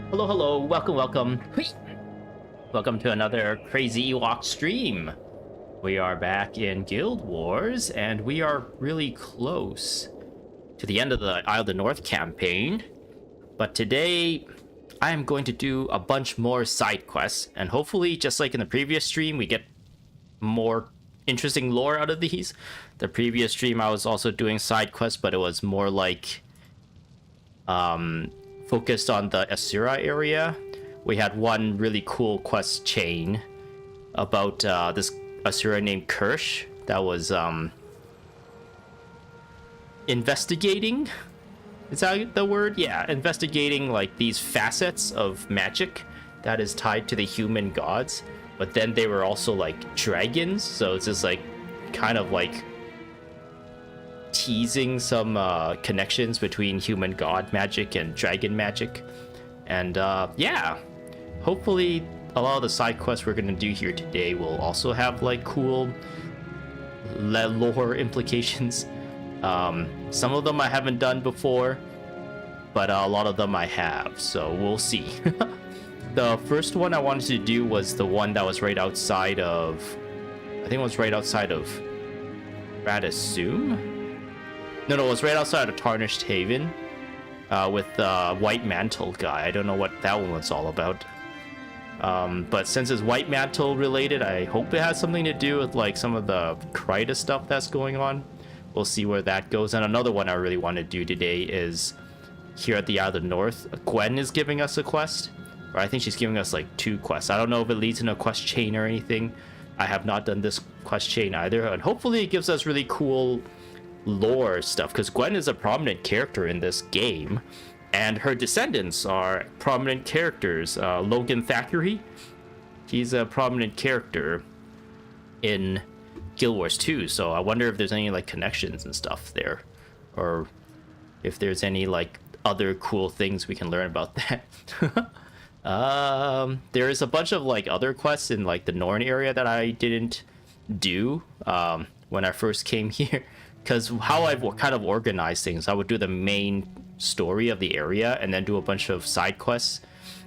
Hello, hello, welcome. Hui. Welcome to another crazy Ewok stream. We are back in Guild Wars, and we are really close to the end of the Isle of the North campaign. But today, I am going to do a bunch more side quests, and hopefully, just like in the previous stream, we get more interesting lore out of these. The previous stream, I was also doing side quests, but it was more like focused on the Asura area. We had one really cool quest chain about this Asura named Kirsch that was investigating. Is that the word? Yeah, investigating like these facets of magic that is tied to the human gods. But then they were also like dragons, so it's just like kind of like teasing some connections between human god magic and dragon magic. And yeah, hopefully a lot of the side quests we're gonna do here today will also have like cool lore implications. Some of them I haven't done before, but a lot of them I have, so we'll see. The first one I wanted to do was the one that was right outside of, I think it was right outside of Radisum. No, it was right outside of Tarnished Haven with the White Mantle guy. I don't know what that one was all about. But since it's White Mantle related, I hope it has something to do with like some of the Kryta stuff that's going on. We'll see where that goes. And another one I really want to do today is here at the Isle of the North. Gwen is giving us a quest, or I think she's giving us like 2 quests. I don't know if it leads in a quest chain or anything. I have not done this quest chain either, and hopefully it gives us really cool lore stuff, because Gwen is a prominent character in this game, and her descendants are prominent characters. Logan Thackeray, he's a prominent character in Guild Wars 2, so I wonder if there's any like connections and stuff there, or if there's any like other cool things we can learn about that. There is a bunch of like other quests in like the Norn area that I didn't do when I first came here, because how I've kind of organized things, I would do the main story of the area and then do a bunch of side quests,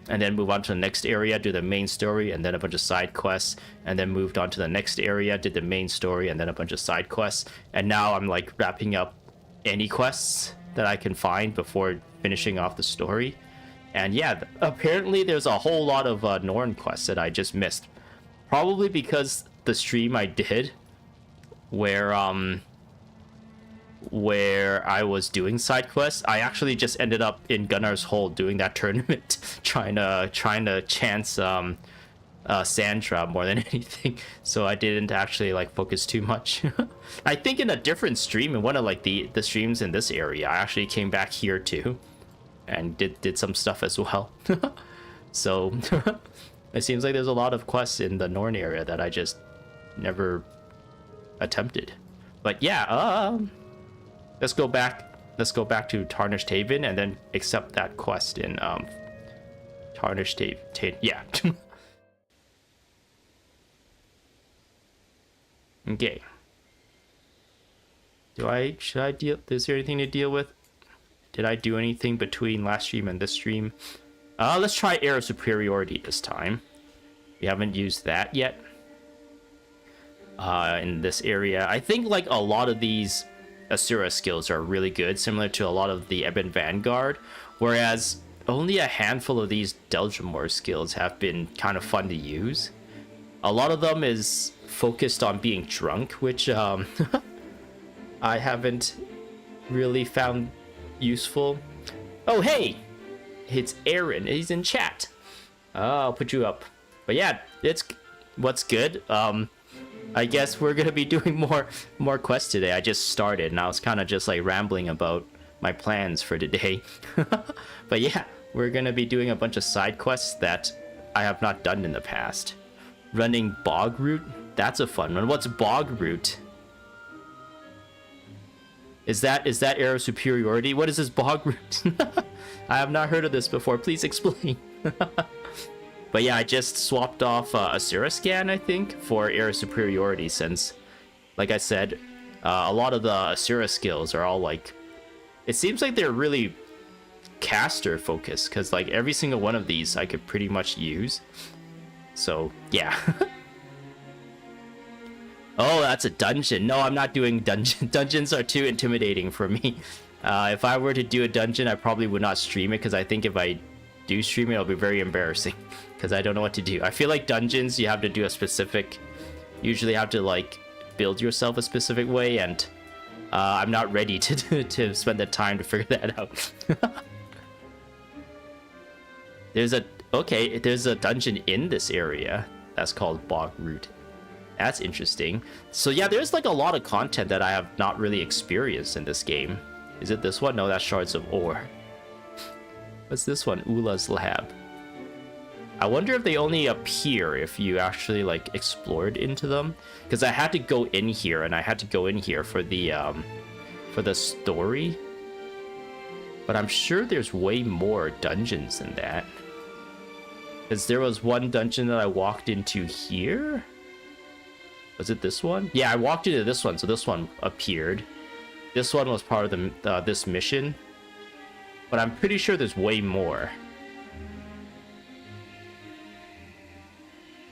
and then move on to the next area, do the main story, and then a bunch of side quests, and then moved on to the next area, did the main story, and then a bunch of side quests. And now I'm like wrapping up any quests that I can find before finishing off the story. And yeah, apparently there's a whole lot of Norn quests that I just missed, probably because the stream I did where I was doing side quests, I actually just ended up in Gunnar's Hold doing that tournament, trying to chance Sandra more than anything. So I didn't actually like focus too much. I think in a different stream, in one of like the streams in this area, I actually came back here too and did some stuff as well. So it seems like there's a lot of quests in the Norn area that I just never attempted. But yeah, let's go back to Tarnished Haven and then accept that quest in Tarnished Haven. Yeah. Okay. Should I deal? Is there anything to deal with? Did I do anything between last stream and this stream? Let's try Air of Superiority this time. We haven't used that yet. In this area, I think like a lot of these Asura skills are really good, similar to a lot of the Ebon Vanguard, whereas only a handful of these Deldrimor skills have been kind of fun to use. A lot of them is focused on being drunk, which I haven't really found useful. Oh hey, it's Aaron, he's in chat. I'll put you up. But yeah, it's what's good. I guess we're gonna be doing more quests today. I just started and I was kind of just like rambling about my plans for today. But yeah, we're gonna be doing a bunch of side quests that I have not done in the past. Running Bog Route, that's a fun one. What's Bog Route? Is that Air of Superiority? What is this Bog Route? I have not heard of this before. Please explain. But yeah, I just swapped off Asura Scan, I think, for Air of Superiority, since, like I said, a lot of the Asura skills are all like... It seems like they're really caster focus, because like every single one of these I could pretty much use. So yeah. Oh, that's a dungeon. No, I'm not doing dungeon. Dungeons are too intimidating for me. If I were to do a dungeon, I probably would not stream it, because I think if I do stream it, it'll be very embarrassing, because I don't know what to do. I feel like dungeons, you have to do a specific, usually have to like build yourself a specific way, and I'm not ready to spend the time to figure that out. There's a dungeon in this area that's called Bog Root. That's interesting. So yeah, there's like a lot of content that I have not really experienced in this game. Is it this one? No, that's Shards of Ore. What's this one? Ula's Lab. I wonder if they only appear if you actually like explored into them, because I had to go in here, and I had to go in here for the story. But I'm sure there's way more dungeons than that. Because there was one dungeon that I walked into here. Was it this one? Yeah, I walked into this one, so this one appeared. This one was part of this mission. But I'm pretty sure there's way more.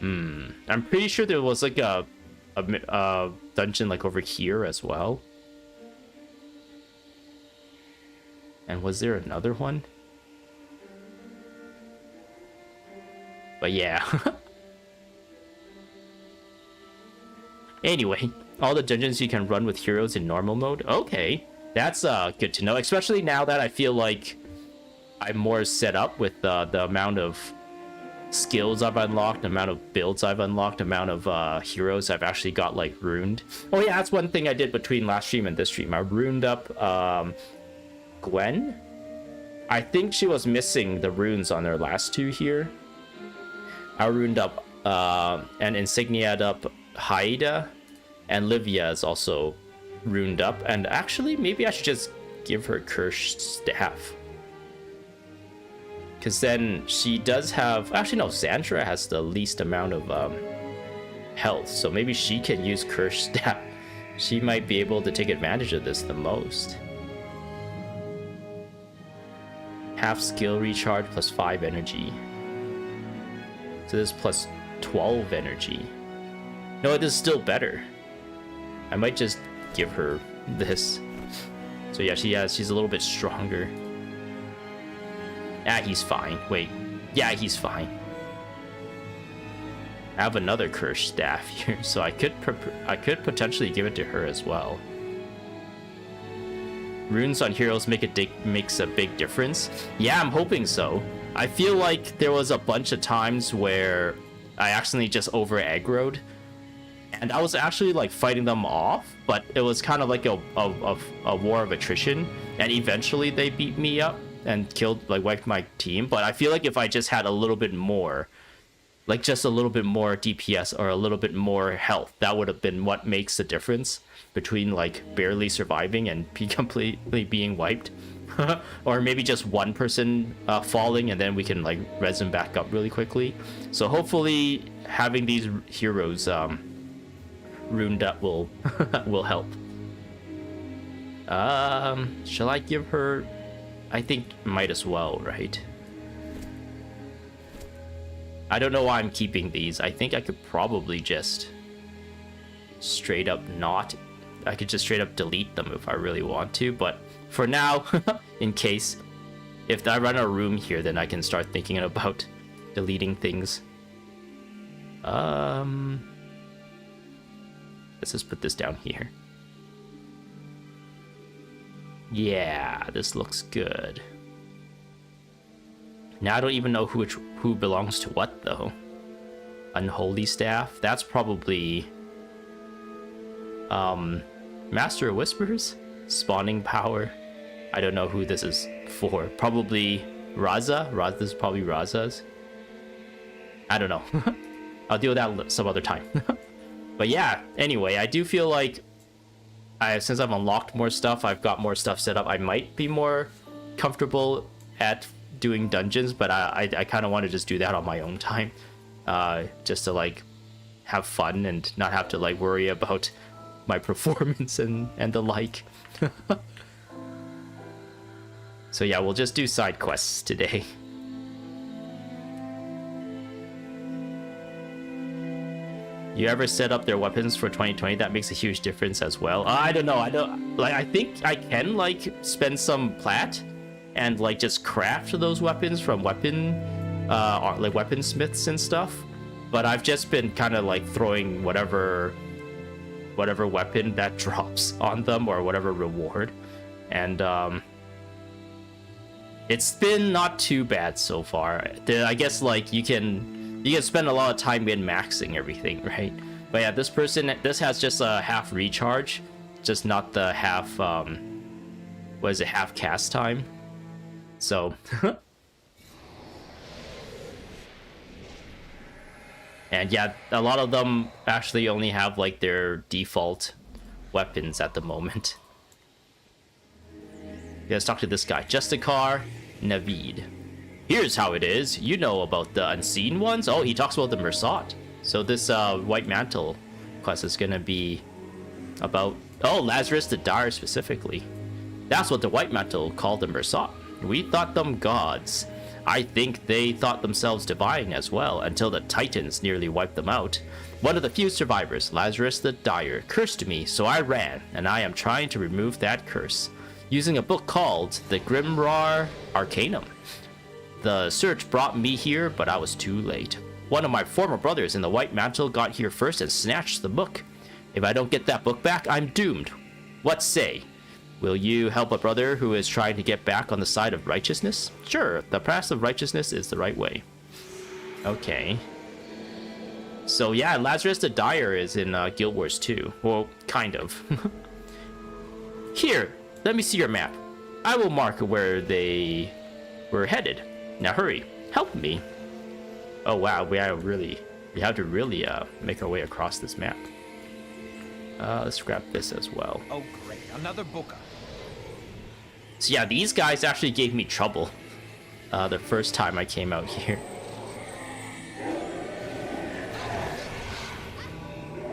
I'm pretty sure there was like a dungeon like over here as well. And was there another one? But yeah. Anyway, all the dungeons you can run with heroes in normal mode. Okay, that's good to know, especially now that I feel like I'm more set up with the amount of skills I've unlocked, the amount of builds I've unlocked, the amount of heroes I've actually got like runed. Oh yeah, that's one thing I did between last stream and this stream. I runed up Gwen. I think she was missing the runes on her last two here. I runed up and insignia'd up Haida, and Livia is also runed up. And actually, maybe I should just give her Cursed Staff, because then she does have, actually no, Xandra has the least amount of health, so maybe she can use Cursed Staff. She might be able to take advantage of this the most. Half skill recharge plus 5 energy. So this plus 12 energy. No, this is still better. I might just give her this. So yeah, she's a little bit stronger. Ah, he's fine. Wait. Yeah, he's fine. I have another Cursed Staff here, so I could potentially give it to her as well. Runes on heroes makes a big difference. Yeah, I'm hoping so. I feel like there was a bunch of times where I accidentally just over aggroed, and I was actually like fighting them off, but it was kind of like a war of attrition, and eventually they beat me up and killed, like wiped my team. But I feel like if I just had a little bit more, like just a little bit more DPS or a little bit more health, that would have been what makes the difference between like barely surviving and completely being wiped. Or maybe just one person falling, and then we can like res them back up really quickly. So hopefully having these heroes runed up will will help. Shall I give her? I think might as well, right? I don't know why I'm keeping these. I think I could probably just straight up not. I could just straight up delete them if I really want to, but for now, in case, if I run a room here, then I can start thinking about deleting things. Let's just put this down here. Yeah, this looks good. Now I don't even know who belongs to what though. Unholy Staff. That's probably Master of Whispers. Spawning Power. I don't know who this is for. Probably Raza. This is probably Raza's. I don't know. I'll deal with that some other time. But yeah, anyway, I do feel like since I've unlocked more stuff, I've got more stuff set up, I might be more comfortable at doing dungeons, but I kind of want to just do that on my own time. Just to like have fun and not have to like worry about my performance and the like. So yeah, we'll just do side quests today. You ever set up their weapons for 2020? That makes a huge difference as well. I don't know. I think I can like spend some plat and like just craft those weapons from like weaponsmiths and stuff. But I've just been kind of like throwing whatever weapon that drops on them or whatever reward, and it's been not too bad so far. I guess like you can spend a lot of time in maxing everything, right? But yeah, this has just a half recharge, just not the half half cast time. So and yeah, a lot of them actually only have like their default weapons at the moment. Let's talk to this guy, Justicar Navid. Here's how it is. You know about the unseen ones? Oh, he talks about the Mersat. So this White Mantle quest is gonna be about Lazarus the Dire specifically. That's what the White Mantle called the Mersat. We thought them gods. I think they thought themselves divine as well, until the Titans nearly wiped them out. One of the few survivors, Lazarus the Dire, cursed me, so I ran, and I am trying to remove that curse, using a book called the Grimoire Arcanum. The search brought me here, but I was too late. One of my former brothers in the White Mantle got here first and snatched the book. If I don't get that book back, I'm doomed. What say? Will you help a brother who is trying to get back on the side of righteousness? Sure, the path of righteousness is the right way. Okay. So yeah, Lazarus the Dire is in Guild Wars 2. Well, kind of. Here, let me see your map. I will mark where they were headed. Now hurry, help me. Oh wow, we have to really make our way across this map. Let's grab this as well. Oh great, another booker. So yeah, these guys actually gave me trouble the first time I came out here.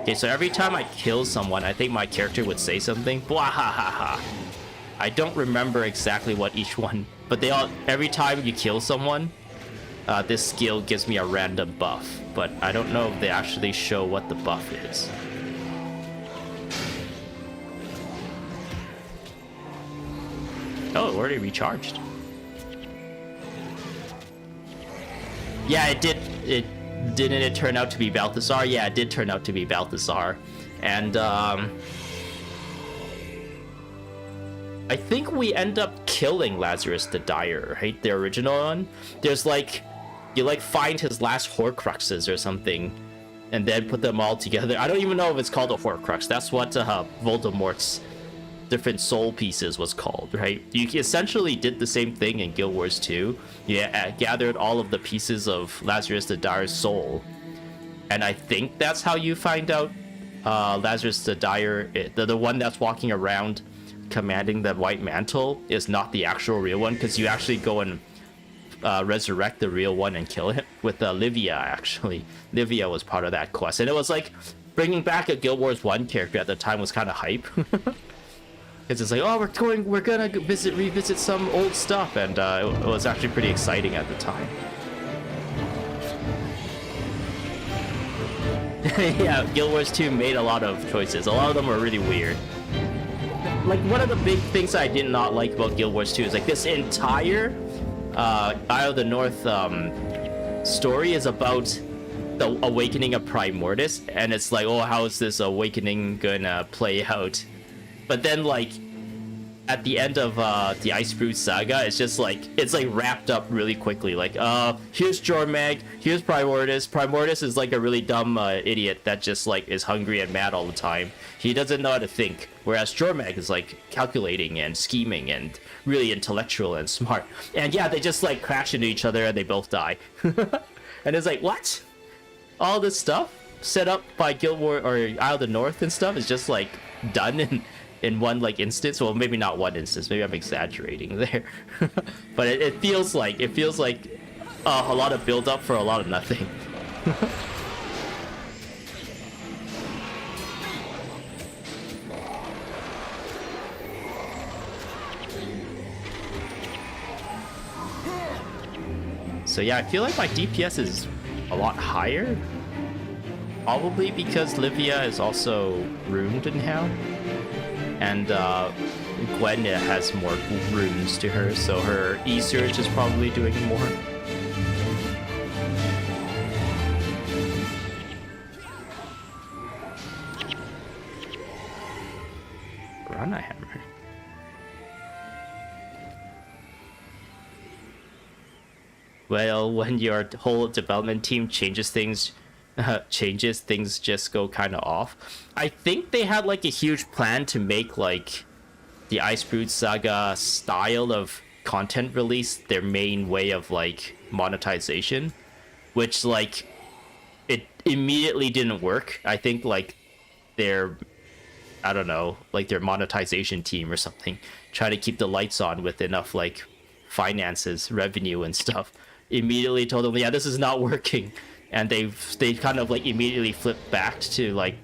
Okay, so every time I kill someone, I think my character would say something. Bwahahaha. I don't remember exactly what each one, but every time you kill someone, this skill gives me a random buff, but I don't know if they actually show what the buff is. Oh, it already recharged. Yeah, it did. Didn't it turn out to be Balthazar? Yeah, it did turn out to be Balthazar. And I think we end up killing Lazarus the Dire, right? The original one. There's like, you like find his last Horcruxes or something, and then put them all together. I don't even know if it's called a Horcrux. That's what Voldemort's different soul pieces was called, right? You essentially did the same thing in Guild Wars 2. You gathered all of the pieces of Lazarus the Dire's soul, and I think that's how you find out Lazarus the Dire, the one that's walking around commanding the White Mantle, is not the actual real one, because you actually go and resurrect the real one and kill him with Livia. Actually, Livia was part of that quest, and it was like bringing back a Guild Wars 1 character at the time was kind of hype. Because it's like, oh, we're gonna revisit some old stuff, and it was actually pretty exciting at the time. Yeah, Guild Wars 2 made a lot of choices. A lot of them were really weird. Like, one of the big things I did not like about Guild Wars 2 is like this entire Isle of the North story is about the awakening of Primordus, and it's like, oh, how is this awakening gonna play out? But then, like, at the end of the Icebrew Saga, it's just like, it's like wrapped up really quickly. Like, here's Jormag, here's Primordus. Primordus is like a really dumb idiot that just like is hungry and mad all the time. He doesn't know how to think. Whereas Jormag is like calculating and scheming and really intellectual and smart. And yeah, they just like crash into each other and they both die. And it's like, what? All this stuff set up by Guild Wars or Isle of the North and stuff is just like done in one like instance. Well, maybe not one instance, maybe I'm exaggerating there. But it feels like a lot of build up for a lot of nothing. So yeah, I feel like my DPS is a lot higher. Probably because Livia is also ruined now. And Gwen has more runes to her, so her E-Surge is probably doing more. Rana Hammer. Well, when your whole development team changes things just go kind of off. I think they had like a huge plan to make like the Icebrood Saga style of content release their main way of like monetization, which like it immediately didn't work. I think like I don't know, like their monetization team or something try to keep the lights on with enough like finances, revenue and stuff. Immediately told them, yeah, this is not working, and they kind of like immediately flipped back to like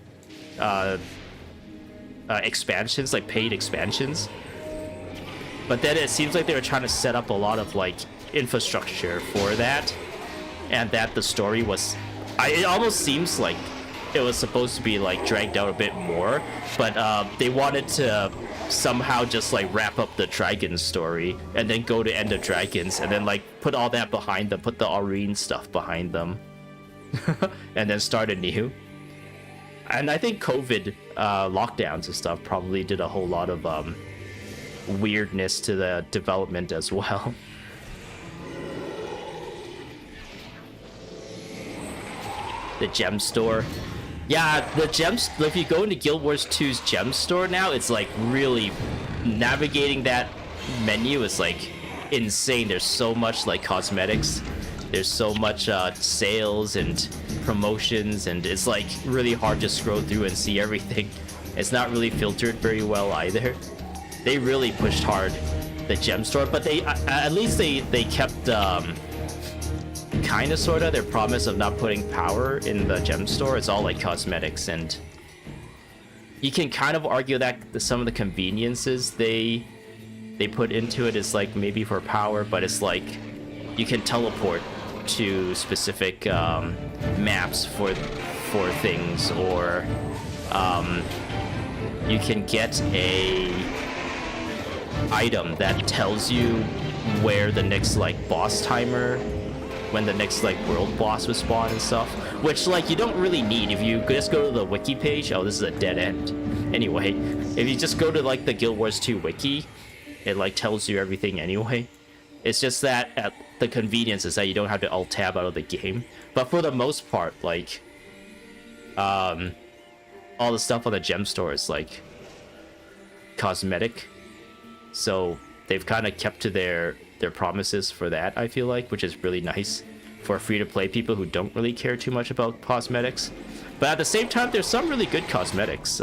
expansions, like paid expansions. But then it seems like they were trying to set up a lot of like infrastructure for that, and that the story was it almost seems like it was supposed to be like dragged out a bit more, but they wanted to somehow just like wrap up the dragon story and then go to End of Dragons and then like put all that behind them, put the Aurene stuff behind them and then start anew. And I think COVID lockdowns and stuff probably did a whole lot of weirdness to the development as well. The gem store. Yeah, the gems, if you go into Guild Wars 2's gem store now, it's like really navigating that menu is like insane. There's so much like cosmetics, there's so much sales and promotions, and it's like really hard to scroll through and see everything. It's not really filtered very well either. They really pushed hard the gem store, but they at least they kept kind of sort of their promise of not putting power in the gem store. It's all like cosmetics, and you can kind of argue that some of the conveniences they put into it is like maybe for power, but it's like you can teleport to specific maps for things, or you can get a item that tells you where the next like boss timer, when the next like world boss would spawn and stuff, which like you don't really need. If you just go to the wiki page, oh, this is a dead end. Anyway, if you just go to like the Guild Wars 2 wiki, it like tells you everything anyway. It's just that at the convenience is that you don't have to alt tab out of the game. But for the most part, like all the stuff on the gem store is like cosmetic, so they've kind of kept to their promises for that, I feel like, which is really nice for free-to-play people who don't really care too much about cosmetics. But at the same time, there's some really good cosmetics,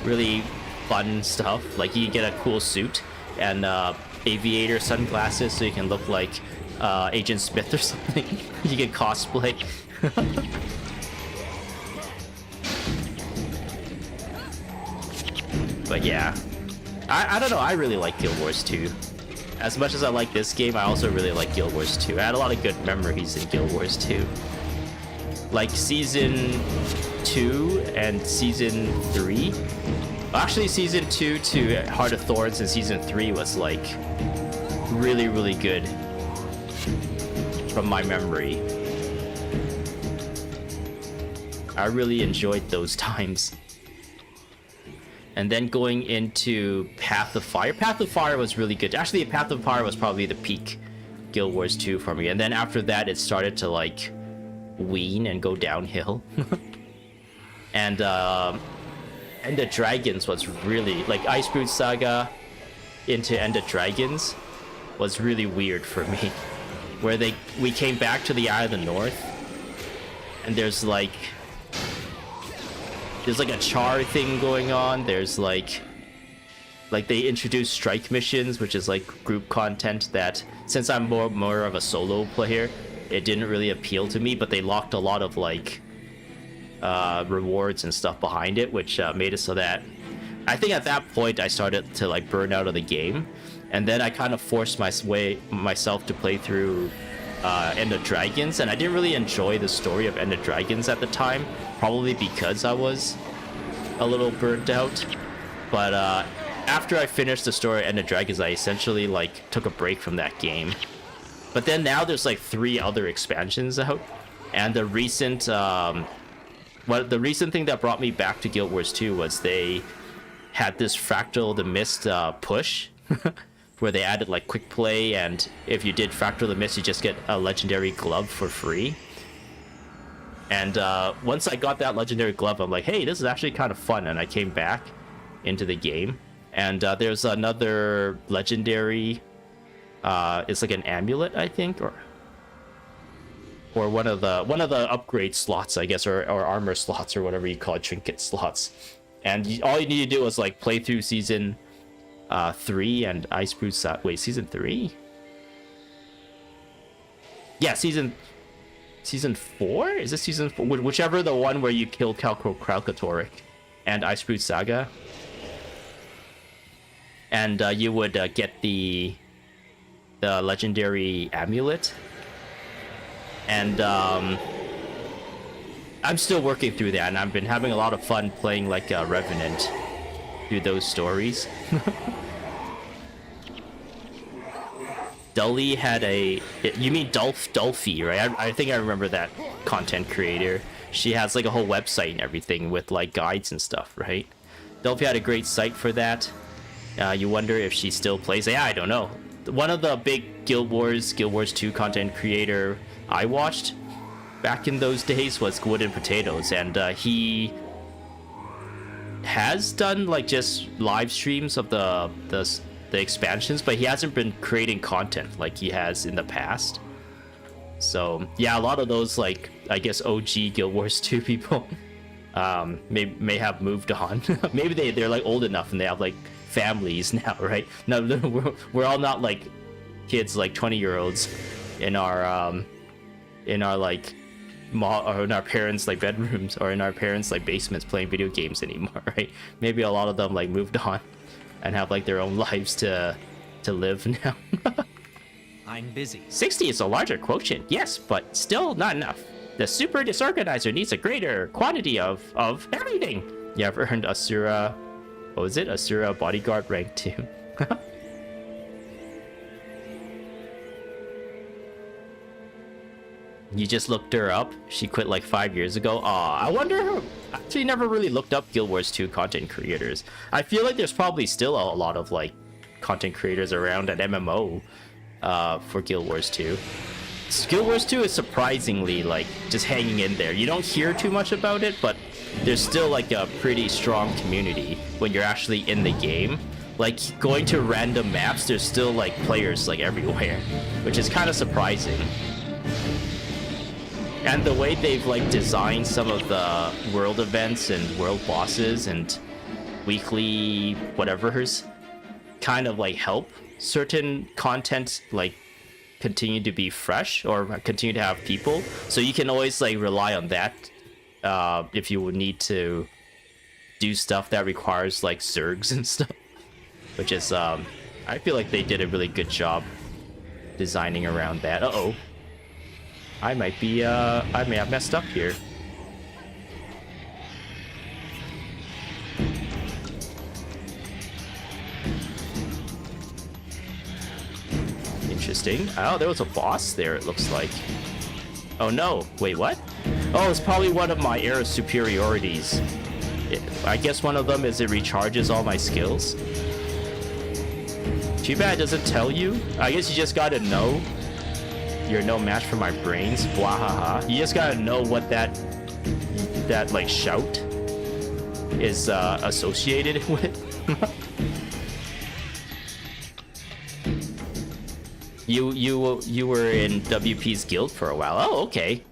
really fun stuff. Like you can get a cool suit and aviator sunglasses so you can look like Agent Smith or something. You can cosplay. But yeah, I don't know, I really like Guild Wars 2. As much as I like this game, I also really like Guild Wars 2. I had a lot of good memories in Guild Wars 2. Like Season 2 and Season 3. Actually, Season 2 to Heart of Thorns and Season 3 was like really, really good from my memory. I really enjoyed those times. And then going into Path of Fire. Path of Fire was really good. Actually, Path of Fire was probably the peak Guild Wars 2 for me. And then after that, it started to like wean and go downhill. And the Dragons was really like Icebrood Saga into End of Dragons was really weird for me. Where we came back to the Eye of the North, and there's like a char thing going on. There's like they introduced strike missions, which is like group content that, since I'm more of a solo player, it didn't really appeal to me, but they locked a lot of like rewards and stuff behind it, which made it so that I think at that point I started to like burn out of the game. And then I kind of forced myself to play through End of Dragons, and I didn't really enjoy the story of End of Dragons at the time, probably because I was a little burnt out. But after I finished the story of End of Dragons, I essentially like took a break from that game. But then now there's like 3 other expansions out, and the recent the recent thing that brought me back to Guild Wars 2 was they had this Fractal the Mist push where they added like quick play, and if you did Fractal the Mist, you just get a legendary glove for free. And once I got that legendary glove, I'm like, hey, this is actually kind of fun, and I came back into the game. And there's another legendary, it's like an amulet, I think, or one of the upgrade slots, I guess, or armor slots, or whatever you call it, trinket slots. And all you need to do is like play through season 3 and Icebrew wait, season 3? Yeah, season 4? Is this season 4? Whichever the one where you killed Kralkatorrik and Icebrew Saga. And you would get the legendary amulet. And I'm still working through that, and I've been having a lot of fun playing like Revenant through those stories. Dully had you mean Dolphy, right? I think I remember that content creator. She has like a whole website and everything with like guides and stuff, right? Dolphy had a great site for that. You wonder if she still plays. Yeah, I don't know. One of the big Guild Wars 2 content creator I watched back in those days was Wood and Potatoes, and he has done like just live streams of the expansions, but he hasn't been creating content like he has in the past. So yeah, a lot of those, like, I guess OG Guild Wars 2 people may have moved on. Maybe they're like old enough and they have like families now, right? No, we're all not like kids, like 20-year-olds in our like or in our parents' like bedrooms or in our parents' like basements playing video games anymore, right? Maybe a lot of them like moved on and have like their own lives to live now. I'm busy. 60 is a larger quotient, yes, but still not enough. The super disorganizer needs a greater quantity of everything. You have earned Asura, what was it? Asura Bodyguard rank 2. You just looked her up. She quit like 5 years ago. Aw, I wonder. Actually, never really looked up Guild Wars 2 content creators. I feel like there's probably still a lot of like content creators around at MMO for Guild Wars 2. Guild Wars 2 is surprisingly like just hanging in there. You don't hear too much about it, but there's still like a pretty strong community when you're actually in the game. Like going to random maps, there's still like players like everywhere, which is kind of surprising. And the way they've like designed some of the world events and world bosses and weekly whatever's kind of like help certain content like continue to be fresh or continue to have people, so you can always like rely on that if you would need to do stuff that requires like zergs and stuff, which is I feel like they did a really good job designing around that. I may have messed up here. Interesting. Oh, there was a boss there, it looks like. Oh no, wait, what? Oh, it's probably one of my era superiorities. I guess one of them is it recharges all my skills. Too bad it doesn't tell you. I guess you just gotta know. You're no match for my brains. Wahaha. You just gotta know what that like shout is associated with. You were in WP's guild for a while. Oh, okay.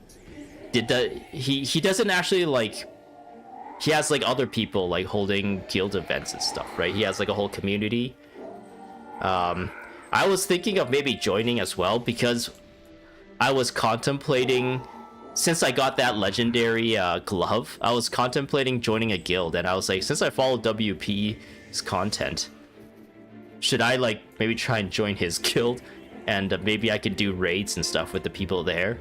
He doesn't actually like, he has like other people like holding guild events and stuff, right? He has like a whole community. I was thinking of maybe joining as well, because I was contemplating, since I got that legendary glove, I was contemplating joining a guild, and I was like, since I follow WP's content, should I like maybe try and join his guild and maybe I could do raids and stuff with the people there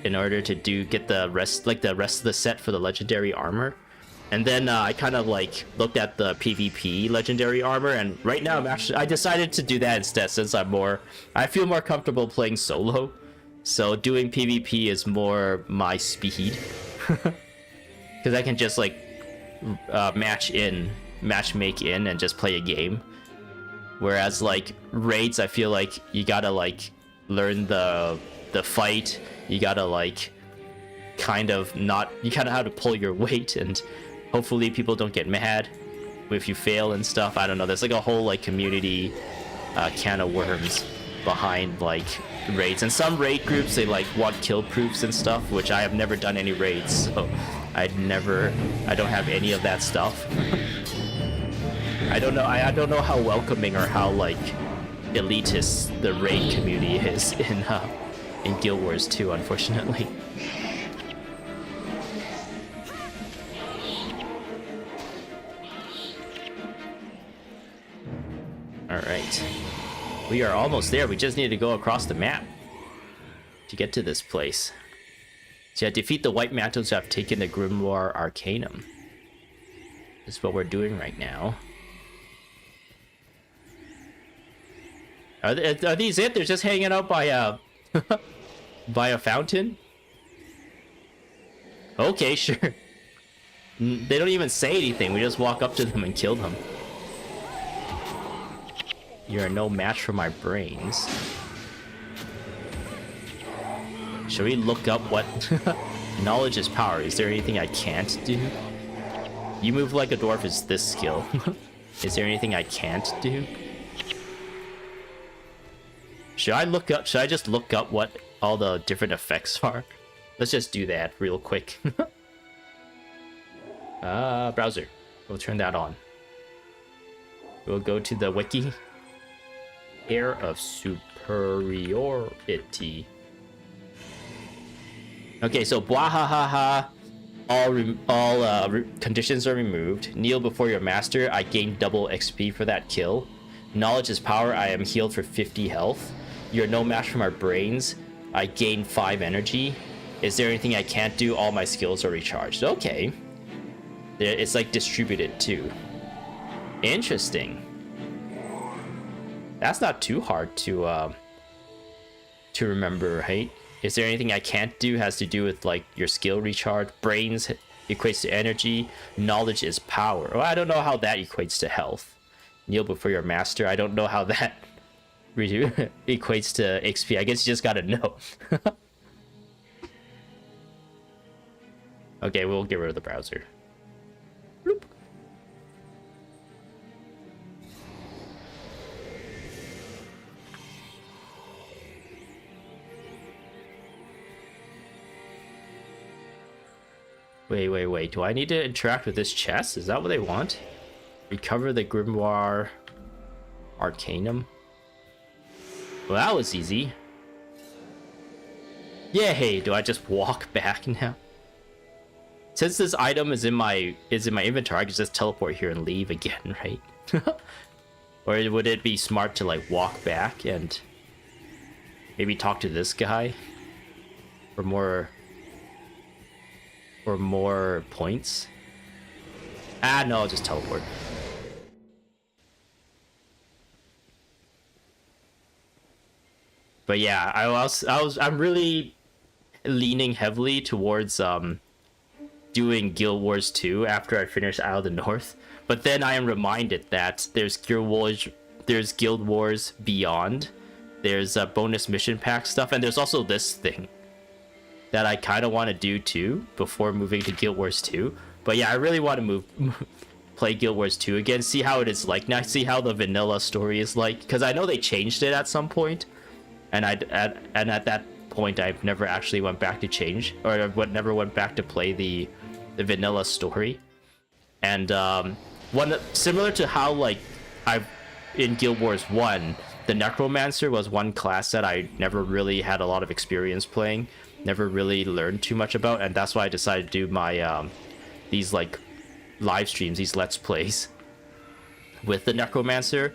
in order to get the rest of the set for the legendary armor. And then I kind of like looked at the PvP legendary armor, and right now I decided to do that instead, since I feel more comfortable playing solo. So doing PvP is more my speed, because I can just like matchmake in and just play a game. Whereas like raids, I feel like you gotta like learn the fight. You gotta like you kind of have to pull your weight, and hopefully people don't get mad if you fail and stuff. I don't know. There's like a whole like community can of worms behind like raids, and some raid groups they like want kill proofs and stuff, which I have never done any raids, so I don't have any of that stuff. I don't know how welcoming or how like elitist the raid community is in Guild Wars 2, unfortunately. Alright. We are almost there. We just need to go across the map to get to this place. So yeah, defeat the White Mantles who have taken the Grimoire Arcanum. This is what we're doing right now. Are these it? They're just hanging out by a by a fountain? Okay, sure. They don't even say anything. We just walk up to them and kill them. You are no match for my brains. Should we look up what knowledge is power? Is there anything I can't do? You move like a dwarf is this skill. Is there anything I can't do? Should I just look up what all the different effects are? Let's just do that real quick. Browser. We'll turn that on. We'll go to the wiki. Air of superiority. Okay, so bwahahaha. All conditions are removed. Kneel before your master. I gain double XP for that kill. Knowledge is power. I am healed for 50 health. You're no match for my brains. I gain 5 energy. Is there anything I can't do? All my skills are recharged. Okay. It's like distributed too. Interesting. That's not too hard to remember, right? Is there anything I can't do? Has to do with like your skill recharge. Brains equates to energy. Knowledge is power. Oh, I don't know how that equates to health. Kneel before your master. I don't know how that equates to XP. I guess you just gotta know. Okay, we'll get rid of the browser. Bloop. Wait. Do I need to interact with this chest? Is that what they want? Recover the Grimoire Arcanum. Well, that was easy. Yay! Do I just walk back now? Since this item is in my inventory, I can just teleport here and leave again, right? Or would it be smart to like walk back and maybe talk to this guy for more points? Ah, no, I'll just teleport. But yeah, I'm really leaning heavily towards doing Guild Wars 2 after I finish Isle of the North. But then I am reminded that there's Guild Wars Beyond. There's bonus mission pack stuff, and there's also this thing that I kind of want to do too before moving to Guild Wars 2. But yeah, I really want to play Guild Wars 2 again, see how it is like now, see how the vanilla story is like, because I know they changed it at some point, and at that point I've never actually went back to change, or never went back to play the vanilla story. And one similar to how like I've in Guild Wars 1, the Necromancer was one class that I never really had a lot of experience playing, never really learned too much about, and that's why I decided to do my these like live streams, these let's plays with the Necromancer.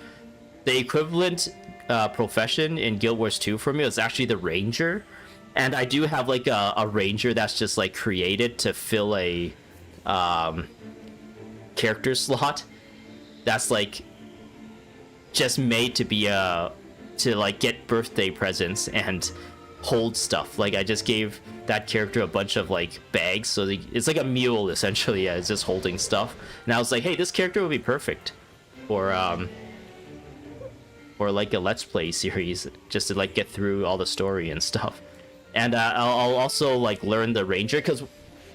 The equivalent profession in Guild Wars 2 for me was actually the ranger, and I do have like a ranger that's just like created to fill a character slot that's like just made to be to like get birthday presents and hold stuff. Like I just gave that character a bunch of like bags, so it's like a mule essentially. Yeah, it's just holding stuff. And I was like, hey, this character would be perfect for or like a let's play series, just to like get through all the story and stuff. And I'll also like learn the ranger, because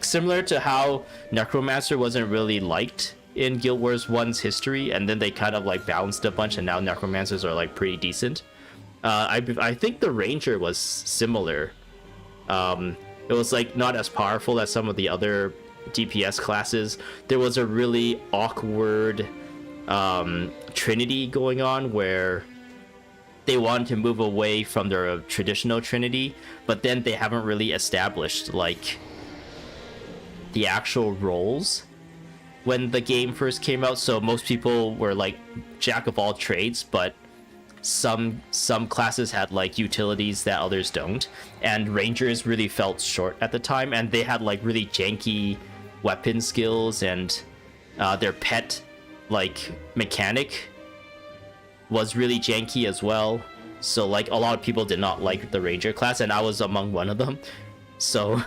similar to how Necromancer wasn't really liked in Guild Wars 1's history, and then they kind of like balanced a bunch, and now Necromancers are like pretty decent. I think the ranger was similar. It was like not as powerful as some of the other DPS classes. There was a really awkward trinity going on where they wanted to move away from their traditional trinity, but then they haven't really established like the actual roles when the game first came out. So most people were like jack of all trades, but some classes had like utilities that others don't, and rangers really felt short at the time, and they had like really janky weapon skills, and their pet like mechanic was really janky as well. So like a lot of people did not like the ranger class, and I was among one of them. So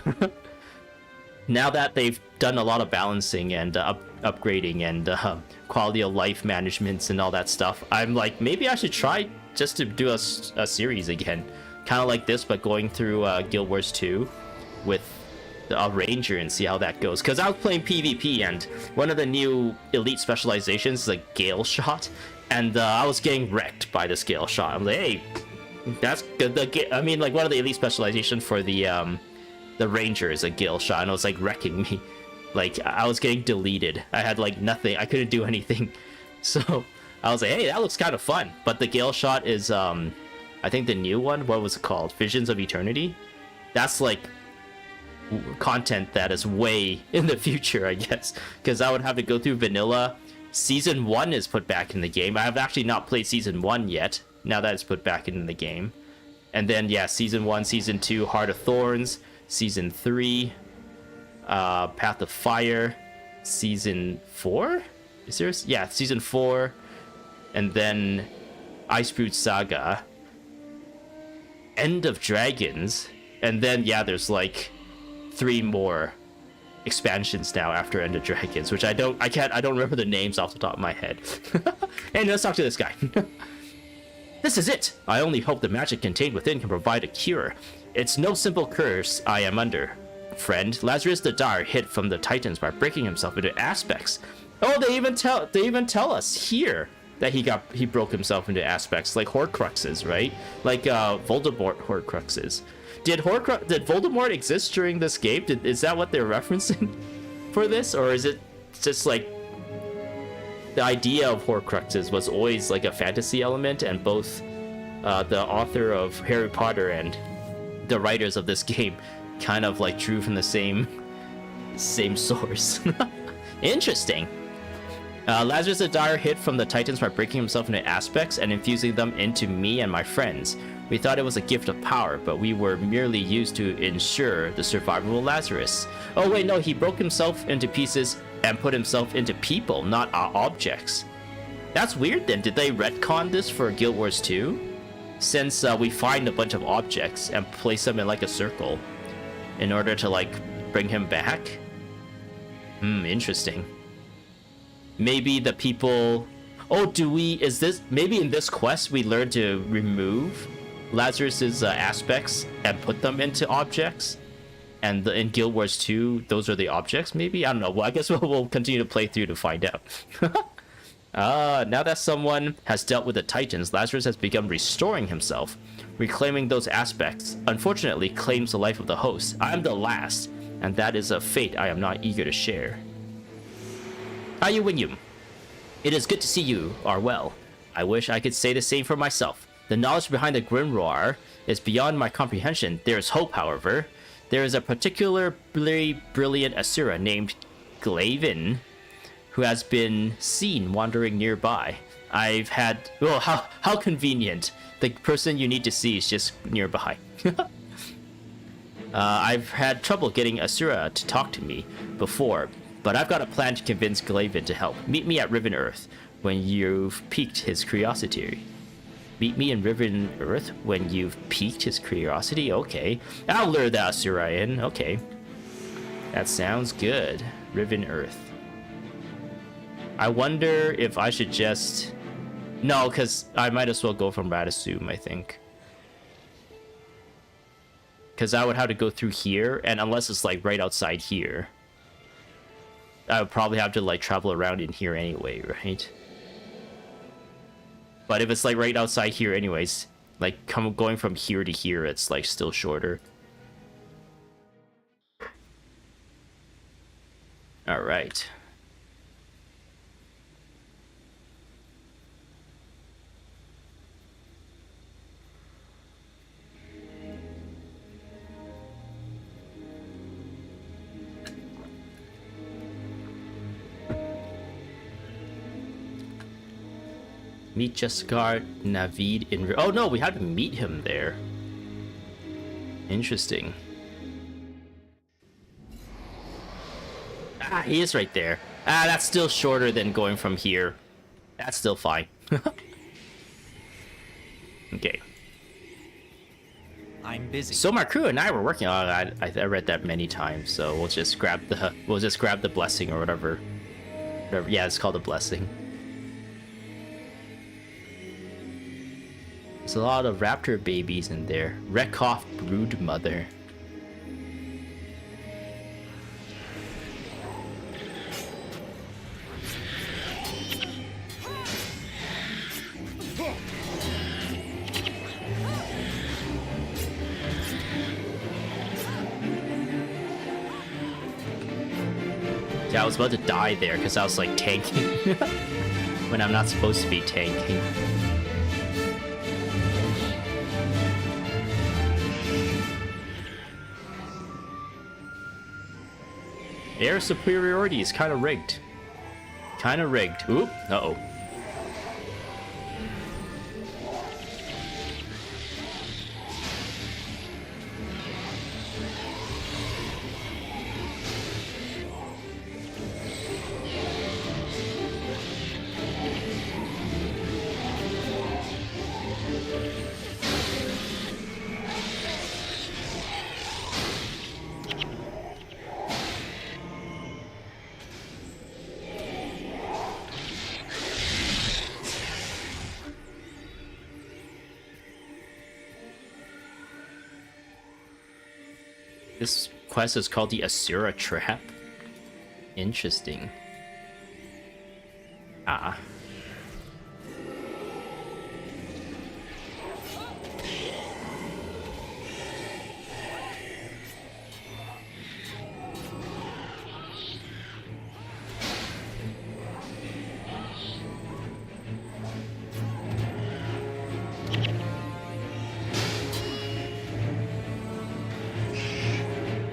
now that they've done a lot of balancing and upgrading and quality of life managements and all that stuff, I'm like, maybe I should try just to do a series again, kind of like this, but going through Guild Wars 2 with a ranger and see how that goes. Because I was playing PvP, and one of the new elite specializations is like Gale Shot, and I was getting wrecked by this Gale Shot. I'm like, hey, that's good. I mean, like one of the elite specializations for the ranger is a Gale Shot, and it was like wrecking me. Like I was getting deleted. I had like nothing. I couldn't do anything. So I was like, hey, that looks kind of fun. But the Gale Shot is I think the new one. What was it called? Visions of Eternity. That's like content that is way in the future, I guess, because I would have to go through vanilla. Season 1 is put back in the game. I have actually not played Season 1 yet, now that it's put back in the game. And then, yeah, Season 1, Season 2, Heart of Thorns, Season 3, Path of Fire, Season 4? Is there? Yeah, Season 4, and then Icebrood Saga, End of Dragons, and then, yeah, there's like 3 more expansions now after End of Dragons, which I don't remember the names off the top of my head. And let's talk to this guy. This is it. I only hope the magic contained within can provide a cure. It's no simple curse I am under. Friend, Lazarus the Dire hid from the Titans by breaking himself into aspects. Oh, they even tell us here that he broke himself into aspects, like Horcruxes, right? Like Voldemort Horcruxes. Did Voldemort exist during this game? Is that what they're referencing for this? Or is it just like the idea of Horcruxes was always like a fantasy element, and both the author of Harry Potter and the writers of this game kind of like drew from the same source? Interesting. Lazarus the Dire hid from the Titans by breaking himself into aspects and infusing them into me and my friends. We thought it was a gift of power, but we were merely used to ensure the survival of Lazarus. Oh wait, no, he broke himself into pieces and put himself into people, not objects. That's weird then. Did they retcon this for Guild Wars 2? Since we find a bunch of objects and place them in like a circle in order to like bring him back? Interesting. Maybe the people... Oh, maybe in this quest we learn to remove Lazarus's aspects and put them into objects, and in Guild Wars 2 those are the objects, maybe? I don't know. Well, I guess we'll continue to play through to find out. Now that someone has dealt with the Titans, Lazarus has begun restoring himself. Reclaiming those aspects unfortunately claims the life of the host. I am the last, and that is a fate I am not eager to share. Ayu Winyum, it is good to see you are well. I wish I could say the same for myself. The knowledge behind the Grimoire is beyond my comprehension. There is hope, however. There is a particularly brilliant Asura named Glavin who has been seen wandering nearby. I've had... Oh, how convenient. The person you need to see is just nearby. I've had trouble getting Asura to talk to me before, but I've got a plan to convince Glaven to help. Meet me at Riven Earth when you've piqued his curiosity. Meet me in Riven Earth when you've piqued his curiosity? Okay. I'll lure the Asura in. Okay. That sounds good. Riven Earth. I wonder if I should just... No, because I might as well go from Radisum, I think. Because I would have to go through here, and unless it's like right outside here, I would probably have to like travel around in here anyway, right? But if it's like right outside here anyways, like going from here to here, it's like still shorter. All right. Meet Jaskar Navid in... Oh no, we had to meet him there. Interesting. Ah, he is right there. Ah, that's still shorter than going from here. That's still fine. Okay. I'm busy. So my crew and I were working on it. I read that many times, so we'll just grab the blessing or whatever. Yeah, it's called a blessing. There's a lot of raptor babies in there. Rekoff brood mother. Yeah, I was about to die there because I was like tanking when I'm not supposed to be tanking. Air superiority is kind of rigged. Kind of rigged. Oop. Uh-oh. This quest is called the Asura Trap. Interesting. Ah.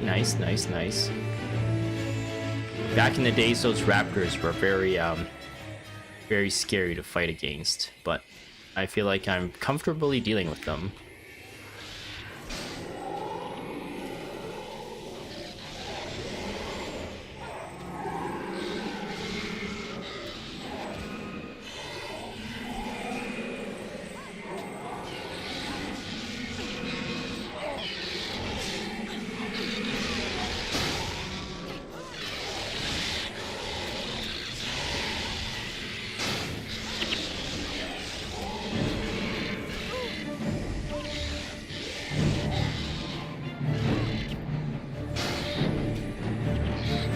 Nice, nice, nice. Back in the days, those raptors were very scary to fight against, but I feel like I'm comfortably dealing with them.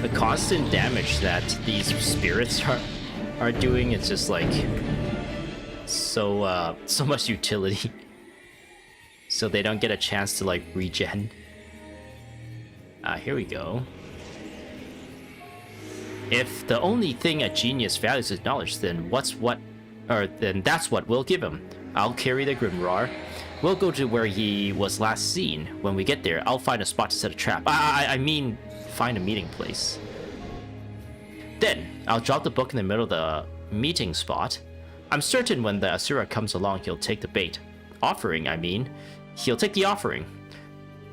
The constant damage that these spirits are doing, it's just like so much utility. So they don't get a chance to like regen. Here we go. If the only thing a genius values is knowledge, then then that's what we'll give him. I'll carry the Grimoire. We'll go to where he was last seen. When we get there, I'll find a spot to set a trap. I mean, find a meeting place. Then, I'll drop the book in the middle of the meeting spot. I'm certain when the Asura comes along, he'll take the bait. Offering, I mean. He'll take the offering.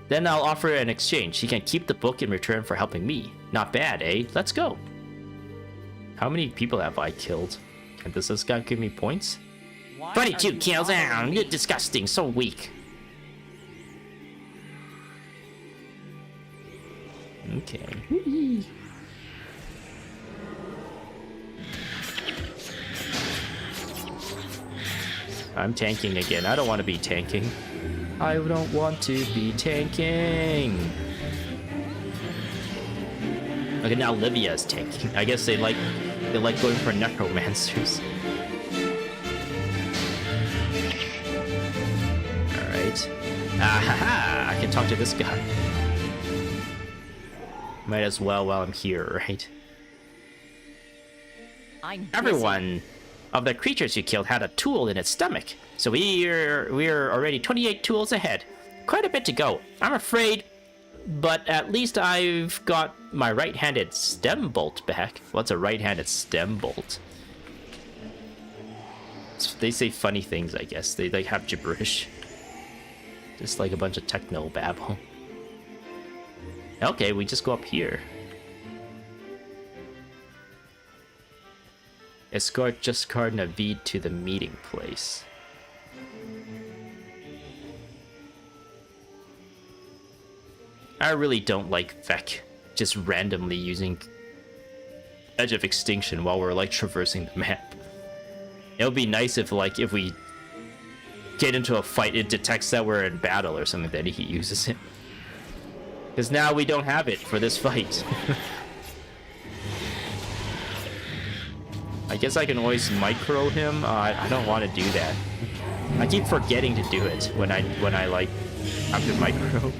Then I'll offer an exchange. He can keep the book in return for helping me. Not bad, eh? Let's go. How many people have I killed? Does this guy give me points? 22 kills. You're disgusting. So weak. Okay. I'm tanking again. I don't want to be tanking. I don't want to be tanking. Okay, now Livia's tanking. I guess they like going for necromancers. Alright. Ah, I can talk to this guy. Might as well while I'm here, right? Everyone of the creatures you killed had a tool in its stomach, so we're already 28 tools ahead. Quite a bit to go, I'm afraid, but at least I've got my right-handed stem bolt back. What's a right-handed stem bolt? They say funny things, I guess. They like have gibberish, just like a bunch of techno babble. Okay, we just go up here. Escort Juskar Navid to the meeting place. I really don't like Vec just randomly using Edge of Extinction while we're like traversing the map. It would be nice if we get into a fight, it detects that we're in battle or something, then he uses it. Because now we don't have it for this fight. I guess I can always micro him. I don't want to do that. I keep forgetting to do it when I like have to micro.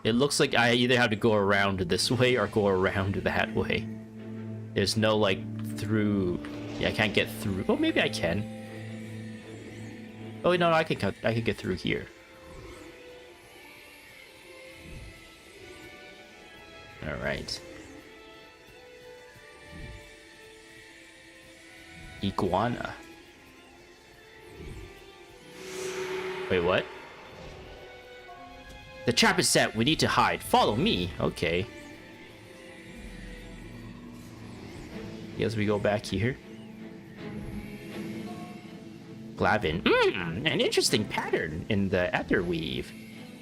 It looks like I either have to go around this way or go around that way. There's no like through. Yeah, I can't get through. Oh, maybe I can. Oh no, I can get through here. All right. Iguana. Wait, what? The trap is set. We need to hide. Follow me. Okay. Guess we go back here. Glavin. An interesting pattern in the Etherweave.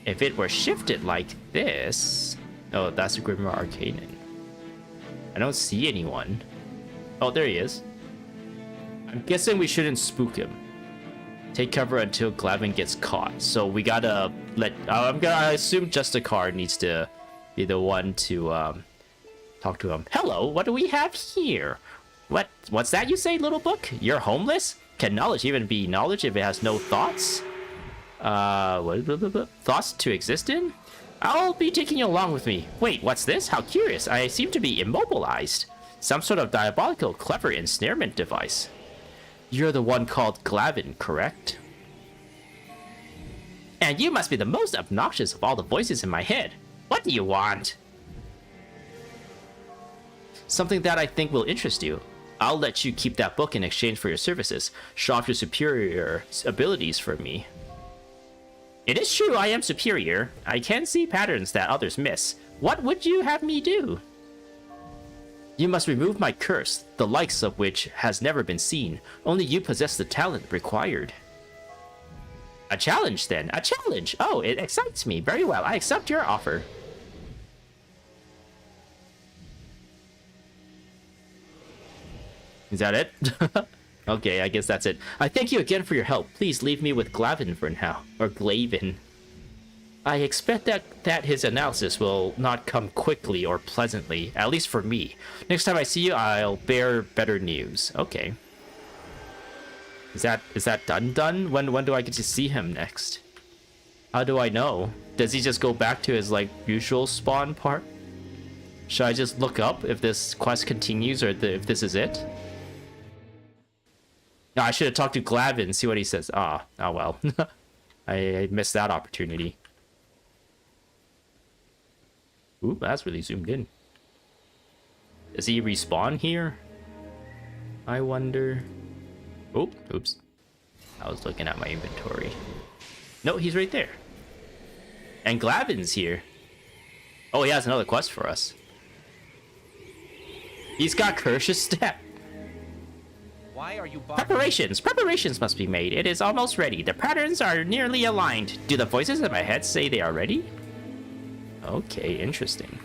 If it were shifted like this... Oh, that's a Grimoire Arcanen. I don't see anyone. Oh, there he is. I'm guessing we shouldn't spook him. Take cover until Glavin gets caught. So we gotta let... I assume Justicar needs to be the one to talk to him. Hello, what do we have here? What's that you say, little book? You're homeless? Can knowledge even be knowledge if it has no thoughts? Thoughts to exist in? I'll be taking you along with me. Wait, what's this? How curious. I seem to be immobilized. Some sort of diabolical, clever ensnarement device. You're the one called Glavin, correct? And you must be the most obnoxious of all the voices in my head. What do you want? Something that I think will interest you. I'll let you keep that book in exchange for your services. Show off your superior abilities for me. It is true I am superior. I can see patterns that others miss. What would you have me do? You must remove my curse, the likes of which has never been seen. Only you possess the talent required. A challenge, then. A challenge! Oh, it excites me. Very well, I accept your offer. Is that it? Okay, I guess that's it. I thank you again for your help. Please leave me with Glavin for now. Or Glavin. I expect that his analysis will not come quickly or pleasantly, at least for me. Next time I see you, I'll bear better news. Okay. Is that done? When do I get to see him next? How do I know? Does he just go back to his like usual spawn part? Should I just look up if this quest continues or if this is it? No, I should have talked to Glavin and see what he says. Ah, oh well. I missed that opportunity. Ooh, that's really zoomed in. Does he respawn here? I wonder. Oh, oops. I was looking at my inventory. No, he's right there. And Glavin's here. Oh, he has another quest for us. He's got Kirsch's step. Why are you Preparations must be made. It is almost ready. The patterns are nearly aligned. Do the voices in my head say they are ready? Okay, interesting.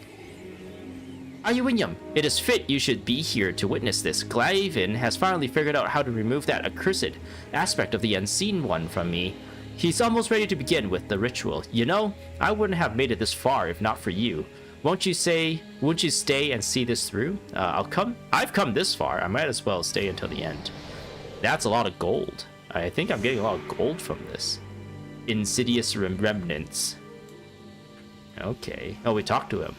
Ayuinyum, it is fit you should be here to witness this. Glavin has finally figured out how to remove that accursed aspect of the unseen one from me. He's almost ready to begin with the ritual. You know, I wouldn't have made it this far if not for you. Won't you stay and see this through? I've come this far. I might as well stay until the end. That's a lot of gold. I think I'm getting a lot of gold from this. Insidious remnants. Okay. Oh, we talked to him.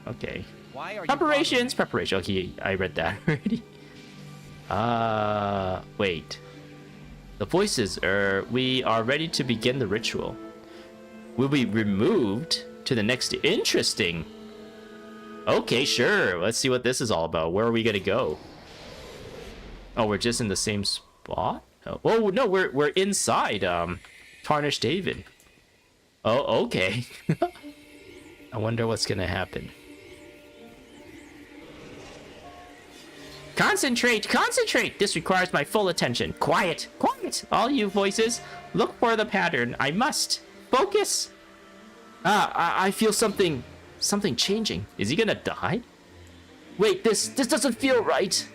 Okay. Why are Preparations. Okay, I read that already. Wait. The voices are. We are ready to begin the ritual. Will be removed to the next. Interesting. Okay, sure. Let's see what this is all about. Where are we gonna go? Oh, we're just in the same spot. Oh no, we're inside. Tarnished Haven. Oh, okay. I wonder what's gonna happen. Concentrate! This requires my full attention. Quiet! All you voices, look for the pattern. I must focus. I feel something changing. Is he gonna die? Wait, this doesn't feel right.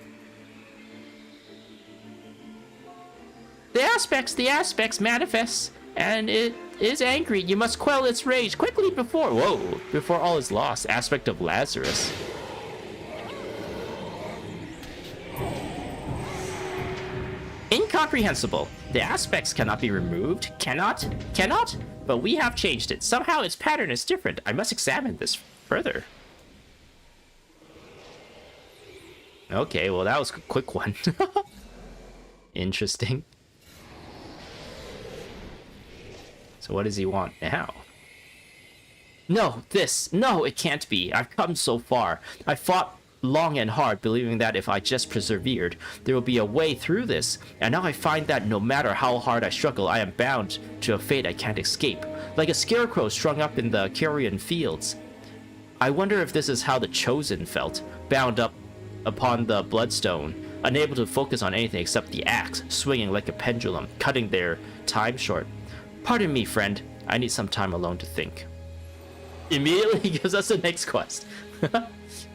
The aspects manifests, and it is angry. You must quell its rage quickly before all is lost. Aspect of Lazarus. Incomprehensible. The aspects cannot be removed. Cannot? But we have changed it. Somehow its pattern is different. I must examine this further. Okay, well that was a quick one. Interesting. So what does he want now? No, it can't be. I've come so far. I fought long and hard, believing that if I just persevered, there will be a way through this. And now I find that no matter how hard I struggle, I am bound to a fate I can't escape. Like a scarecrow strung up in the Carrion fields. I wonder if this is how the Chosen felt, bound up upon the Bloodstone, unable to focus on anything except the axe, swinging like a pendulum, cutting their time short. Pardon me, friend. I need some time alone to think. Immediately gives us the next quest.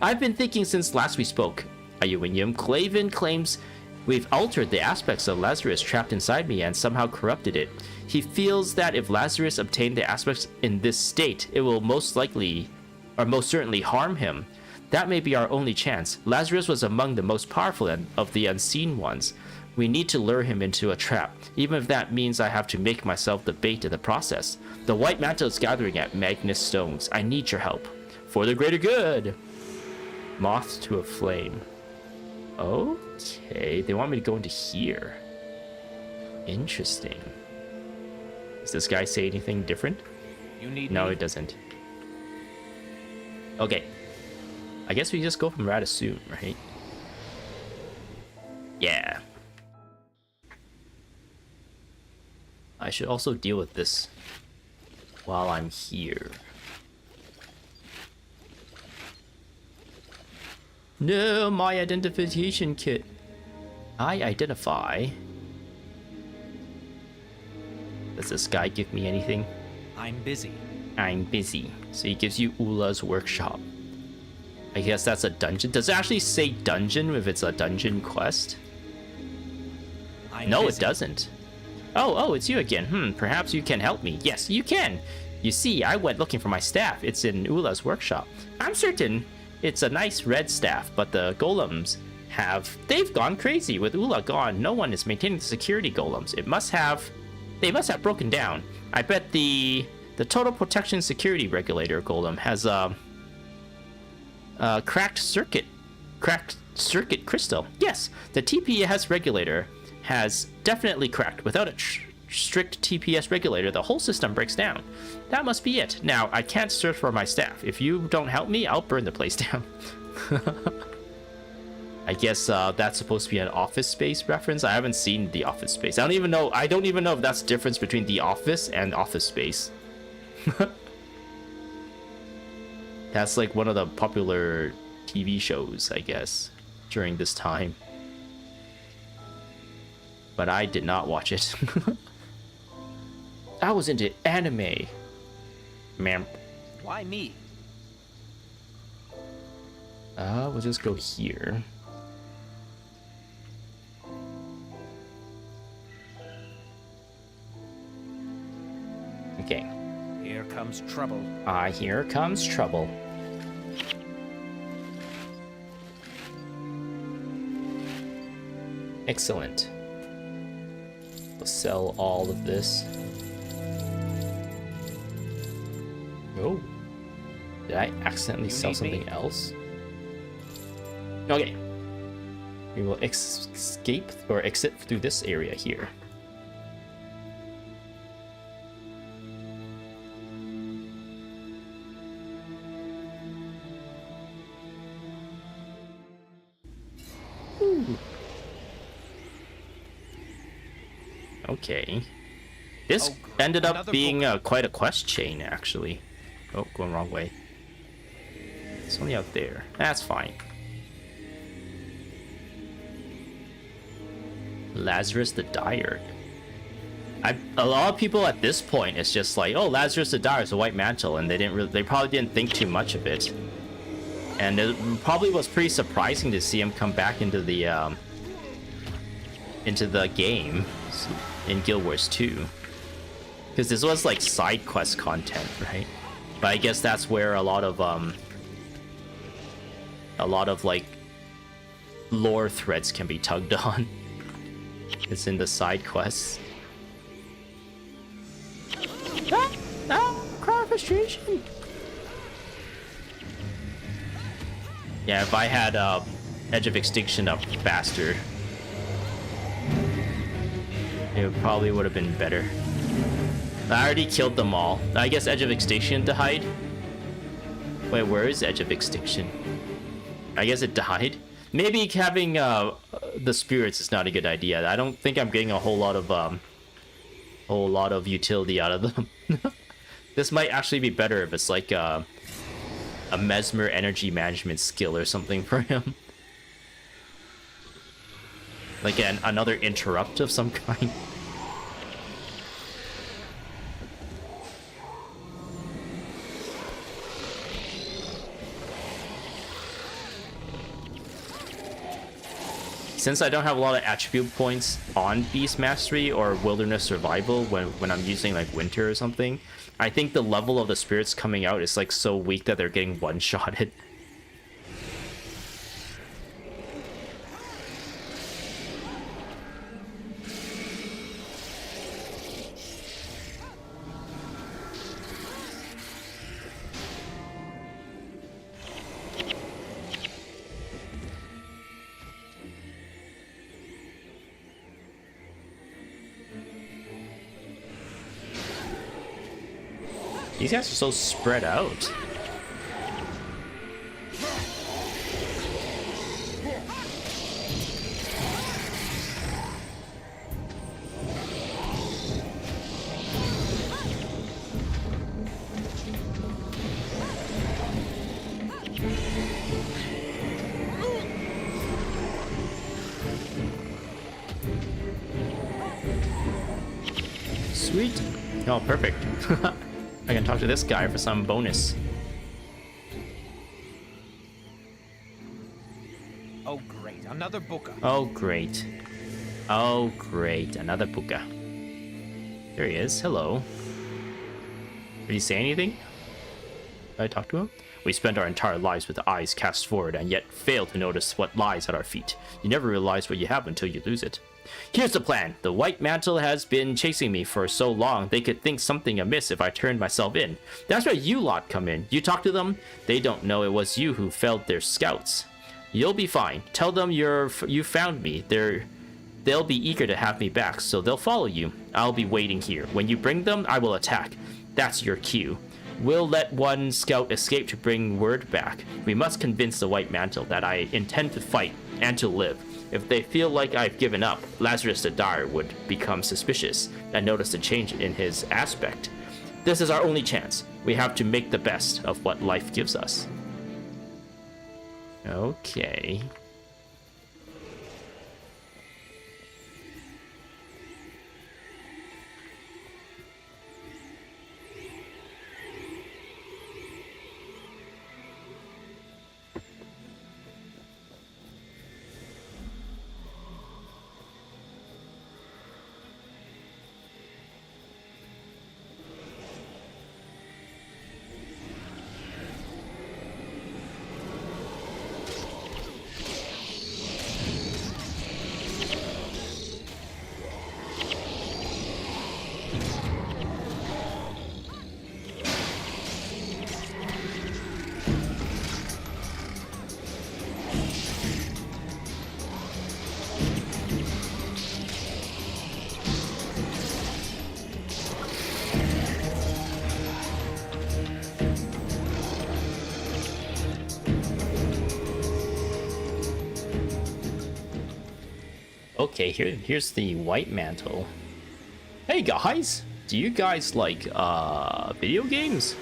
I've been thinking since last we spoke. Ayuinyum, Glavin claims we've altered the aspects of Lazarus trapped inside me and somehow corrupted it. He feels that if Lazarus obtained the aspects in this state, it will most certainly harm him. That may be our only chance. Lazarus was among the most powerful of the unseen ones. We need to lure him into a trap, even if that means I have to make myself the bait in the process. The White Mantle is gathering at Magnus Stones. I need your help. For the greater good. Moth to a flame. Okay, they want me to go into here. Interesting. Does this guy say anything different? No, it doesn't. Okay. I guess we just go from Radasun, right? Yeah. I should also deal with this while I'm here. No, my identification kit. I identify. Does this guy give me anything? I'm busy. So he gives you Ula's workshop. I guess that's a dungeon. Does it actually say dungeon if it's a dungeon quest? No, it doesn't. Oh, it's you again. Perhaps you can help me. Yes, you can. You see, I went looking for my staff. It's in Ula's workshop. I'm certain it's a nice red staff, but the golems they've gone crazy. With Ula gone, no one is maintaining the security golems. They must have broken down. I bet the Total Protection Security Regulator golem has cracked circuit crystal. Yes, the TPS regulator has definitely cracked. Without a strict TPS regulator, the whole system breaks down. That must be it. Now, I can't search for my staff. If you don't help me, I'll burn the place down. I guess that's supposed to be an Office Space reference. I haven't seen the Office Space. I don't even know if that's the difference between The Office and Office Space. That's like one of the popular TV shows, I guess, during this time. But I did not watch it. I was into anime. Ma'am. Why me? We'll just go here. Okay. Here comes trouble. Here comes trouble. Excellent. We'll sell all of this. Oh. Did I accidentally sell something else? Okay. We will escape or exit through this area here. Ooh. Okay. This ended up being quite a quest chain, actually. Oh, going wrong way. It's only out there. That's fine. Lazarus the Dyer. A lot of people at this point, it's just like, oh, Lazarus the Dyer is a white mantle, and they probably didn't think too much of it. And it probably was pretty surprising to see him come back into the game in Guild Wars 2, because this was like side quest content, right? But I guess that's where a lot of like lore threads can be tugged on. It's in the side quests. Cry of frustration. Yeah, if I had Edge of Extinction up faster, it probably would have been better. I already killed them all. I guess Edge of Extinction died. Wait, where is Edge of Extinction? I guess it died. Maybe having the spirits is not a good idea. I don't think I'm getting a whole lot of utility out of them. This might actually be better if it's like a mesmer energy management skill or something for him. Like another interrupt of some kind. Since I don't have a lot of attribute points on Beast Mastery or Wilderness Survival when I'm using like Winter or something, I think the level of the spirits coming out is like so weak that they're getting one-shotted. These guys are so spread out. Sweet. Oh, perfect. I can talk to this guy for some bonus. Oh great, another Buka. Oh great. Oh great, another Buka. There he is. Hello. Did he say anything? Did I talk to him? We spend our entire lives with eyes cast forward and yet fail to notice what lies at our feet. You never realize what you have until you lose it. Here's the plan. The White Mantle has been chasing me for so long, they could think something amiss if I turned myself in. That's where you lot come in. You talk to them, they don't know it was you who felled their scouts. You'll be fine. Tell them you found me. They'll be eager to have me back, so they'll follow you. I'll be waiting here. When you bring them, I will attack. That's your cue. We'll let one scout escape to bring word back. We must convince the White Mantle that I intend to fight and to live. If they feel like I've given up, Lazarus the Dire would become suspicious and notice a change in his aspect. This is our only chance. We have to make the best of what life gives us. Okay. Okay, here's the White Mantle. Hey guys, do you guys like video games?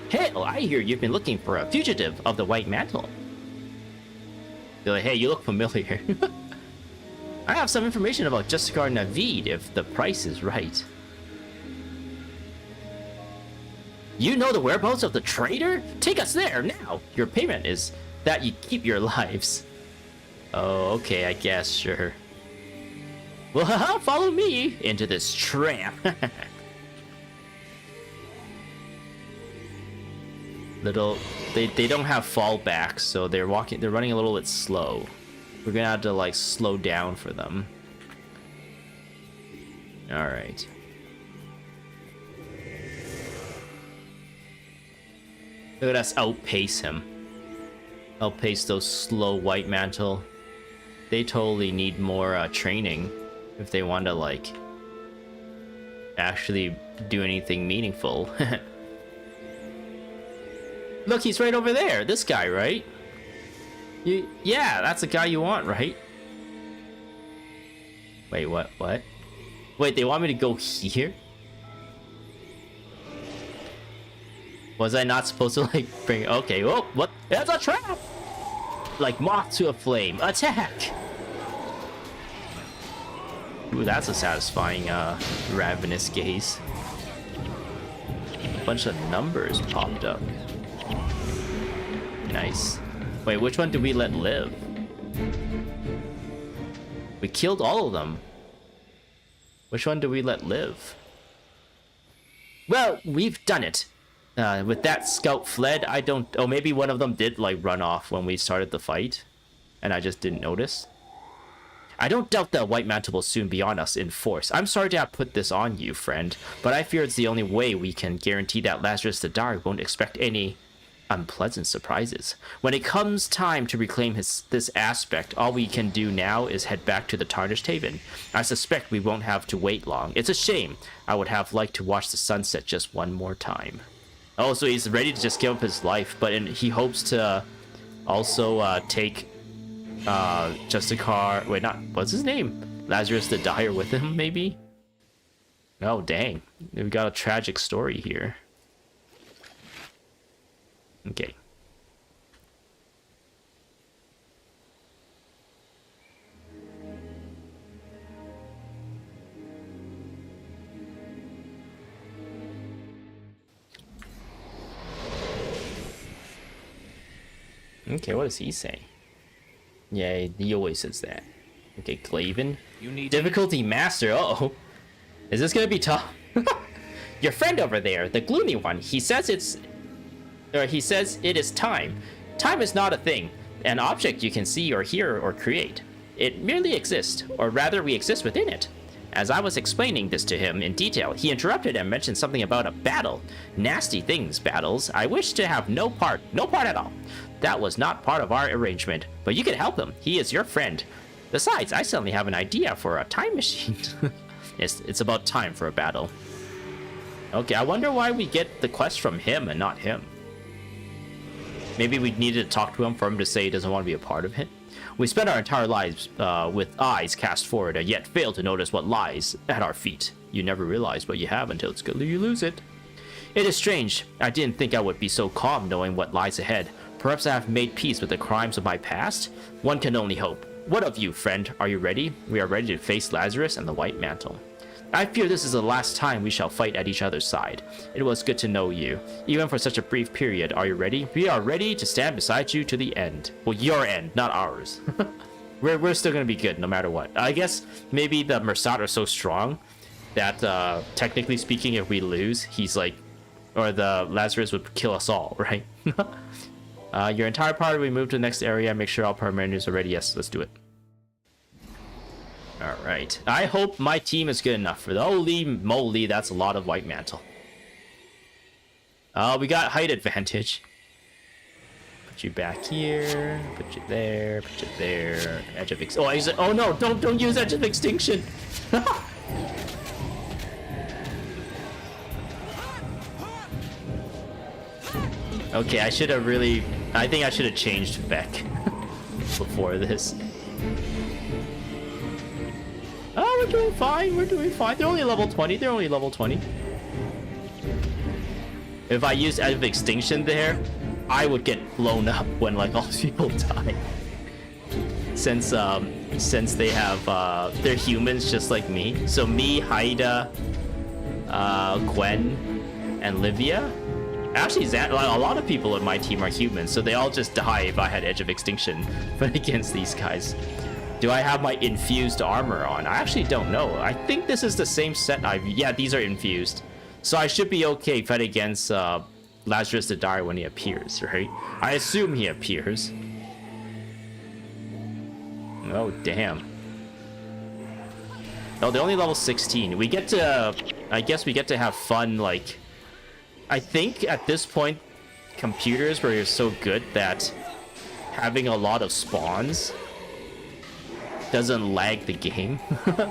Hell, I hear you've been looking for a fugitive of the White Mantle. They're like, hey, you look familiar. I have some information about Justicar Navid if the price is right. You know the whereabouts of the traitor? Take us there now. Your payment is that you keep your lives. Oh, okay, I guess, sure. Well, haha, follow me into this trap. They don't have fallbacks, so they're running a little bit slow. We're gonna have to like slow down for them. All right. Look at us outpace him. Outpace those slow White Mantle. They totally need more training if they want to like actually do anything meaningful. Look, he's right over there. This guy, right? Yeah, that's the guy you want, right? Wait, what? Wait, they want me to go here? Was I not supposed to like bring? Okay, oh, what? That's a trap! Like moth to a flame. Attack! Ooh, that's a satisfying ravenous gaze. A bunch of numbers popped up. Nice. Wait, which one did we let live? We killed all of them. Which one did we let live? Well, we've done it. With that scout fled, I don't... Oh, maybe one of them did, like, run off when we started the fight. And I just didn't notice. I don't doubt the White Mantle will soon be on us in force. I'm sorry to have put this on you, friend. But I fear it's the only way we can guarantee that Lazarus the Dire won't expect any unpleasant surprises. When it comes time to reclaim this aspect, all we can do now is head back to the Tarnished Haven. I suspect we won't have to wait long. It's a shame. I would have liked to watch the sunset just one more time. Oh, so he's ready to just give up his life, but he hopes to also take Justicar... Wait, not... What's his name? Lazarus the Dire with him, maybe? Oh, dang. We've got a tragic story here. Okay. Okay, what does he say? Yeah, he always says that. Okay, Glaven. You need Difficulty Master. Uh-oh. Is this gonna be tough? Your friend over there, the gloomy one, he says it is time. Time is not a thing, an object you can see or hear or create. It merely exists, or rather we exist within it. As I was explaining this to him in detail, he interrupted and mentioned something about a battle. Nasty things, battles. I wish to have no part at all. That was not part of our arrangement, but you can help him. He is your friend. Besides, I suddenly have an idea for a time machine. It's about time for a battle. Okay, I wonder why we get the quest from him and not him. Maybe we needed to talk to him for him to say he doesn't want to be a part of it. We spend our entire lives with eyes cast forward and yet fail to notice what lies at our feet. You never realize what you have until it's good you lose it. It is strange. I didn't think I would be so calm knowing what lies ahead. Perhaps I have made peace with the crimes of my past? One can only hope. What of you, friend? Are you ready? We are ready to face Lazarus and the White Mantle. I fear this is the last time we shall fight at each other's side. It was good to know you. Even for such a brief period, are you ready? We are ready to stand beside you to the end. Well, your end, not ours. We're still gonna be good no matter what. I guess maybe the Mersat are so strong that technically speaking, if we lose, he's like, or the Lazarus would kill us all, right? Your entire party, we move to the next area. Make sure all paramedics are ready. Yes, let's do it. Alright. I hope my team is good enough for the holy moly, that's a lot of White Mantle. We got height advantage. Put you back here. Put you there. Put you there. Edge of extinction. Oh no! Don't use Edge of Extinction. Okay, I should have really. I think I should have changed Beck before this. Oh, we're doing fine. We're doing fine. They're only level 20. They're only level 20. If I used Edge of Extinction there, I would get blown up when like all these people die. Since they have they're humans just like me. So me, Haida, Gwen, and Livia. Actually, a lot of people in my team are humans, so they all just die if I had Edge of Extinction. But against these guys. Do I have my infused armor on? I actually don't know. I think this is the same set yeah, these are infused. So I should be okay fight against Lazarus the Dire when he appears, right? I assume he appears. Oh, damn. Oh, they're only level 16. We get to... I guess we get to have fun, like... I think at this point, computers were so good that having a lot of spawns doesn't lag the game.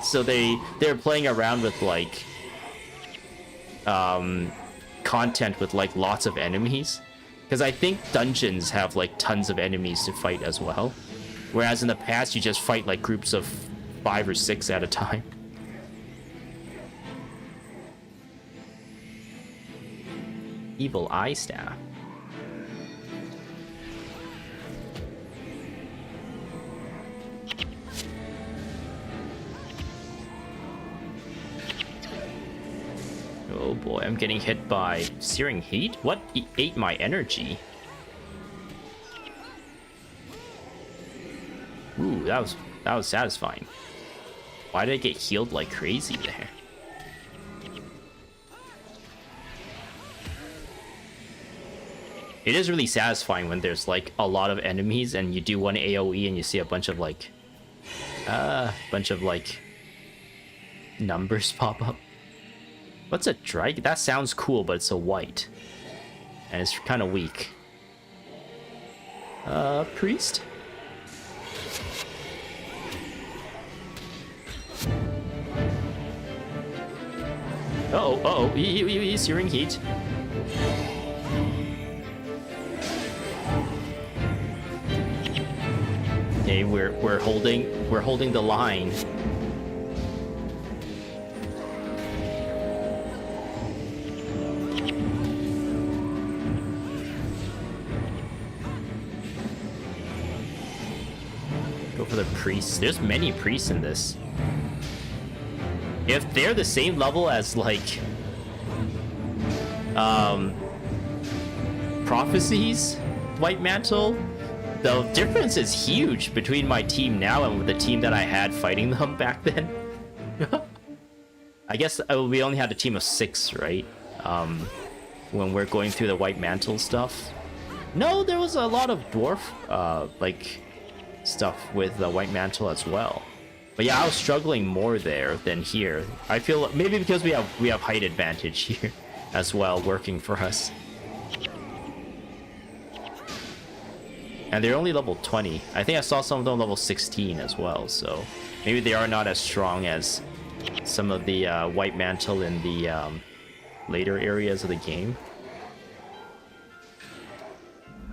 So they're playing around with like content with like lots of enemies, because I think dungeons have like tons of enemies to fight as well, whereas in the past you just fight like groups of 5 or 6 at a time. Evil Eye Staff. Oh boy, I'm getting hit by Searing Heat? What ate my energy? Ooh, that was satisfying. Why did I get healed like crazy there? It is really satisfying when there's like a lot of enemies and you do one AoE and you see a bunch of like numbers pop up. What's a dragon? That sounds cool, but it's a white. And it's kind of weak. Priest? Uh-oh, he's Searing Heat. Okay, we're holding the line. Go for the priests. There's many priests in this. If they're the same level as like Prophecies, White Mantle, the difference is huge between my team now and the team that I had fighting them back then. I guess we only had a team of 6, right? When we're going through the White Mantle stuff. No, there was a lot of dwarf like stuff with the White Mantle as well. But yeah, I was struggling more there than here. I feel maybe because we have height advantage here as well, working for us. And they're only level 20. I think I saw some of them level 16 as well, so maybe they are not as strong as some of the White Mantle in the later areas of the game.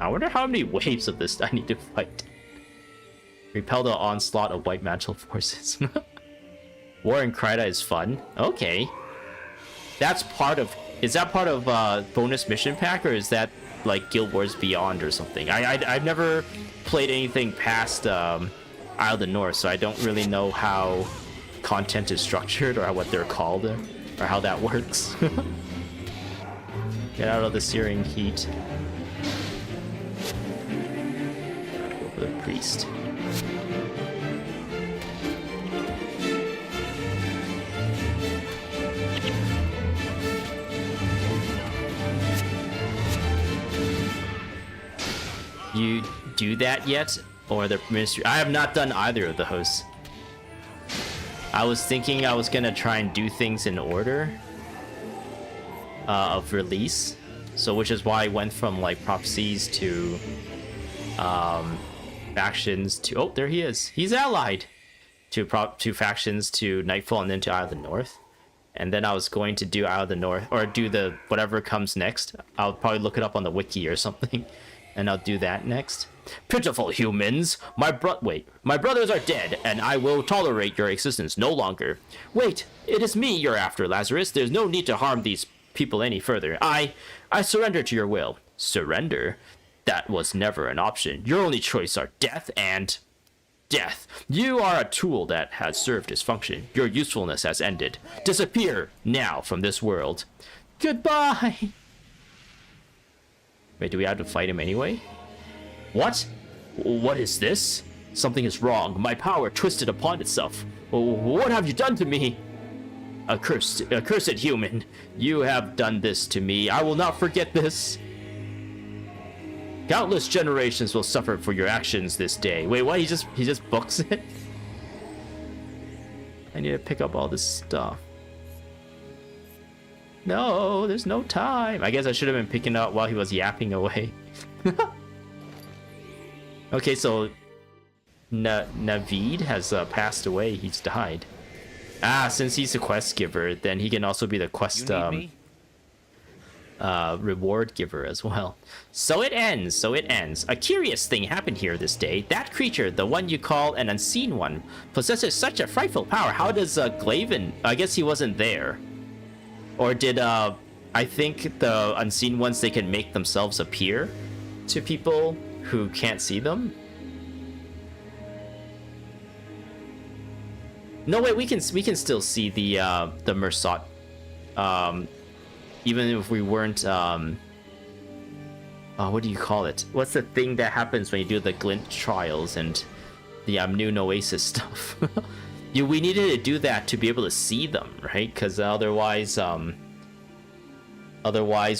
I wonder how many waves of this I need to fight. Repel the onslaught of White Mantle forces. War in Kryta is fun. Okay. That's part of... Is that part of bonus mission pack, or is that like Guild Wars Beyond or something? I've never played anything past Isle of the North, so I don't really know how content is structured or what they're called or how that works. Get out of the searing heat. Go for the priest. You do that yet? Or the ministry? I have not done either of those. I was thinking I was gonna try and do things in order of release, so which is why I went from like prophecies to factions to there he is. He's allied to factions to Nightfall and then to Isle of the North. And then I was going to do Isle of the North or do the whatever comes next. I'll probably look it up on the wiki or something. And I'll do that next. Pitiful humans! My brothers are dead, and I will tolerate your existence no longer. Wait, it is me you're after, Lazarus. There's no need to harm these people any further. I surrender to your will. Surrender? That was never an option. Your only choice are death and... death. You are a tool that has served its function. Your usefulness has ended. Disappear now from this world. Goodbye! Wait, do we have to fight him anyway? What? What is this? Something is wrong. My power twisted upon itself. What have you done to me? Accursed human. You have done this to me. I will not forget this. Countless generations will suffer for your actions this day. Wait, what? He just books it? I need to pick up all this stuff. No, there's no time. I guess I should have been picking up while he was yapping away. Okay, so Naveed has passed away. He's died. Since he's a quest giver, then he can also be the quest reward giver as well. So it ends. A curious thing happened here this day. That creature, the one you call an unseen one, possesses such a frightful power. How does Glaven... I guess he wasn't there. Or did, I think the unseen ones, they can make themselves appear to people who can't see them? No, wait, we can still see the Mersot. Even if we weren't, what do you call it? What's the thing that happens when you do the glint trials and the Amnoon Oasis stuff? We needed to do that to be able to see them, right? Because otherwise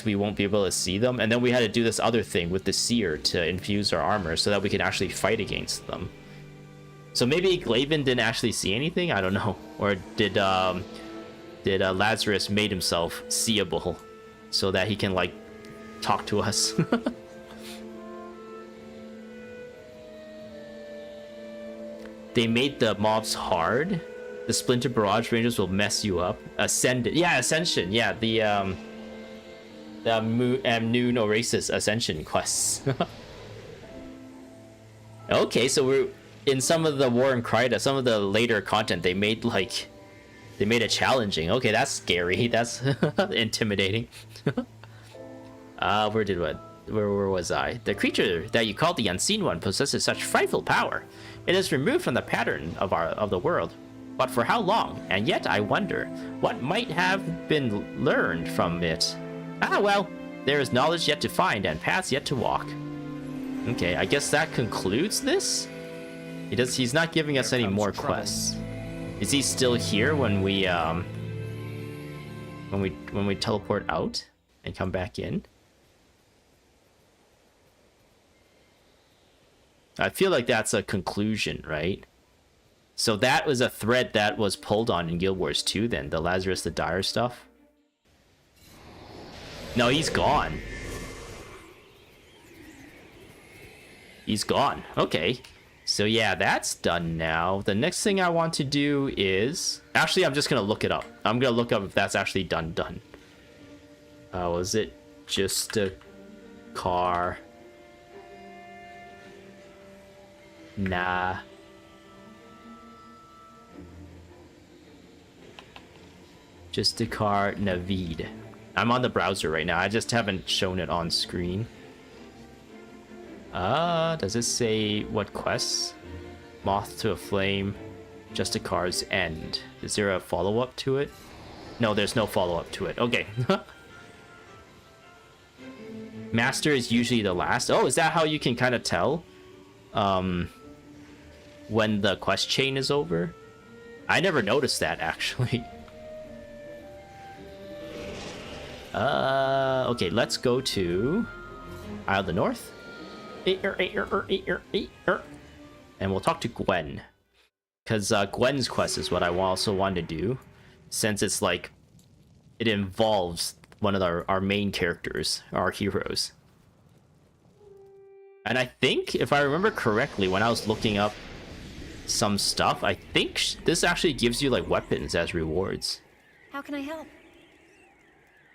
we won't be able to see them. And then we had to do this other thing with the Seer to infuse our armor so that we can actually fight against them. So maybe Glaven didn't actually see anything? I don't know. Or did Lazarus made himself seeable so that he can, like, talk to us? They made the mobs hard. The Splinter Barrage Rangers will mess you up. Ascension. Yeah, the Amnoon Oasis Ascension quests. Okay, so we're in some of the War in Kryta, some of the later content, they made it challenging. Okay, that's scary. That's intimidating. Where was I? The creature that you call the Unseen One possesses such frightful power. It is removed from the pattern of the world. But for how long? And yet I wonder, what might have been learned from it? Well, there is knowledge yet to find and paths yet to walk. Okay, I guess that concludes this? He's not giving us any more quests. Is he still here when we teleport out and come back in? I feel like that's a conclusion, right? So that was a thread that was pulled on in Guild Wars 2 then, the Lazarus the Dire stuff. No, he's gone. He's gone. Okay. So yeah, that's done now. The next thing I want to do is... Actually, I'm just going to look it up. I'm going to look up if that's actually done. Was it just a car? Nah. Just a car, Navid. I'm on the browser right now. I just haven't shown it on screen. Does it say what quests? Moth to a Flame, Just a Car's End. Is there a follow-up to it? No, there's no follow-up to it. Okay. Master is usually the last. Oh, is that how you can kind of tell? When the quest chain is over? I never noticed that, actually. Okay, let's go to Isle of the North. And we'll talk to Gwen. Because Gwen's quest is what I also want to do. Since it's like... It involves one of our main characters, our heroes. And I think, if I remember correctly, when I was looking up some stuff, I think this actually gives you like weapons as rewards. How can I help?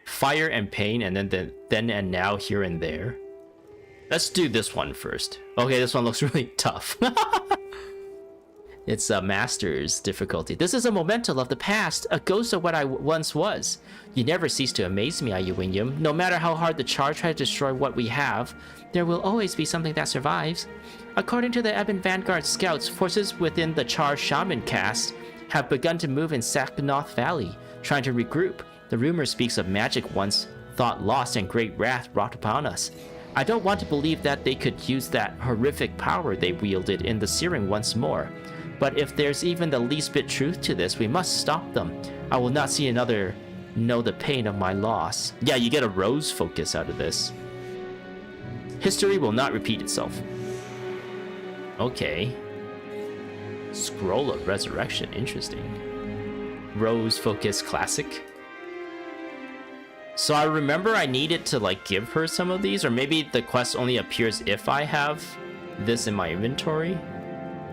Fire and Pain, and then and now, here and there. Let's do this one first. Okay, this one looks really tough. It's a Master's difficulty. This is a memento of the past, a ghost of what I once was. You never cease to amaze me, Iuinium. No matter how hard the Charr try to destroy what we have, there will always be something that survives. According to the Ebon Vanguard scouts, forces within the Charr Shaman caste have begun to move in Saknoth Valley, trying to regroup. The rumor speaks of magic once thought lost and great wrath brought upon us. I don't want to believe that they could use that horrific power they wielded in the Searing once more. But if there's even the least bit truth to this, we must stop them. I will not see another know the pain of my loss. Yeah, you get a rose focus out of this. History will not repeat itself. Okay. Scroll of Resurrection, interesting. Rose focus classic. So I remember I needed to like give her some of these, or maybe the quest only appears if I have this in my inventory.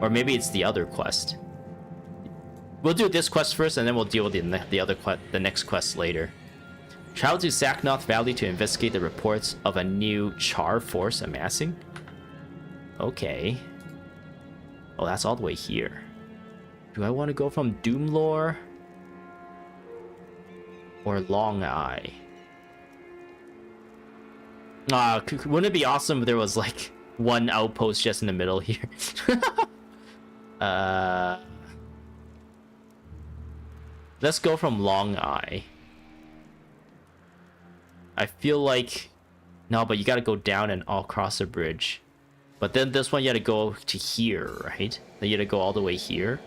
Or maybe it's the other quest. We'll do this quest first, and then we'll deal with the next quest later. Travel to Saknoth Valley to investigate the reports of a new Charr force amassing. Okay. Oh, that's all the way here. Do I want to go from Doomlore or Long Eye? Wouldn't it be awesome if there was like one outpost just in the middle here? Let's go from Long Eye. I feel like... No, but you gotta go down and all across the bridge. But then this one you gotta go to here, right? Then you gotta go all the way here.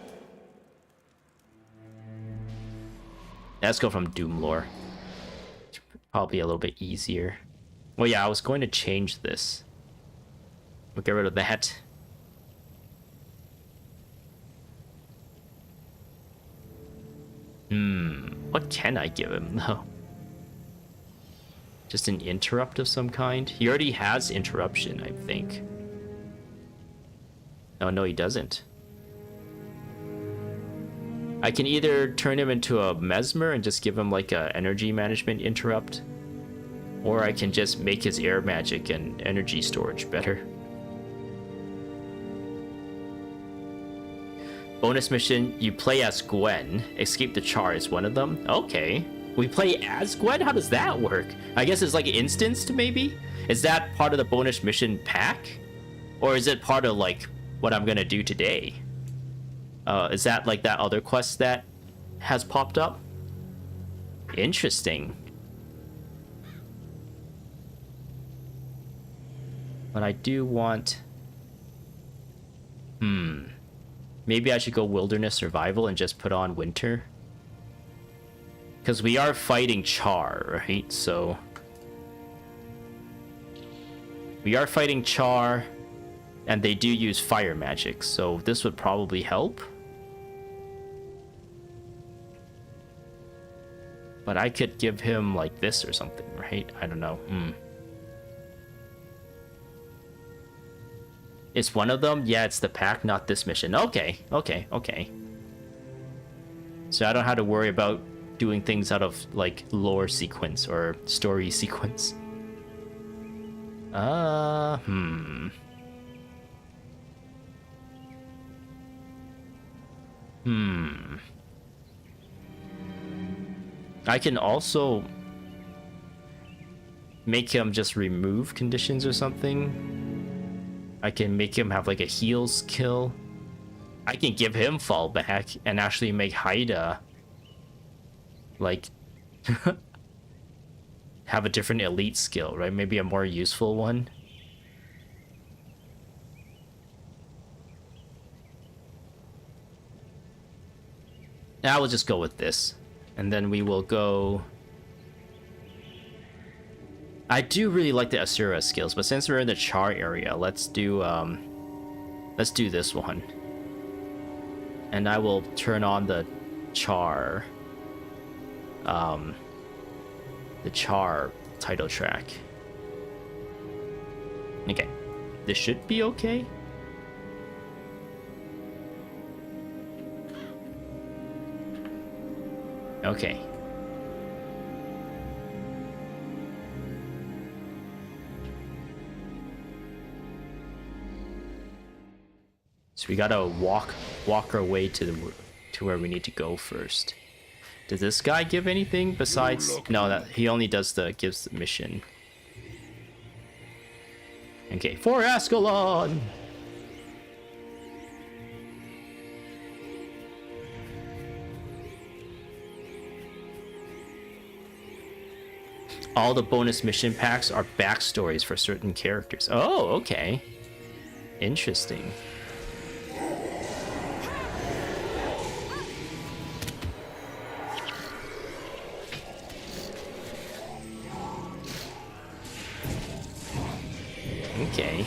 Let's go from Doomlore. Probably a little bit easier. Well, yeah, I was going to change this. We'll get rid of that. What can I give him, though? Just an interrupt of some kind? He already has interruption, I think. Oh, no, he doesn't. I can either turn him into a Mesmer and just give him like a energy management interrupt, or I can just make his air magic and energy storage better. Bonus mission, you play as Gwen. Escape the Charr is one of them. Okay. We play as Gwen? How does that work? I guess it's like instanced, maybe? Is that part of the bonus mission pack? Or is it part of like what I'm gonna do today? Is that like that other quest that has popped up? Interesting. But I do want... Maybe I should go Wilderness Survival and just put on Winter. Because we are fighting Charr, right? So... We are fighting Charr, and they do use fire magic, so this would probably help. But I could give him like this or something, right? I don't know. It's one of them? Yeah, it's the pack, not this mission. Okay. So I don't have to worry about doing things out of like lore sequence or story sequence. I can also make him just remove conditions or something. I can make him have like a heal skill. I can give him fallback and actually make Haida like have a different elite skill, right? Maybe a more useful one. Now we'll just go with this. And then we will go... I do really like the Asura skills, but since we're in the Char area, let's do this one. And I will turn on the Char title track. Okay. This should be okay. Okay. So we gotta walk our way to where we need to go first. Does this guy give anything besides? No, that he only gives the mission. Okay, for Ascalon. All the bonus mission packs are backstories for certain characters. Oh, okay. Interesting. Okay.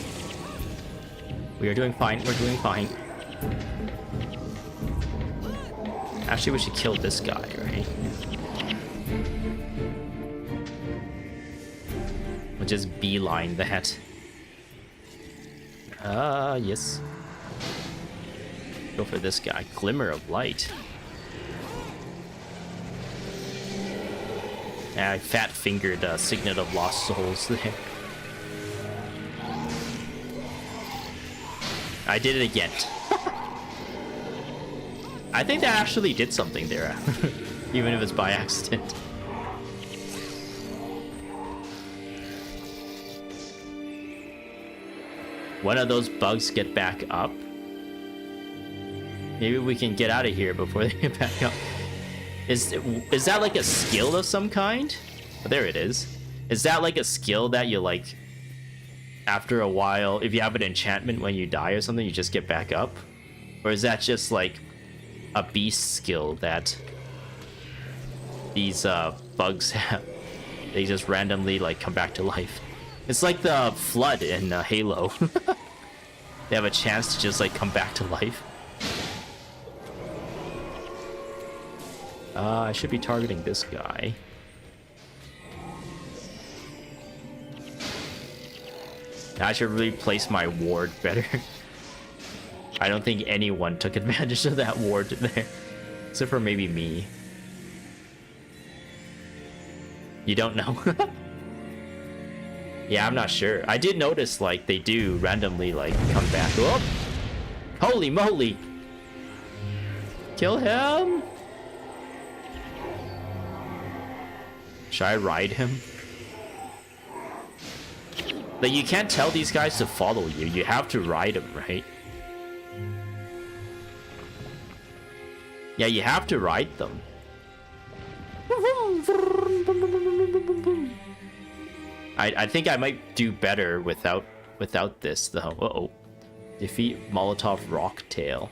We are doing fine. We're doing fine. Actually, we should kill this guy, right? We'll just beeline that. Yes. Go for this guy. Glimmer of light. Yeah, I fat-fingered Signet of Lost Souls there. I did it again. I think that actually did something there. Even if it's by accident. One of those bugs get back up. Maybe we can get out of here before they get back up. Is that like a skill of some kind? Oh, there it is. Is that like a skill that you like after a while, if you have an enchantment when you die or something, you just get back up? Or is that just like a beast skill that these bugs have? They just randomly like come back to life. It's like the flood in Halo. They have a chance to just like come back to life. I should be targeting this guy. I should really place my ward better. I don't think anyone took advantage of that ward there. Except for maybe me. You don't know? Yeah, I'm not sure. I did notice, like, they do randomly, like, come back. Oh! Holy moly! Kill him! Should I ride him? Like, you can't tell these guys to follow you. You have to ride them, right? Yeah, you have to ride them. I think I might do better without this, though. Uh-oh. Defeat Molotov Rocktail.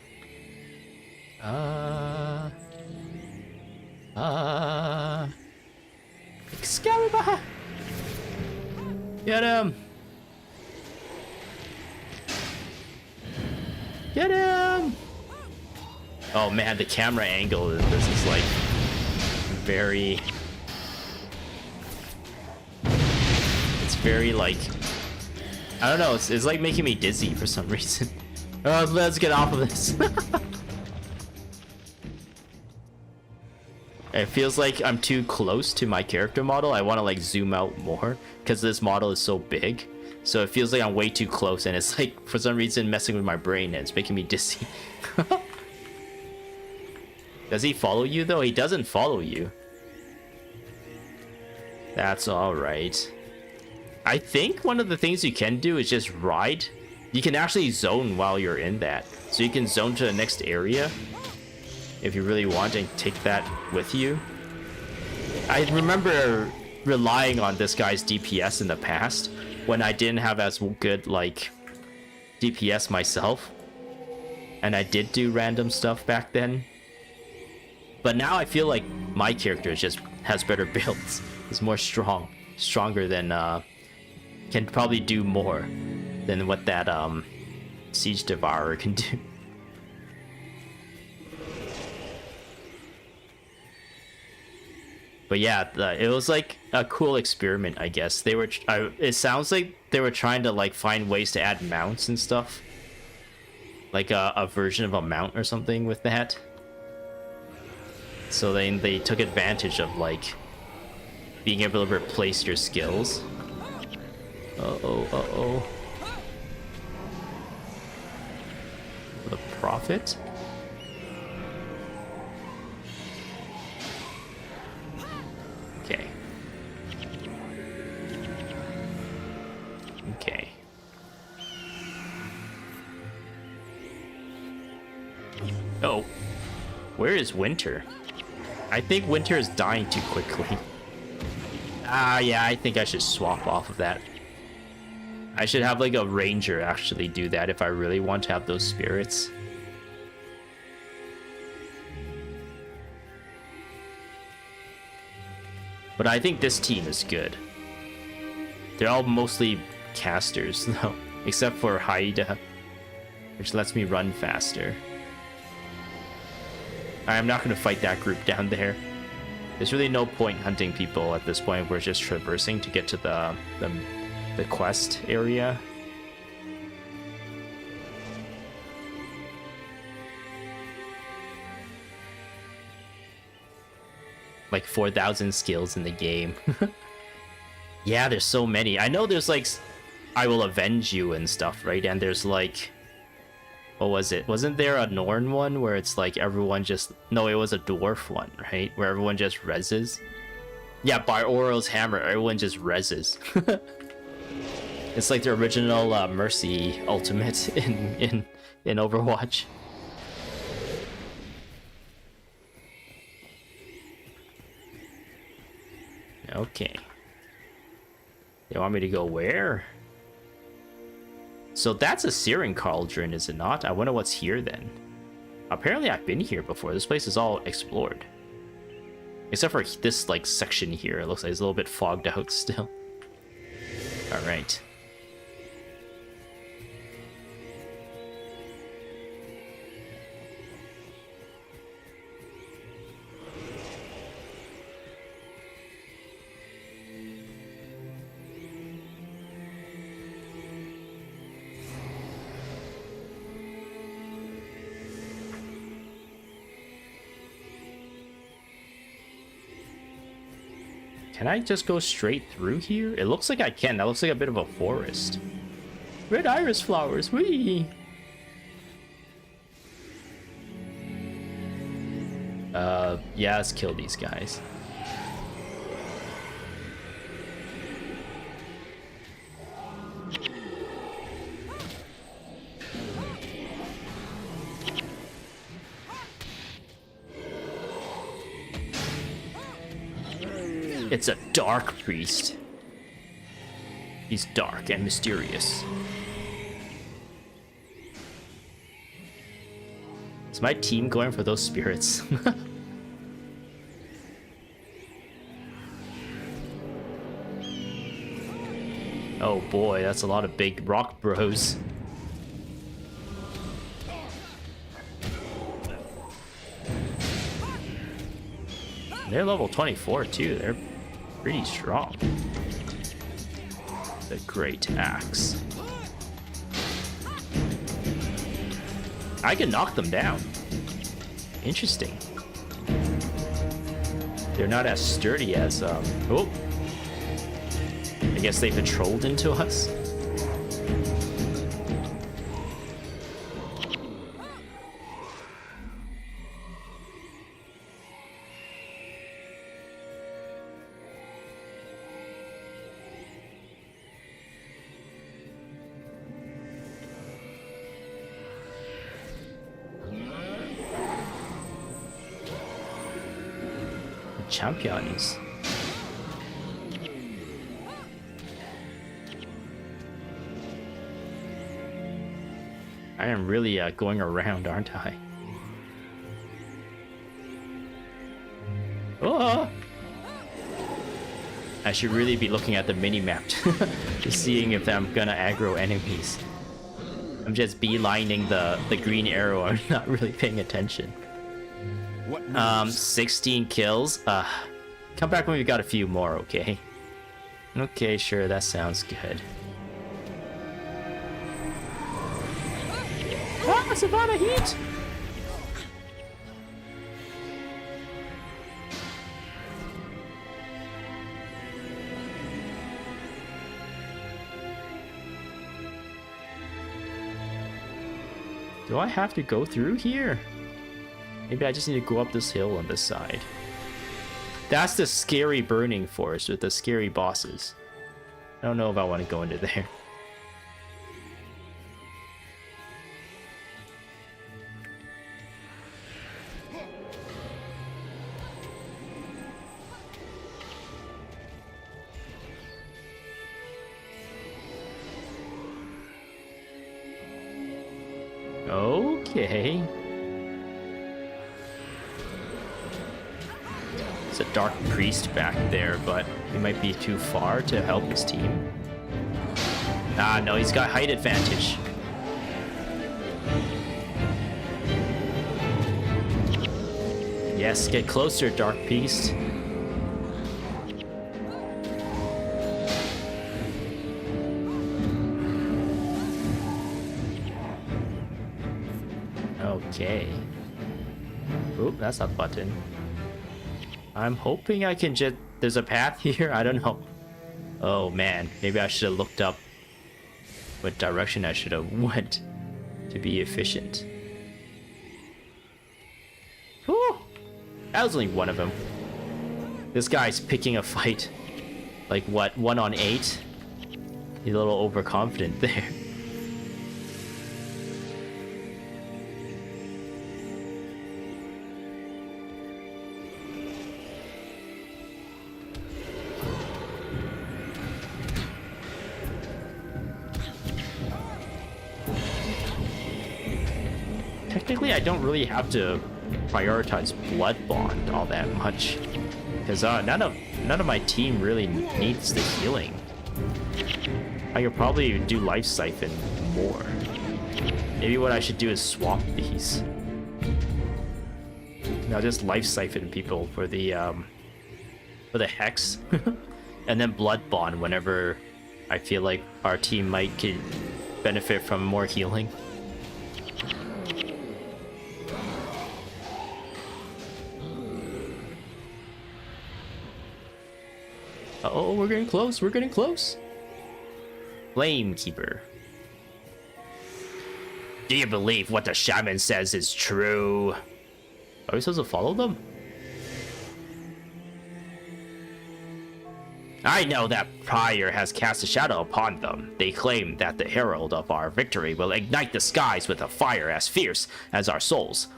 Excalibur! Get him! Get him! Oh man, the camera angle in this is like very very like, I don't know, it's like making me dizzy for some reason. Let's get off of this. It feels like I'm too close to my character model. I want to like zoom out more because this model is so big. So it feels like I'm way too close, and it's like for some reason messing with my brain, and it's making me dizzy. Does he follow you though? He doesn't follow you. That's alright. I think one of the things you can do is just ride. You can actually zone while you're in that. So you can zone to the next area if you really want and take that with you. I remember relying on this guy's DPS in the past when I didn't have as good like DPS myself. And I did do random stuff back then. But now I feel like my character just has better builds. It's more stronger than can probably do more than what that Siege Devourer can do. But yeah, it was like a cool experiment, I guess. They were it sounds like they were trying to like find ways to add mounts and stuff, like a version of a mount or something with that. So they took advantage of like being able to replace your skills. Uh-oh. The Prophet? Okay. Okay. Oh. Where is Winter? I think Winter is dying too quickly. Yeah, I think I should swap off of that. I should have like a ranger actually do that if I really want to have those spirits. But I think this team is good. They're all mostly casters though, except for Haida, which lets me run faster. I'm not going to fight that group down there. There's really no point hunting people at this point. We're just traversing to get to the quest area. Like 4,000 skills in the game. Yeah, there's so many. I know there's like I will avenge you and stuff, right? And there's like, what was it? Wasn't there a Norn one where it's like everyone just... No, it was a dwarf one, right? Where everyone just reses. Yeah, by Oriole's hammer, everyone just reses. It's like the original Mercy ultimate in Overwatch. Okay. They want me to go where? So that's a Searing Cauldron, is it not? I wonder what's here then. Apparently I've been here before. This place is all explored. Except for this like section here. It looks like it's a little bit fogged out still. Alright. Can I just go straight through here? It looks like I can. That looks like a bit of a forest. Red iris flowers, whee! Yeah, let's kill these guys. It's a dark priest. He's dark and mysterious. Is my team going for those spirits? Oh boy, that's a lot of big rock bros. They're level 24 too. They're pretty strong. The Great Axe. I can knock them down. Interesting. They're not as sturdy as, oh. I guess they patrolled into us. Champions. I am really going around, aren't I? Oh! I should really be looking at the mini-map just seeing if I'm gonna aggro enemies. I'm just beelining the green arrow. I'm not really paying attention. 16 kills. Come back when we've got a few more, okay? Okay, sure, that sounds good. Ah, Savannah Heat! Do I have to go through here? Maybe I just need to go up this hill on this side. That's the scary burning forest with the scary bosses. I don't know if I want to go into there. Okay. It's a dark priest back there, but he might be too far to help his team. Ah, no, he's got height advantage. Yes, get closer, dark priest. Okay. Oop, that's a button. I'm hoping I can just... There's a path here? I don't know. Oh man, maybe I should have looked up what direction I should have went to be efficient. Whew! That was only one of them. This guy's picking a fight. Like what, 1 on 8? He's a little overconfident there. Technically, I don't really have to prioritize Blood Bond all that much, because none of my team really needs the healing. I could probably do Life Siphon more. Maybe what I should do is swap these. Now just Life Siphon people for the Hex, and then Blood Bond whenever I feel like our team might benefit from more healing. Oh, we're getting close. We're getting close. Flamekeeper. Do you believe what the shaman says is true? Are we supposed to follow them? I know that Prior has cast a shadow upon them. They claim that the herald of our victory will ignite the skies with a fire as fierce as our souls.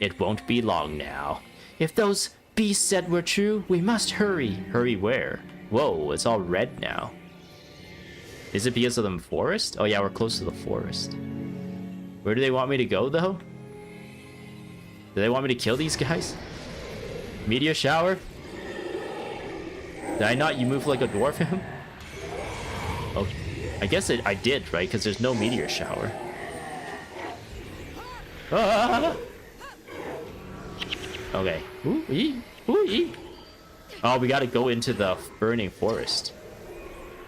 It won't be long now. If those beasts said were true, we must hurry. Hurry where? Whoa, it's all red now. Is it because of the forest? Oh yeah, we're close to the forest. Where do they want me to go, though? Do they want me to kill these guys? Meteor shower? Did I not? You move like a dwarf him? Oh, I guess I did, right? Because there's no meteor shower. Ah! Okay. Ooh-ee. Ooh-ee. Oh, we gotta go into the burning forest.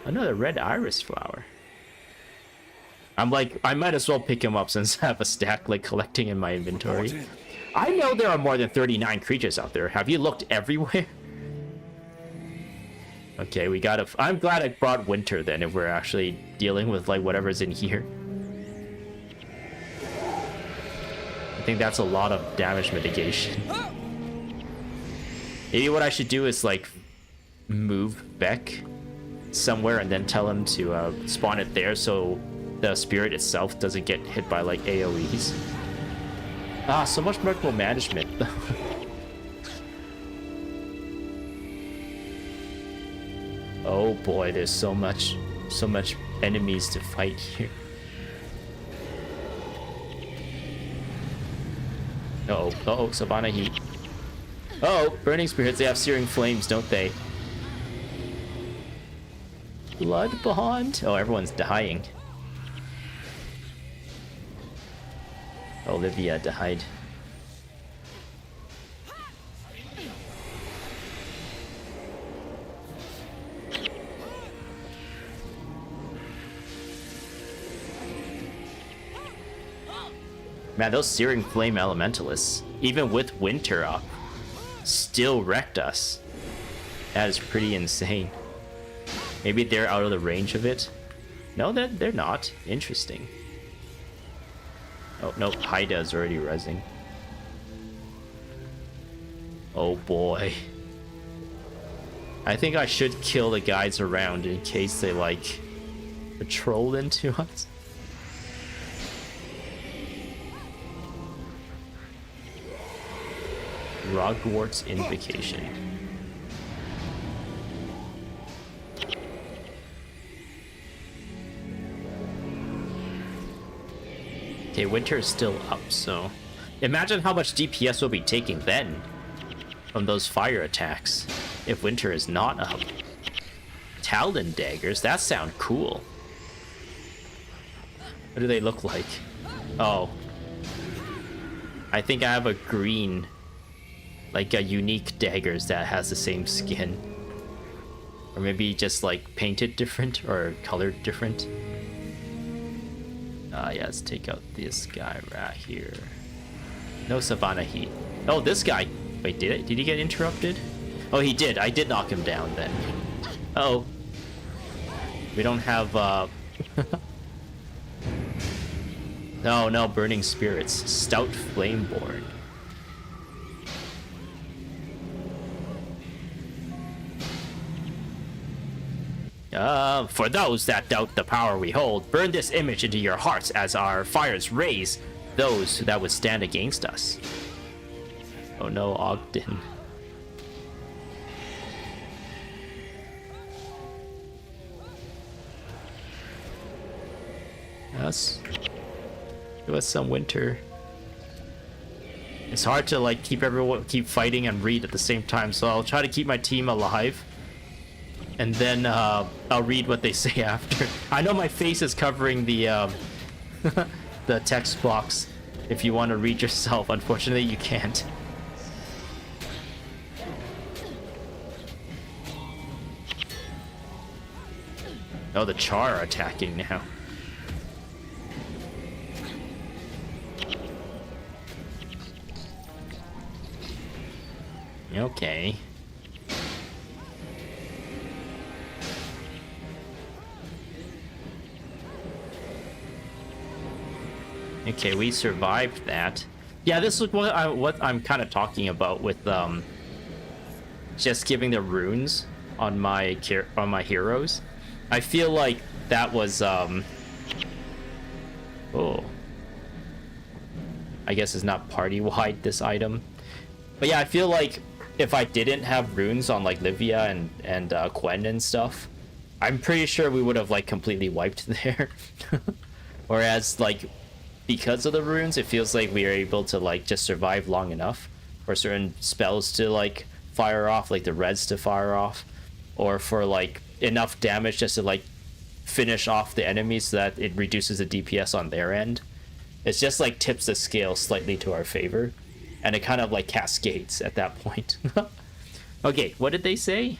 Another red iris flower. I'm like, I might as well pick him up since I have a stack like collecting in my inventory. I know there are more than 39 creatures out there. Have you looked everywhere? Okay, we gotta... I'm glad I brought Winter then if we're actually dealing with like whatever's in here. I think that's a lot of damage mitigation. Maybe what I should do is like move Beck somewhere and then tell him to spawn it there so the spirit itself doesn't get hit by like AoEs. Ah, so much micro management. Oh boy, there's so much enemies to fight here. Uh-oh, Savannah Heat. Uh-oh, burning spirits, they have searing flames, don't they? Blood Bond? Oh, everyone's dying. Olivia died. Man, those Searing Flame Elementalists, even with Winter up, still wrecked us. That is pretty insane. Maybe they're out of the range of it. No, they're not. Interesting. Oh, no, Haida is already rezzing. Oh boy. I think I should kill the guys around in case they, like, patrol into us. Rogwart's Invocation. Okay, Winter is still up, so... Imagine how much DPS we'll be taking then from those fire attacks if Winter is not up. Talon daggers, that sound cool. What do they look like? Oh. I think I have a green, like a unique daggers that has the same skin. Or maybe just like painted different or colored different. Yeah, let's take out this guy right here. No Savannah Heat. Oh, this guy. Wait, did he get interrupted? Oh, he did. I did knock him down then. Uh-oh. We don't have, No, Burning Spirits. Stout Flameborn. For those that doubt the power we hold, burn this image into your hearts as our fires raise those that would stand against us. Oh no, Ogden. Yes. Give us some Winter. It's hard to like keep fighting and read at the same time, so I'll try to keep my team alive. And then I'll read what they say after. I know my face is covering the the text box. If you want to read yourself, unfortunately you can't. Oh, the Char are attacking now. Okay. Okay, we survived that. Yeah, this is what I'm kind of talking about with just giving the runes on my heroes. I feel like that was oh, I guess it's not party wide, this item, but yeah, I feel like if I didn't have runes on like Livia and Quen and stuff, I'm pretty sure we would have like completely wiped there. Whereas like, because of the runes, it feels like we are able to like just survive long enough for certain spells to like fire off, like the reds to fire off, or for like enough damage just to like finish off the enemies so that it reduces the DPS on their end. It's just like tips the scale slightly to our favor, and it kind of like cascades at that point. Okay, what did they say?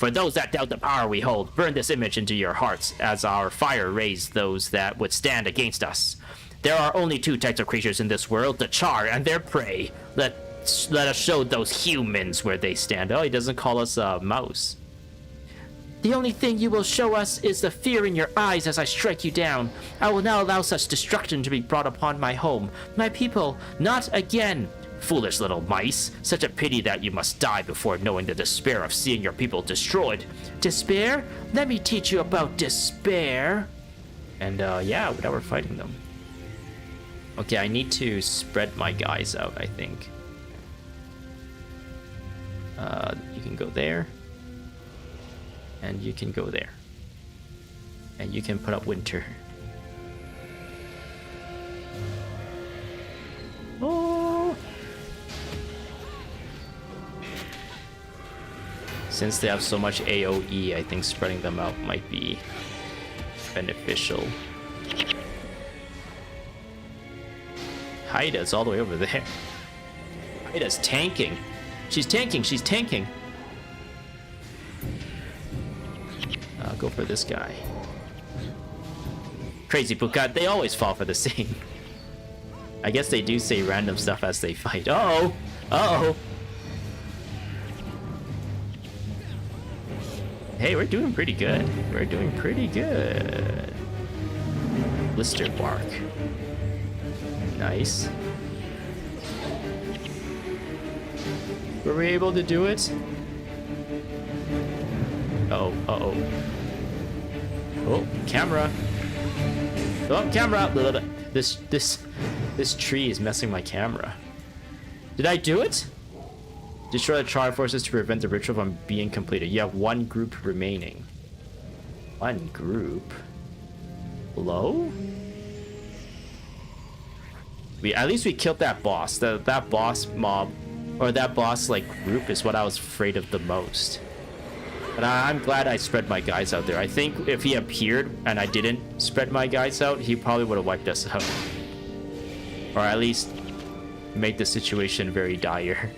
For those that doubt the power we hold, burn this image into your hearts as our fire raised those that would stand against us. There are only two types of creatures in this world, the Char and their prey. Let us show those humans where they stand. Oh, he doesn't call us a mouse. The only thing you will show us is the fear in your eyes as I strike you down. I will not allow such destruction to be brought upon my home. My people, not again. Foolish little mice. Such a pity that you must die before knowing the despair of seeing your people destroyed. Despair? Let me teach you about despair. And yeah, now we're fighting them. Okay, I need to spread my guys out, I think. You can go there. And you can go there. And you can put up winter. Oh! Since they have so much AoE, I think spreading them out might be beneficial. Haida's all the way over there. Haida's tanking. She's tanking, she's tanking. I'll go for this guy. Crazy Pukat, they always fall for the same. I guess they do say random stuff as they fight. Uh-oh! Uh-oh! Hey, we're doing pretty good. We're doing pretty good. Blister Bark. Nice. Were we able to do it? Uh-oh, uh-oh. Oh, camera. Oh, camera. This tree is messing my camera. Did I do it? Destroy the Char forces to prevent the ritual from being completed. You have one group remaining. One group? Hello? At least we killed that boss. That boss mob, or that boss like group is what I was afraid of the most. But I'm glad I spread my guys out there. I think if he appeared and I didn't spread my guys out, he probably would have wiped us out. Or at least made the situation very dire.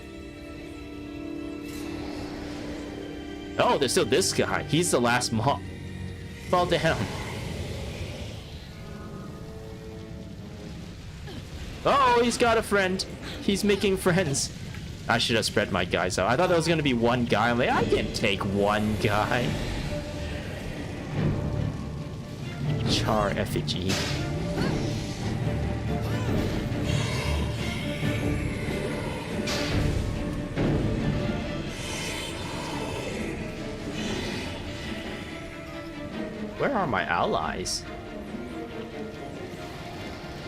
Oh, there's still this guy. He's the last mob. Fall down. Oh, he's got a friend. He's making friends. I should have spread my guys out. I thought there was gonna be one guy. I'm like, I can take one guy. Char effigy. Where are my allies?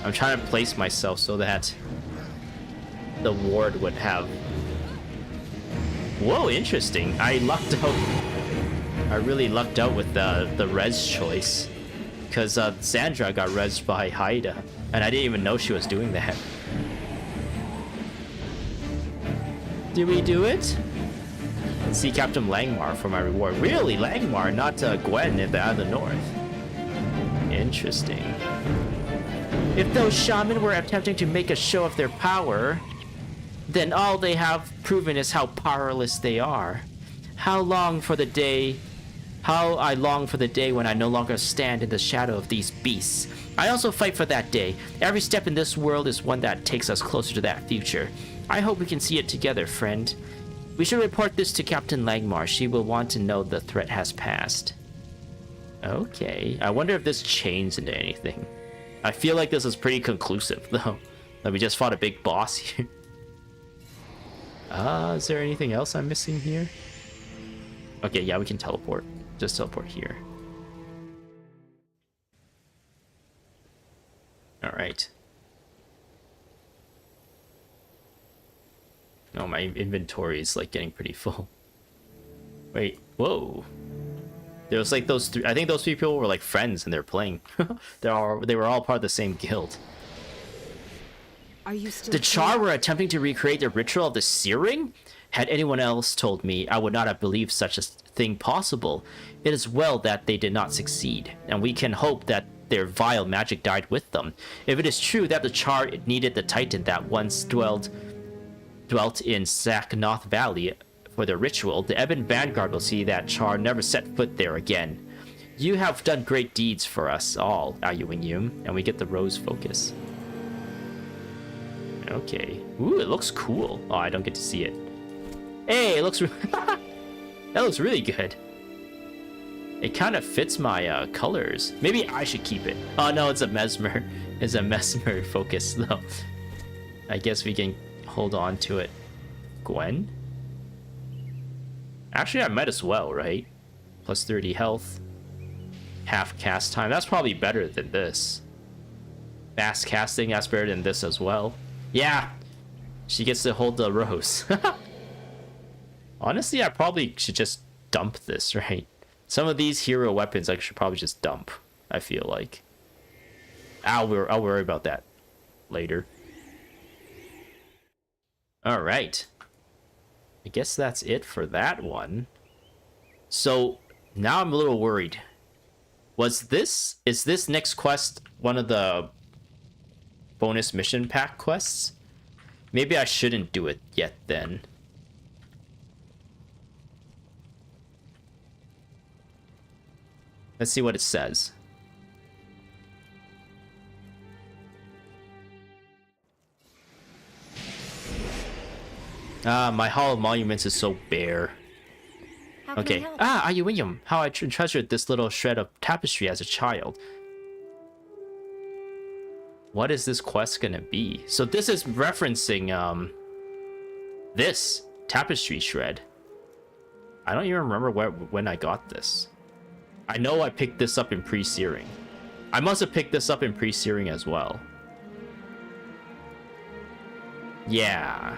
I'm trying to place myself so that the ward would have... Whoa, interesting. I lucked out. I really lucked out with the res choice. Because Sandra got resed by Haida. And I didn't even know she was doing that. Did we do it? See Captain Langmar for my reward. Really? Langmar, not Gwen in the north. Interesting. If those shaman were attempting to make a show of their power, then all they have proven is how powerless they are. How I long for the day when I no longer stand in the shadow of these beasts. I also fight for that day. Every step in this world is one that takes us closer to that future. I hope we can see it together, friend. We should report this to Captain Langmar. She will want to know the threat has passed. Okay. I wonder if this chains into anything. I feel like this is pretty conclusive, though. That we just fought a big boss here. Is there anything else I'm missing here? Okay, yeah, we can teleport. Just teleport here. Alright. No, my inventory is like getting pretty full. Wait, whoa. There was like those three, I think those three people were like friends and they're playing. They were all part of the same guild. Are you still The Char were attempting to recreate the ritual of the searing? Had anyone else told me, I would not have believed such a thing possible. It is well that they did not succeed, and we can hope that their vile magic died with them. If it is true that the Char needed the Titan that once dwelt in Saknoth Valley for the ritual, the Ebon Vanguard will see that Char never set foot there again. You have done great deeds for us all, Ayuing, and we get the rose focus. Okay. Ooh, it looks cool. Oh, I don't get to see it. Hey, it looks... that looks really good. It kind of fits my colors. Maybe I should keep it. Oh, no, it's a Mesmer. It's a Mesmer focus, though. I guess we can hold on to it. Gwen? Actually, I might as well, right? Plus 30 health. Half cast time. That's probably better than this. Fast casting, that's better than this as well. Yeah! She gets to hold the rose. Honestly, I probably should just dump this, right? Some of these hero weapons I should probably just dump, I feel like. I'll worry about that later. Alright. I guess that's it for that one. So, now I'm a little worried. Is this next quest one of the bonus mission pack quests? Maybe I shouldn't do it yet then. Let's see what it says. My Hall of Monuments is so bare. How can I Okay. help? Ayuing, how I treasured this little shred of tapestry as a child. What is this quest gonna be? So this is referencing this tapestry shred. I don't even remember when I got this. I know I picked this up in pre-searing. I must have picked this up in pre-searing as well. Yeah.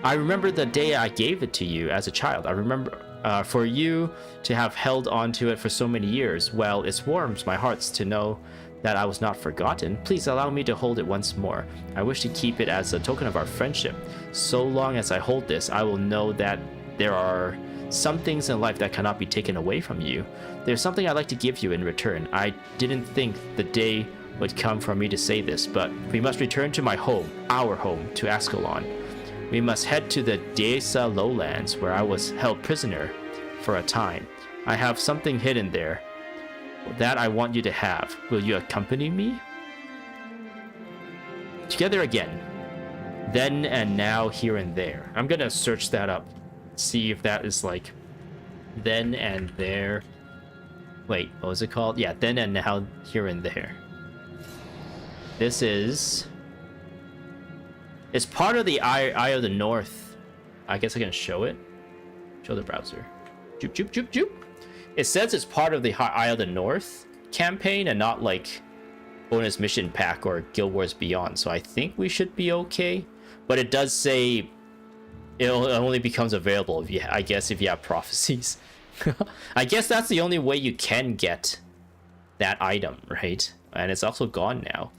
I remember the day I gave it to you as a child. I remember for you to have held on to it for so many years. Well, it warms my heart to know that I was not forgotten. Please allow me to hold it once more. I wish to keep it as a token of our friendship. So long as I hold this, I will know that there are some things in life that cannot be taken away from you. There's something I'd like to give you in return. I didn't think the day would come for me to say this, but we must return to my home, our home, to Ascalon. We must head to the Dehesa lowlands where I was held prisoner for a time. I have something hidden there that I want you to have. Will you accompany me? Together again. Then and now, here and there. I'm gonna search that up. See if that is like then and there. Wait, what was it called? Yeah, then and now, here and there. This is... It's part of the Eye of the North. I guess I can show it. Show the browser. Joop, joop, joop, joop. It says it's part of the Eye of the North campaign and not like bonus mission pack or Guild Wars Beyond. So I think we should be okay. But it does say it only becomes available if you, I guess, if you have prophecies. I guess that's the only way you can get that item, right? And it's also gone now.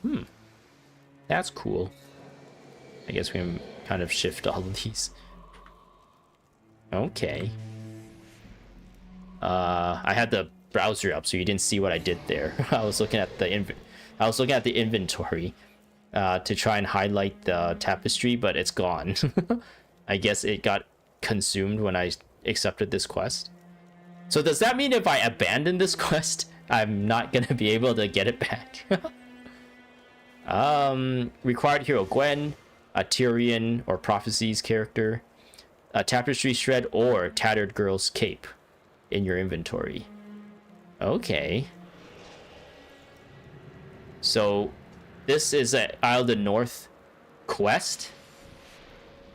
That's cool. I guess we can kind of shift all of these. Okay. I had the browser up, so you didn't see what I did there. I was looking at the inventory to try and highlight the tapestry, but it's gone. I guess it got consumed when I accepted this quest. So does that mean if I abandon this quest, I'm not gonna be able to get it back? Required hero Gwen, a Tyrion or Prophecies character, a Tapestry Shred, or Tattered Girl's Cape in your inventory. Okay. So this is an Isle of the North quest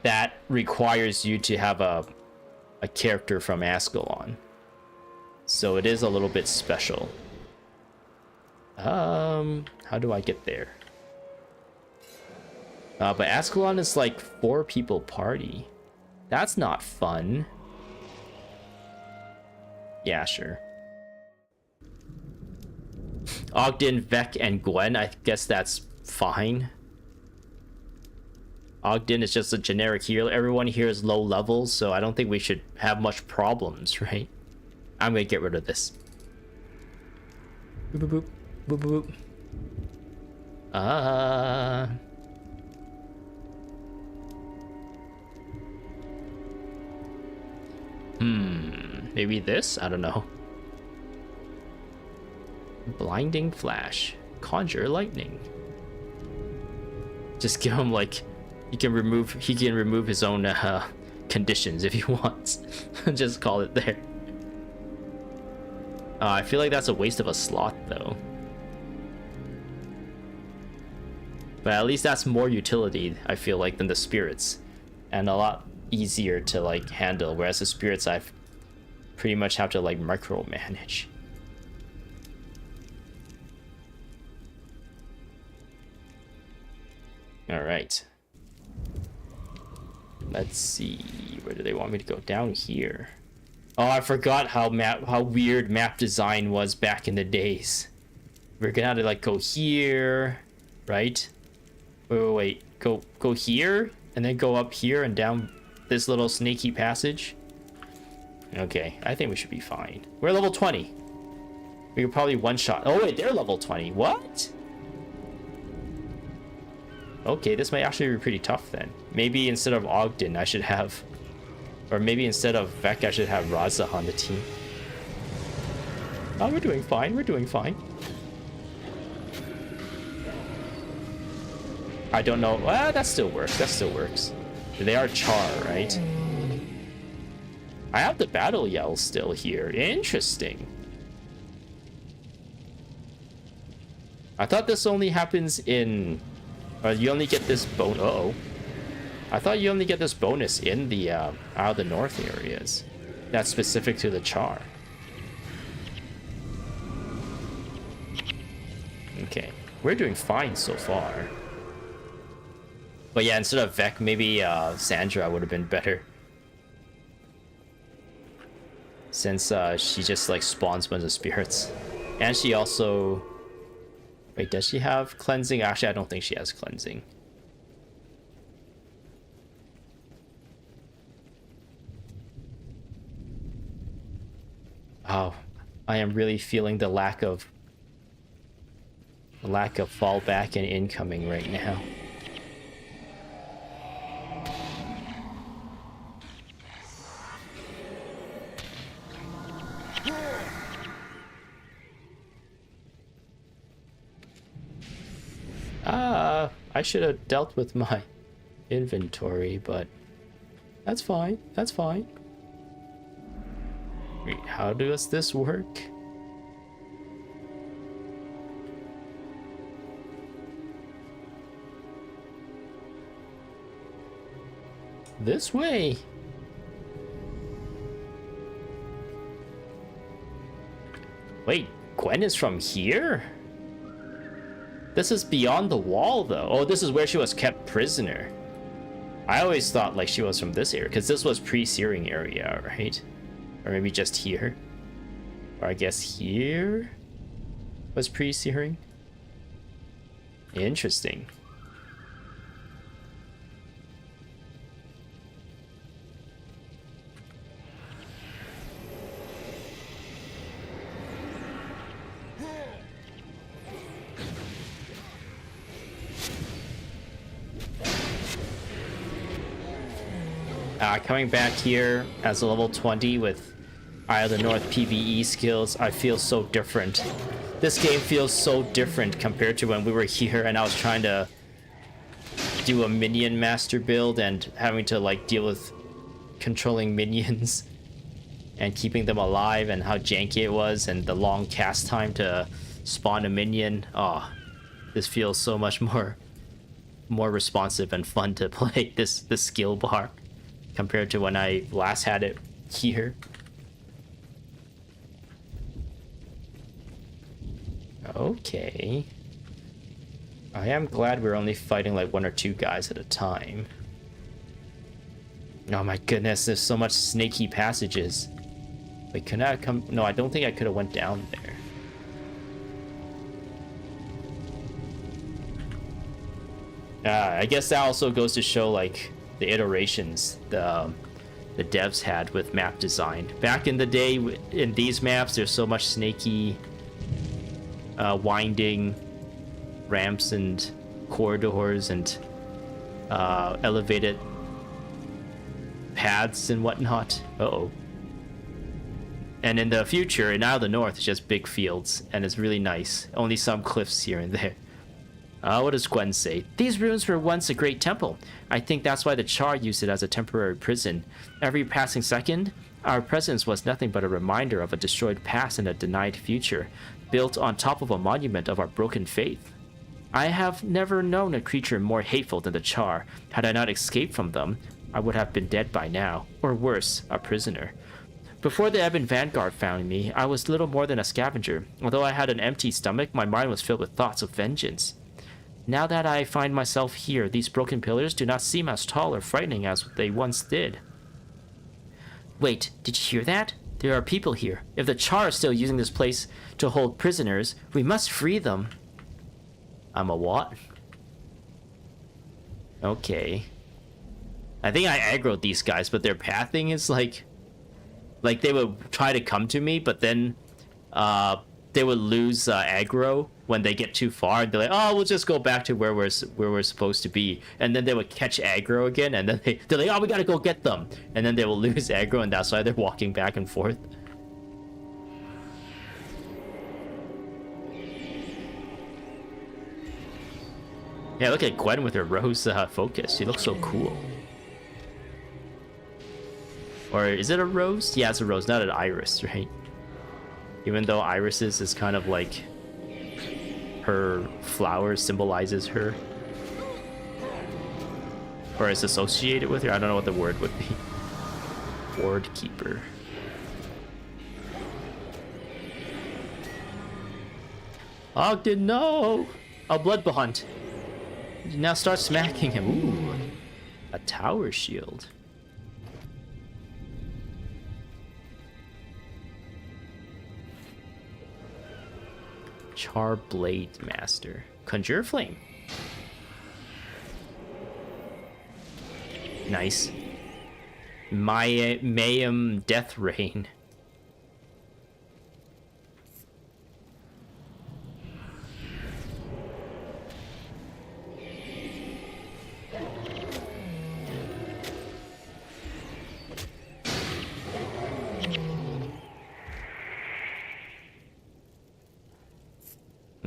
that requires you to have a character from Ascalon. So it is a little bit special. How do I get there? But Ascalon is like 4 people party. That's not fun. Yeah, sure. Ogden, Vec, and Gwen, I guess that's fine. Ogden is just a generic healer. Everyone here is low levels, so I don't think we should have much problems, right? I'm gonna get rid of this. Boop, boop, boop, boop, boop. Maybe this? I don't know. Blinding flash. Conjure lightning. Just give him like he can remove his own conditions if he wants. Just call it there. I feel like that's a waste of a slot though. But at least that's more utility, I feel like, than the spirits. And a lot easier to like handle, whereas the spirits I've pretty much have to like micromanage. All right. Let's see, where do they want me to go? Down here. Oh, I forgot how weird map design was back in the days. We're gonna have to like go here, right? Wait. Go here and then go up here and down this little snaky passage. Okay, I think we should be fine. We're level 20. We could probably one-shot. Oh wait, they're level 20. What? Okay, this might actually be pretty tough then. Maybe instead of Ogden, I should have... Or maybe instead of Vec, I should have Raza on the team. Oh, we're doing fine. We're doing fine. I don't know. Well, that still works. That still works. They are Char, right? I have the battle yell still here. Interesting. I thought this only happens in... you only get this bonus. Uh-oh. I thought you only get this bonus in the out of the north areas. That's specific to the Char. Okay, we're doing fine so far. But yeah, instead of Vec, maybe Sandra would have been better. Since she just like spawns a bunch of spirits. And she also... Wait, does she have cleansing? Actually, I don't think she has cleansing. Oh, I am really feeling the lack of fallback and incoming right now. I should have dealt with my inventory, but that's fine. That's fine. Wait, how does this work? This way. Wait, Gwen is from here? This is beyond the wall, though. Oh, this is where she was kept prisoner. I always thought like she was from this area, because this was pre-searing area, right? Or maybe just here. Or I guess here was pre-searing. Interesting. Coming back here as a level 20 with Eye of the North PvE skills, I feel so different. This game feels so different compared to when we were here and I was trying to do a minion master build and having to like deal with controlling minions and keeping them alive and how janky it was and the long cast time to spawn a minion. Oh, this feels so much more responsive and fun to play this skill bar compared to when I last had it here. Okay. I am glad we're only fighting like 1 or 2 guys at a time. Oh my goodness, there's so much snaky passages. Wait, can I come? No, I don't think I could have went down there. I guess that also goes to show like the iterations the devs had with map design. Back in the day, in these maps, there's so much snaky, winding ramps and corridors and elevated paths and whatnot. Uh-oh. And in the future, in Isle of the North, it's just big fields, and it's really nice. Only some cliffs here and there. What does Gwen say? These ruins were once a great temple. I think that's why the Char used it as a temporary prison. Every passing second, our presence was nothing but a reminder of a destroyed past and a denied future, built on top of a monument of our broken faith. I have never known a creature more hateful than the Char. Had I not escaped from them, I would have been dead by now, or worse, a prisoner. Before the Ebon Vanguard found me, I was little more than a scavenger. Although I had an empty stomach, my mind was filled with thoughts of vengeance. Now that I find myself here, these broken pillars do not seem as tall or frightening as they once did. Wait, did you hear that? There are people here. If the Char is still using this place to hold prisoners, we must free them. I'm a what? Okay. I think I aggroed these guys, but their pathing is like they would try to come to me, but then they would lose aggro when they get too far, and they're like, oh, we'll just go back to where we're supposed to be, and then they would catch aggro again, and then they're like, oh, we gotta go get them, and then they will lose aggro, and that's why they're walking back and forth. Yeah, look at Gwen with her rose focus. She looks so cool. Or is it a rose? Yeah, it's a rose, not an iris, right? Even though irises is kind of like her flower symbolizes her, or is associated with her. I don't know what the word would be. Ward keeper. Ogden, no! A blood bond. Now start smacking him. Ooh, a tower shield. Char Blade Master. Conjure Flame. Nice. Mayhem Death Rain.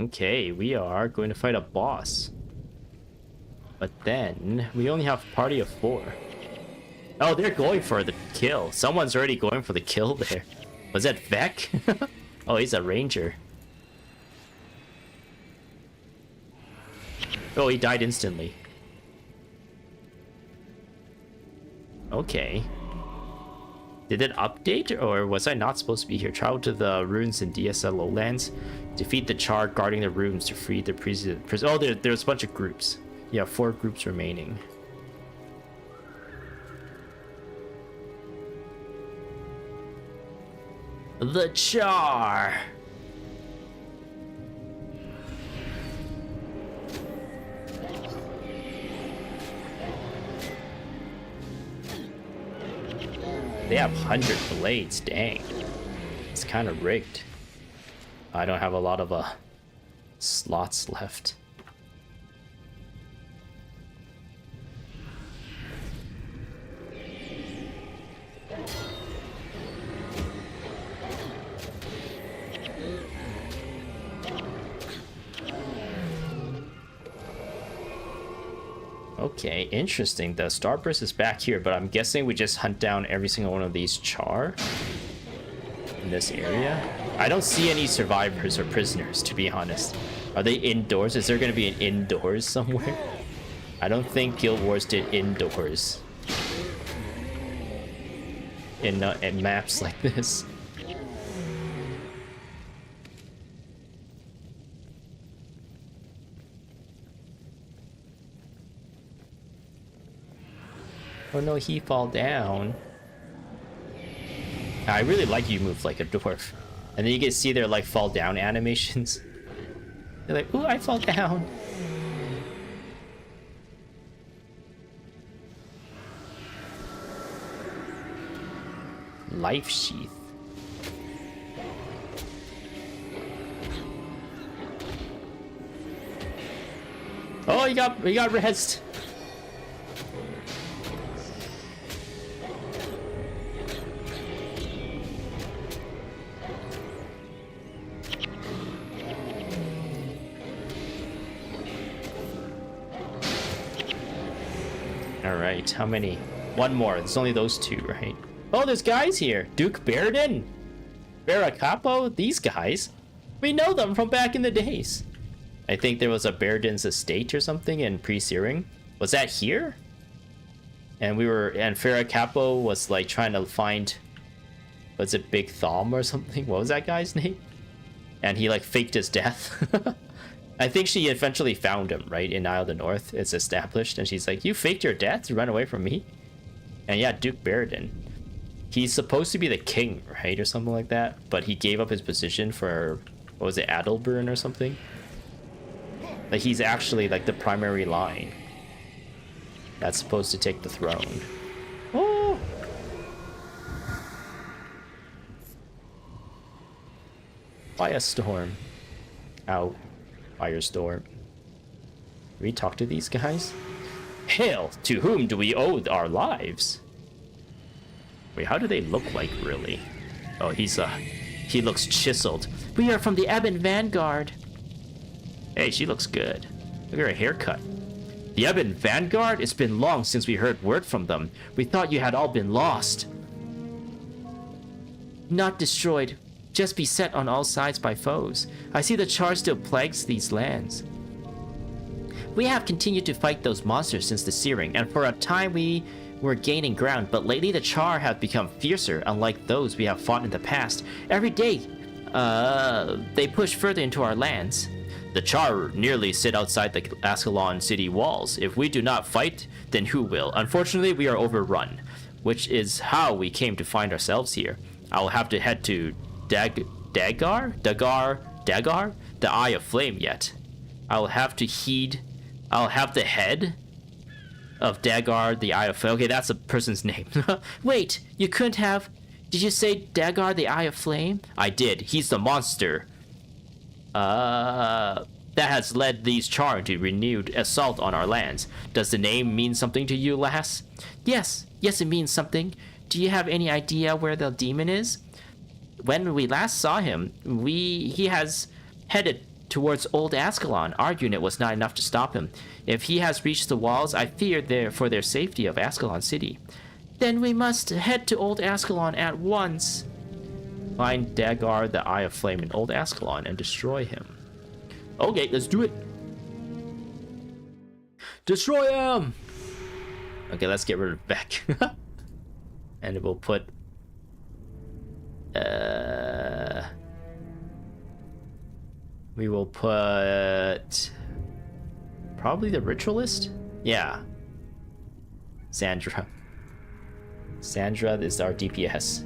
Okay, we are going to fight a boss. But then, we only have a party of 4. Oh, they're going for the kill. Someone's already going for the kill there. Was that Vec? Oh, he's a ranger. Oh, he died instantly. Okay. Did it update, or was I not supposed to be here? Travel to the ruins in DSL Lowlands. Defeat the Char guarding the rooms to free the prison. Oh, there's a bunch of groups. Yeah, 4 groups remaining. The Char! They have 100 blades, dang. It's kind of rigged. I don't have a lot of slots left. Okay, interesting. The Starburst is back here, but I'm guessing we just hunt down every single one of these Char in this area. I don't see any survivors or prisoners, to be honest. Are they indoors? Is there going to be an indoors somewhere? I don't think Guild Wars did indoors in maps like this. Oh no, he fall down. I really like you move like a dwarf. And then you can see their like fall down animations. They're like, ooh, I fall down. Life Sheath. Oh, you got rezzed. All right, how many? One more. It's only those two, right? Oh, there's guys here. Duke Baradin, Baracapo, these guys. We know them from back in the days. I think there was a Baradin's estate or something in Pre-Searing. Was that here? And Farrah Capo was like trying to find, was it Big Thom or something? What was that guy's name? And he like faked his death. I think she eventually found him, right? In Isle of the North, it's established. And she's like, you faked your death to run away from me? And yeah, Duke Baradin. He's supposed to be the king, right? Or something like that. But he gave up his position for, what was it, Adalbern or something? Like he's actually like the primary line that's supposed to take the throne. Oh! Firestorm. Ow. Firestorm. Can we talk to these guys? Hail! To whom do we owe our lives? Wait, how do they look like, really? Oh, he looks chiseled. We are from the Ebon Vanguard. Hey, she looks good. Look at her haircut. The Ebon Vanguard? It's been long since we heard word from them. We thought you had all been lost. Not destroyed, just beset on all sides by foes. I see the charge still plagues these lands. We have continued to fight those monsters since the Searing, and for a time we were gaining ground, but lately the Char have become fiercer, unlike those we have fought in the past. Every day, they push further into our lands. The Char nearly sit outside the Ascalon city walls. If we do not fight, then who will? Unfortunately, we are overrun, which is how we came to find ourselves here. I will have to head to Dagar, the Eye of Flame yet. I will have the head of Dagar, the Eye of Flame. Okay, that's a person's name. Wait, you couldn't have... Did you say Dagar, the Eye of Flame? I did. He's the monster. That has led these Char to renewed assault on our lands. Does the name mean something to you, lass? Yes, it means something. Do you have any idea where the demon is? When we last saw him, he has headed towards Old Ascalon. Our unit was not enough to stop him. If he has reached the walls, I fear for their safety of Ascalon City. Then we must head to Old Ascalon at once. Find Dagar, the Eye of Flame, in Old Ascalon and destroy him. Okay, let's do it. Destroy him! Okay, let's get rid of Beck. And we'll put... we will put... probably the Ritualist? Yeah. Sandra. Sandra is our DPS.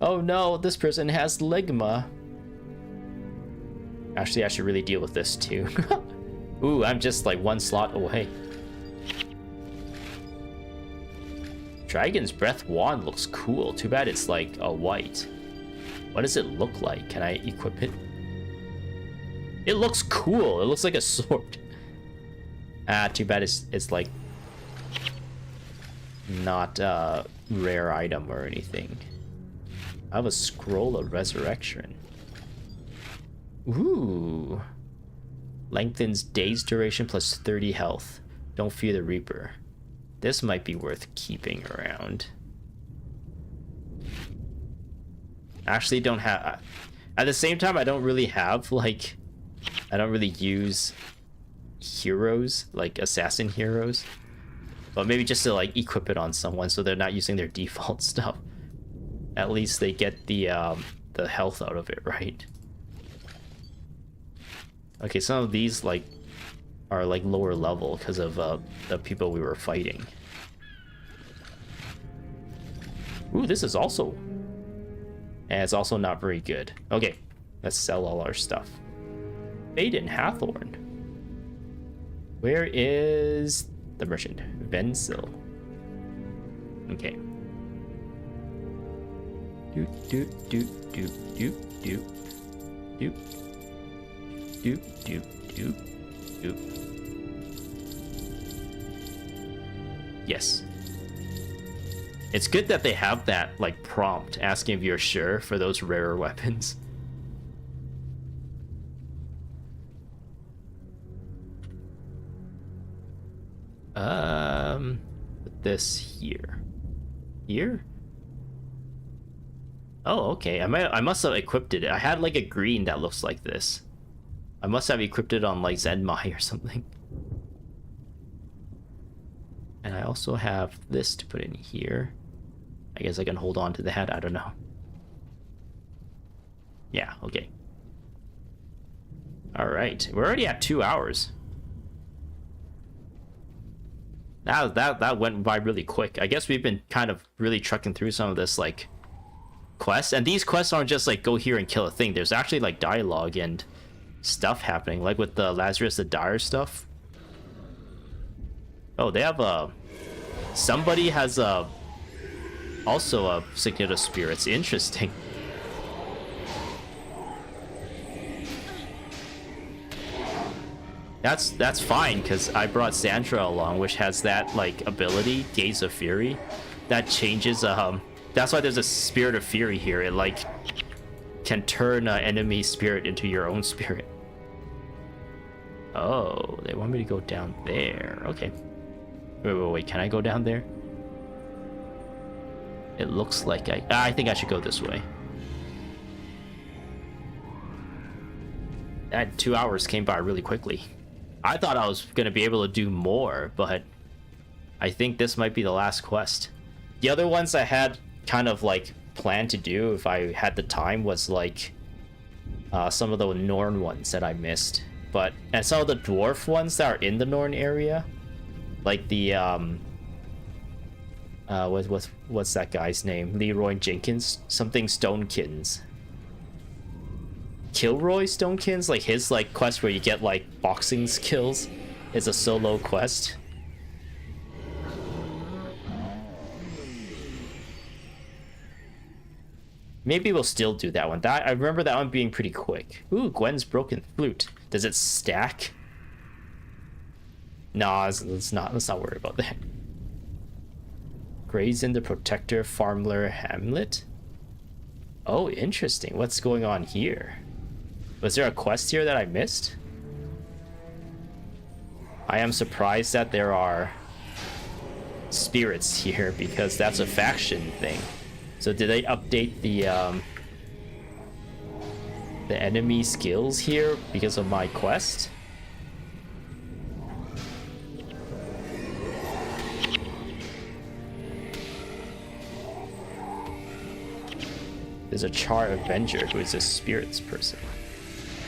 Oh no, this person has Ligma. Actually, I should really deal with this too. Ooh, I'm just like one slot away. Dragon's Breath Wand looks cool. Too bad it's like a white. What does it look like? Can I equip it? It looks cool. It looks like a sword. Ah, too bad it's like not a rare item or anything. I have a Scroll of Resurrection. Ooh. Lengthens days duration plus 30 health. Don't fear the Reaper. This might be worth keeping around. Actually don't have... At the same time, I don't really have, like... I don't really use heroes, like assassin heroes. But maybe just to like equip it on someone so they're not using their default stuff. At least they get the health out of it, right? Okay, some of these like are like lower level because of the people we were fighting. Ooh, this is also... And it's also not very good. Okay, let's sell all our stuff. Baden Hathorn. Where is the merchant? Vensil. Okay. Do do do do do do do do do do do. Yes. It's good that they have that like prompt asking if you're sure for those rarer weapons. Put this here. Here? Oh, okay. I must have equipped it. I had like a green that looks like this. I must have equipped it on like Zenmai or something. And I also have this to put in here. I guess I can hold on to that. I don't know. Yeah, okay. All right, we're already at 2 hours. That went by really quick. I guess we've been kind of really trucking through some of this like quests, and these quests aren't just like go here and kill a thing. There's actually like dialogue and stuff happening, like with the Lazarus the Dire stuff. Oh, they have a somebody has a also a Signet of Spirits. Interesting. That's fine, because I brought Sandra along, which has that like ability, Gaze of Fury, that changes. That's why there's a Spirit of Fury here. It like can turn an enemy spirit into your own spirit. Oh, they want me to go down there. Okay. Wait. Can I go down there? It looks like I think I should go this way. That 2 hours came by really quickly. I thought I was going to be able to do more, but I think this might be the last quest. The other ones I had kind of like planned to do if I had the time was like some of the Norn ones that I missed. And some of the dwarf ones that are in the Norn area, like the what's that guy's name? Leroy Jenkins, something Stonekins. Kilroy Stonekins, like his like quest where you get like boxing skills is a solo quest. Maybe we'll still do that one. I remember that one being pretty quick. Ooh, Gwen's broken flute. Does it stack? Nah, let's not worry about that. Grazen the Protector Farmler Hamlet. Oh, interesting. What's going on here? Was there a quest here that I missed? I am surprised that there are spirits here, because that's a faction thing. So did they update the enemy skills here because of my quest? There's a Char Avenger who is a spirits person.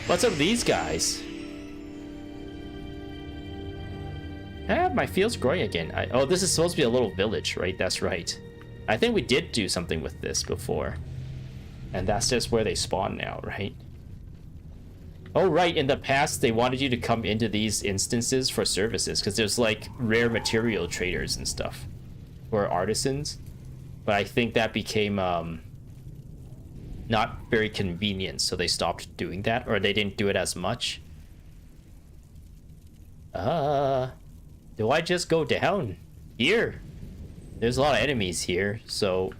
What's up with these guys? My field's growing again. Oh, this is supposed to be a little village, right? That's right. I think we did do something with this before. And that's just where they spawn now, right? Oh, right. In the past, they wanted you to come into these instances for services, because there's like rare material traders and stuff, or artisans. But I think that became not very convenient, so they stopped doing that, or they didn't do it as much. Do I just go down here? There's a lot of enemies here, so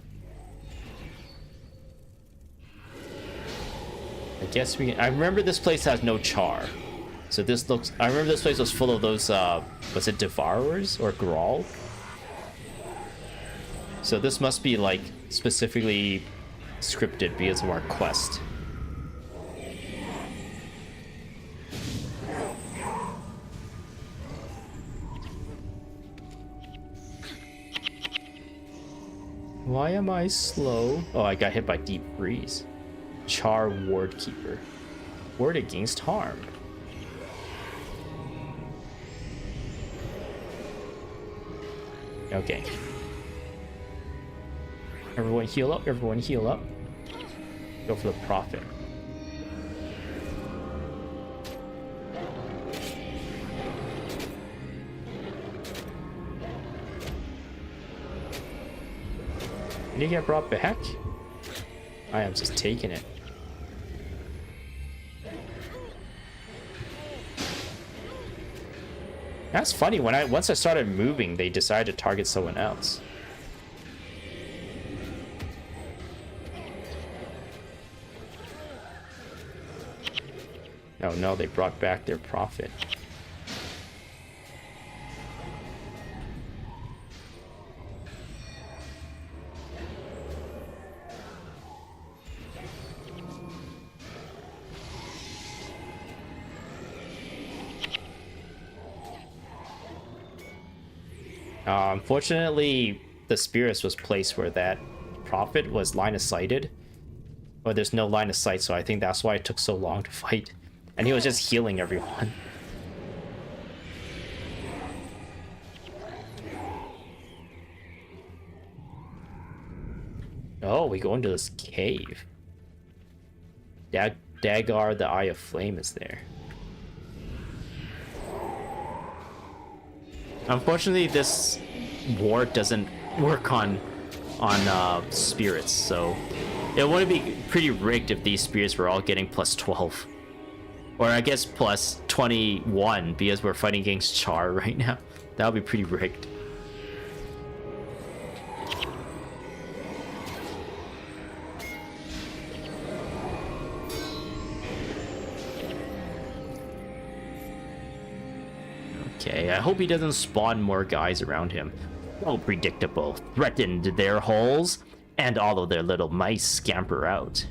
I guess we can. I remember this place has no char, so this looks. I remember this place was full of those was it Devourers or Grawl? So this must be like specifically scripted because of our quest. Why am I slow? Oh, I got hit by Deep Freeze. Char Ward Keeper. Ward against harm. Okay. Everyone heal up, everyone heal up. Go for the Prophet. Did he get brought back? I am just taking it. That's funny. Once I started moving, they decided to target someone else. Oh no, they brought back their Prophet. Unfortunately, the spirits was placed where that prophet was line of sighted. Or there's no line of sight, so I think that's why it took so long to fight. And he was just healing everyone. Oh, we go into this cave. Dagar, the Eye of Flame, is there. Unfortunately, this ward doesn't work on spirits, so it would be pretty rigged if these spirits were all getting plus 12. Or I guess plus 21, because we're fighting against Char right now. That would be pretty rigged. Okay, I hope he doesn't spawn more guys around him. So predictable. Threatened their holes, and all of their little mice scamper out.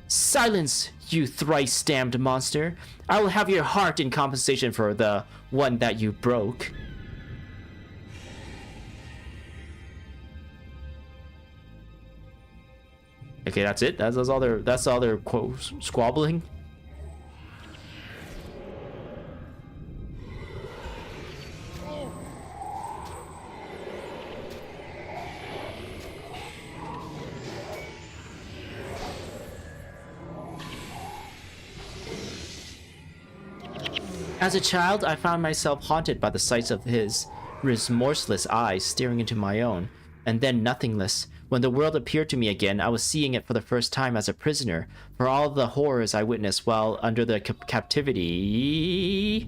Silence, you thrice-damned monster! I will have your heart in compensation for the one that you broke. Okay, that's it. That's all their quote squabbling. As a child, I found myself haunted by the sights of his remorseless eyes staring into my own, and then nothingness. When the world appeared to me again, I was seeing it for the first time as a prisoner, for all the horrors I witnessed while under the captivity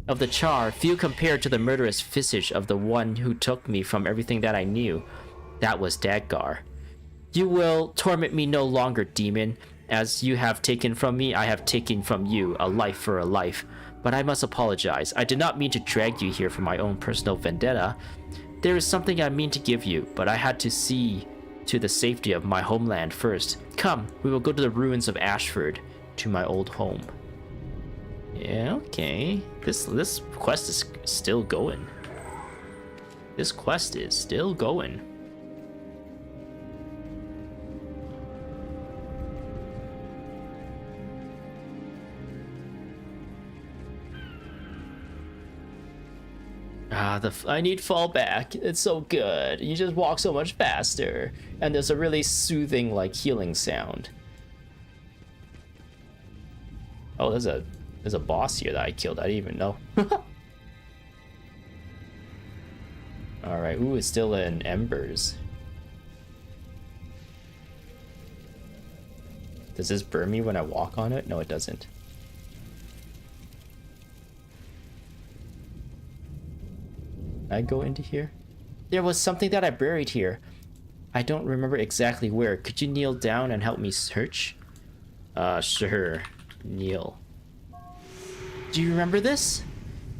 of the Char, few compared to the murderous visage of the one who took me from everything that I knew. That was Dagar. You will torment me no longer, demon. As you have taken from me, I have taken from you, a life for a life. But I must apologize. I did not mean to drag you here for my own personal vendetta. There is something I mean to give you, but I had to see to the safety of my homeland first. Come, we will go to the ruins of Ashford, to my old home. Yeah, okay. This quest is still going. This quest is still going. I need fallback. It's so good. You just walk so much faster. And there's a really soothing, like, healing sound. Oh, there's a boss here that I killed. I didn't even know. Alright, ooh, it's still in embers. Does this burn me when I walk on it? No, it doesn't. I go into here? There was something that I buried here. I don't remember exactly where. Could you kneel down and help me search? Sure. Kneel. Do you remember this?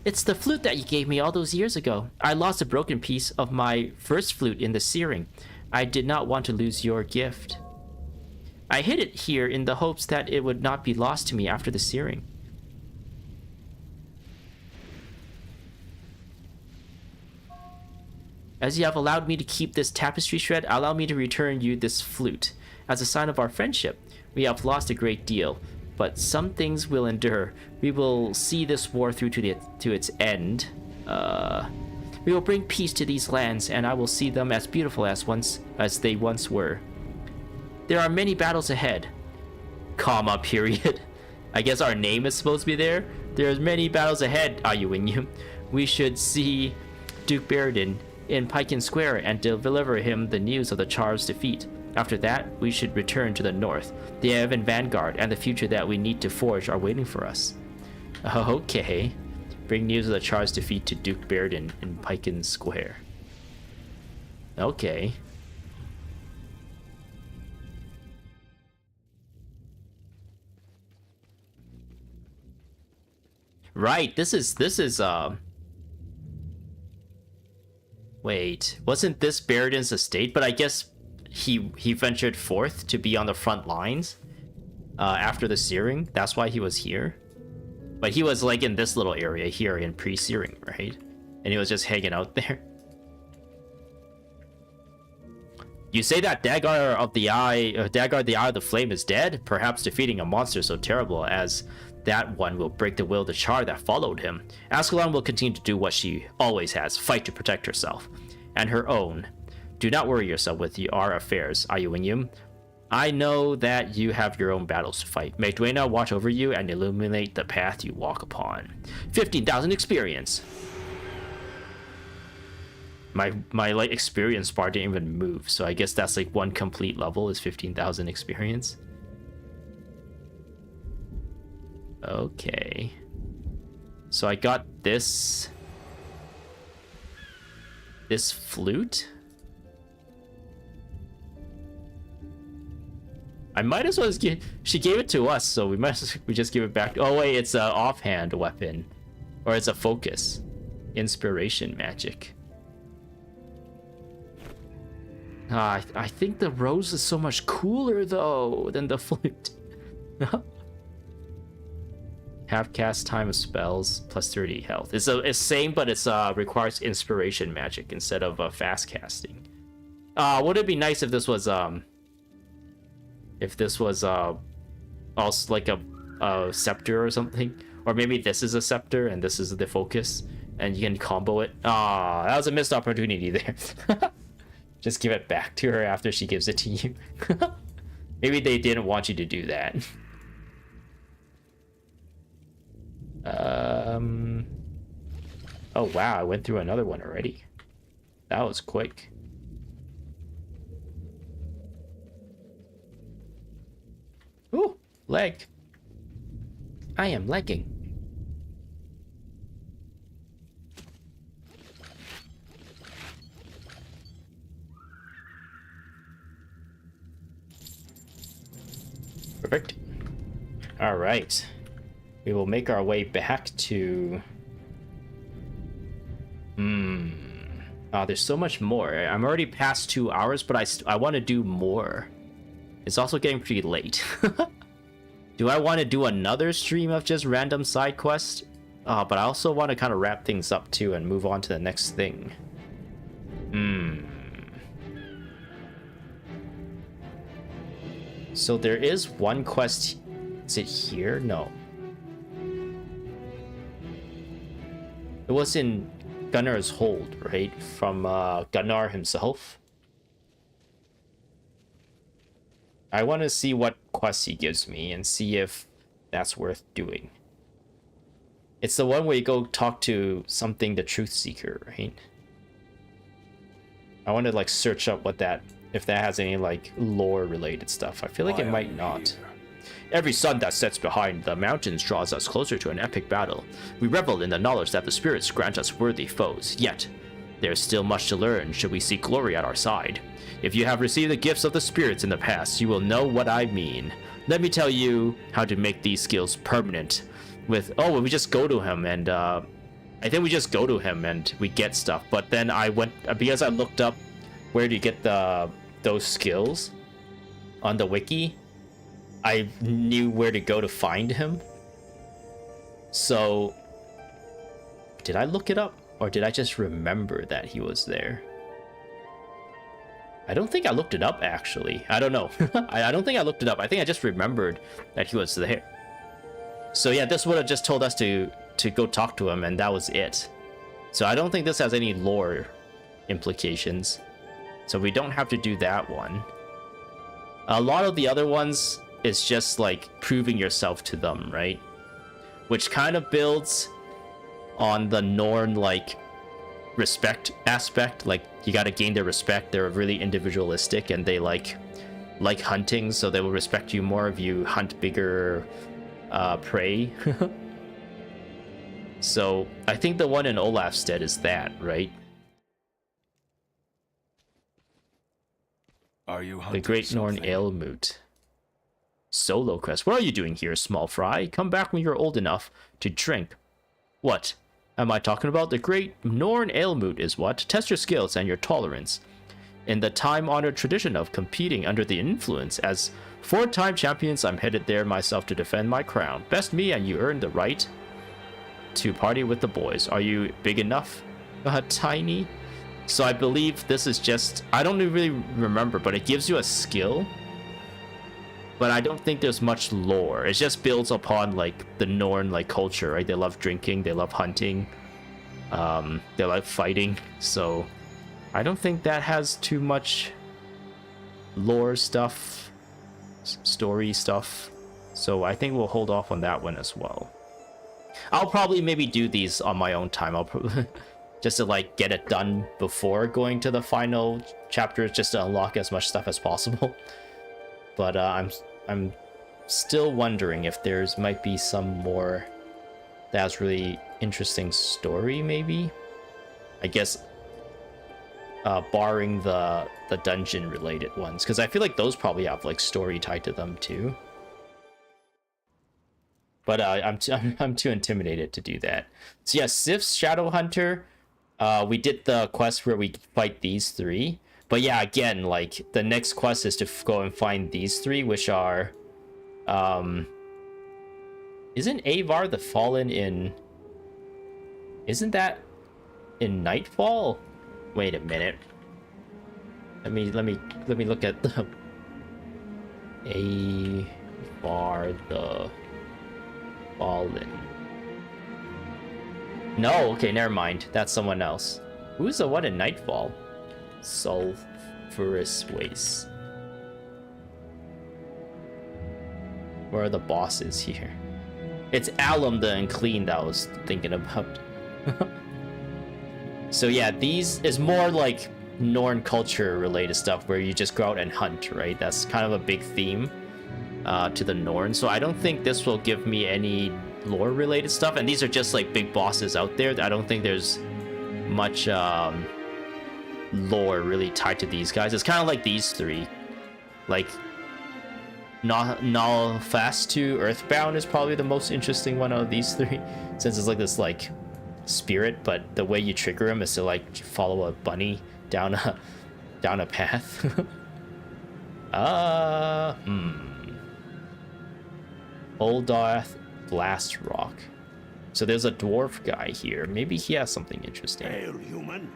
It's the flute that you gave me all those years ago. I lost a broken piece of my first flute in the searing. I did not want to lose your gift. I hid it here in the hopes that it would not be lost to me after the searing. As you have allowed me to keep this tapestry shred, allow me to return you this flute. As a sign of our friendship, we have lost a great deal, but some things will endure. We will see this war through to its end. We will bring peace to these lands, and I will see them as beautiful as they once were. There are many battles ahead. Comma, period. I guess our name is supposed to be there. There's many battles ahead, Ayuinyu. We should see Duke Baradin in Pyken Square and deliver him the news of the Char's defeat. After that, we should return to the north. The Evan Vanguard and the future that we need to forge are waiting for us. Okay. Bring news of the Char's defeat to Duke Baradin in Pyken Square. Okay. Right, this is wait, wasn't this Baradin's estate? But I guess he ventured forth to be on the front lines after the searing. That's why he was here. But he was like in this little area here in Pre-Searing, right? And he was just hanging out there. You say that Dagar of the Eye, Dagar the Eye of the Flame is dead? Perhaps defeating a monster so terrible as that one will break the will of the Char that followed him. Ascalon will continue to do what she always has, fight to protect herself. And her own. Do not worry yourself with our affairs, Ayuingyum. I know that you have your own battles to fight. May Dwayna watch over you and illuminate the path you walk upon. 15,000 experience. My like experience bar didn't even move, so I guess that's like one complete level is 15,000 experience. Okay. So I got this flute. I might as well just give, she gave it to us, so we just give it back. Oh wait, it's a offhand weapon, or it's a focus, inspiration magic. I think the rose is so much cooler though than the flute. Half cast time of spells plus 30 health. It's same, but it's requires inspiration magic instead of fast casting. Would it be nice if this was also like a scepter or something, or maybe this is a scepter and this is the focus, and you can combo it. That was a missed opportunity there. Just give it back to her after she gives it to you. Maybe they didn't want you to do that. Oh wow, I went through another one already. That was quick. Ooh, leg. I am lagging. Perfect. All right. We will make our way back to... there's so much more. I'm already past 2 hours, but I want to do more. It's also getting pretty late. Do I want to do another stream of just random side quests? But I also want to kind of wrap things up too and move on to the next thing. So there is one quest. Is it here? No. It was in Gunnar's Hold, right? From Gunnar himself. I want to see what quest he gives me and see if that's worth doing. It's the one where you go talk to something, the Truth Seeker, right? I want to like search up what that, if that has any like lore related stuff. I feel like it might not. Every sun that sets behind the mountains draws us closer to an epic battle. We revel in the knowledge that the spirits grant us worthy foes, yet there's still much to learn should we seek glory at our side. If you have received the gifts of the spirits in the past, you will know what I mean. Let me tell you how to make these skills permanent. When we just go to him and I think we just go to him and we get stuff. But then I went, because I looked up where to get those skills on the wiki, I knew where to go to find him. So did I look it up, or did I just remember that he was there? I don't think I looked it up, actually. I don't know. I don't think I looked it up. I think I just remembered that he was there. So yeah, this would have just told us to go talk to him, and that was it. So I don't think this has any lore implications. So we don't have to do that one. A lot of the other ones is just like proving yourself to them, right? Which kind of builds on the Norn like respect aspect. Like you got to gain their respect. They're really individualistic and they like hunting, so they will respect you more if you hunt bigger prey. So I think the one in Olafstead is that, right? Are you hunting the Great Norn something? Ailmoot. Solo quest. What are you doing here, small fry? Come back when you're old enough to drink. What am I talking about? The Great Norn Ailmoot is what? Test your skills and your tolerance. In the time-honored tradition of competing under the influence, as 4-time champions, I'm headed there myself to defend my crown. Best me and you earn the right to party with the boys. Are you big enough? Tiny? So I believe this is just... I don't really remember, but it gives you a skill. But I don't think there's much lore. It just builds upon, like, the Norn, like, culture, right? They love drinking, they love hunting. They like fighting. So I don't think that has too much lore stuff, story stuff. So I think we'll hold off on that one as well. I'll probably maybe do these on my own time. I'll probably just to like get it done before going to the final chapters, just to unlock as much stuff as possible. But I'm still wondering if there's might be some more that's really interesting story, maybe. I guess barring the dungeon related ones, because I feel like those probably have like story tied to them too. But I'm too intimidated to do that. So yeah, Sif's Shadow Hunter. We did the quest where we fight these three. But yeah, again, like the next quest is to go and find these three, which are, isn't Avar the Fallen in? Isn't that in Nightfall? Wait a minute. Let me look at the Avar the Fallen. No, okay, never mind. That's someone else. Who's the one in Nightfall? Sulphurous Waste. Where are the bosses here? It's Alum the Unclean that I was thinking about. So yeah, these is more like Norn culture related stuff where you just go out and hunt, right? That's kind of a big theme to the Norn. So I don't think this will give me any lore related stuff, and these are just like big bosses out there. I don't think there's much lore really tied to these guys. It's kind of like these three, like Nalfastu Earthbound is probably the most interesting one out of these three, since it's like this like spirit, but the way you trigger him is to like follow a bunny down a path. Oldarth Blast Rock. So there's a dwarf guy here. Maybe he has something interesting. Hail, human.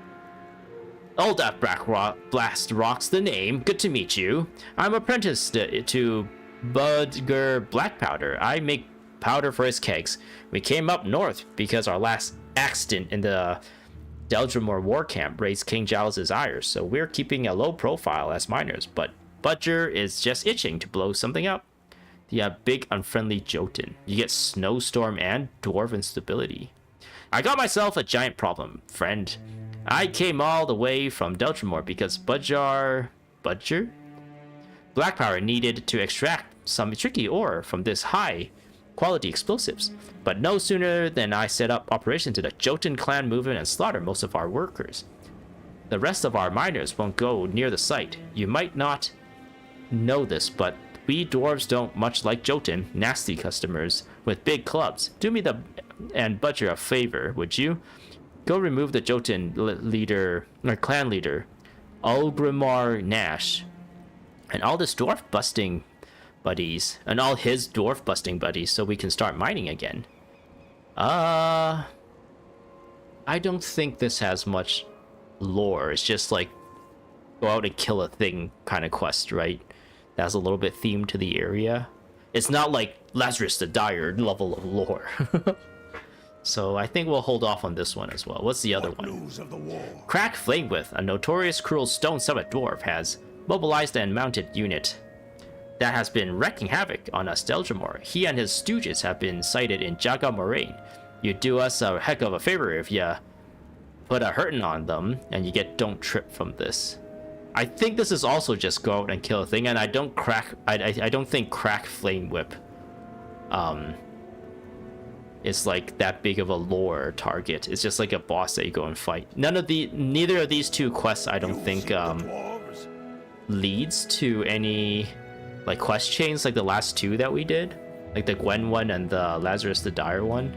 Oldarth Blast Rock's the name. Good to meet you. I'm apprenticed to Budger Black Powder. I make powder for his kegs. We came up north because our last accident in the Deldrimor war camp raised King Giles' ire, so we're keeping a low profile as miners, but Budger is just itching to blow something up. The big unfriendly Jotun. You get snowstorm and dwarf instability. I got myself a giant problem, friend. I came all the way from Deldrimor because Budger Black Power needed to extract some tricky ore from this high quality explosives. But no sooner than I set up operations to the Jotun clan movement and slaughter most of our workers. The rest of our miners won't go near the site. You might not know this, but we dwarves don't much like Jotun, nasty customers with big clubs. Do me and Budger a favor, would you? Go remove the Jotun leader, or clan leader, Ulgrimar Nash, and all his dwarf busting buddies, so we can start mining again. I don't think this has much lore. It's just like go out and kill a thing kind of quest, right? That's a little bit themed to the area. It's not like Lazarus the Dire level of lore. So I think we'll hold off on this one as well. What's the other one? News of the war? Crack Flamewith, a notorious cruel stone summit dwarf, has mobilized and mounted unit that has been wreaking havoc on us Deldrimor. He and his stooges have been sighted in Jaga Moraine. You'd do us a heck of a favor if you put a hurting on them, and you get don't trip from this. I think this is also just go out and kill a thing, and I don't think Crack Flame Whip is like that big of a lore target. It's just like a boss that you go and fight. Neither of these two quests I don't think leads to any like quest chains like the last two that we did, like the Gwen one and the Lazarus the Dire one.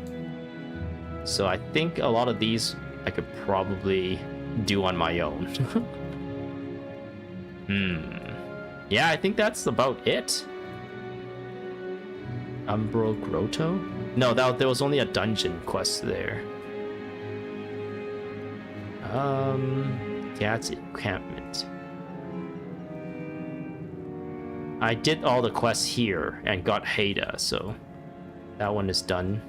So I think a lot of these I could probably do on my own. Yeah, I think that's about it. Umbro Grotto? No, there was only a dungeon quest there. That's encampment. I did all the quests here and got Haida, so that one is done.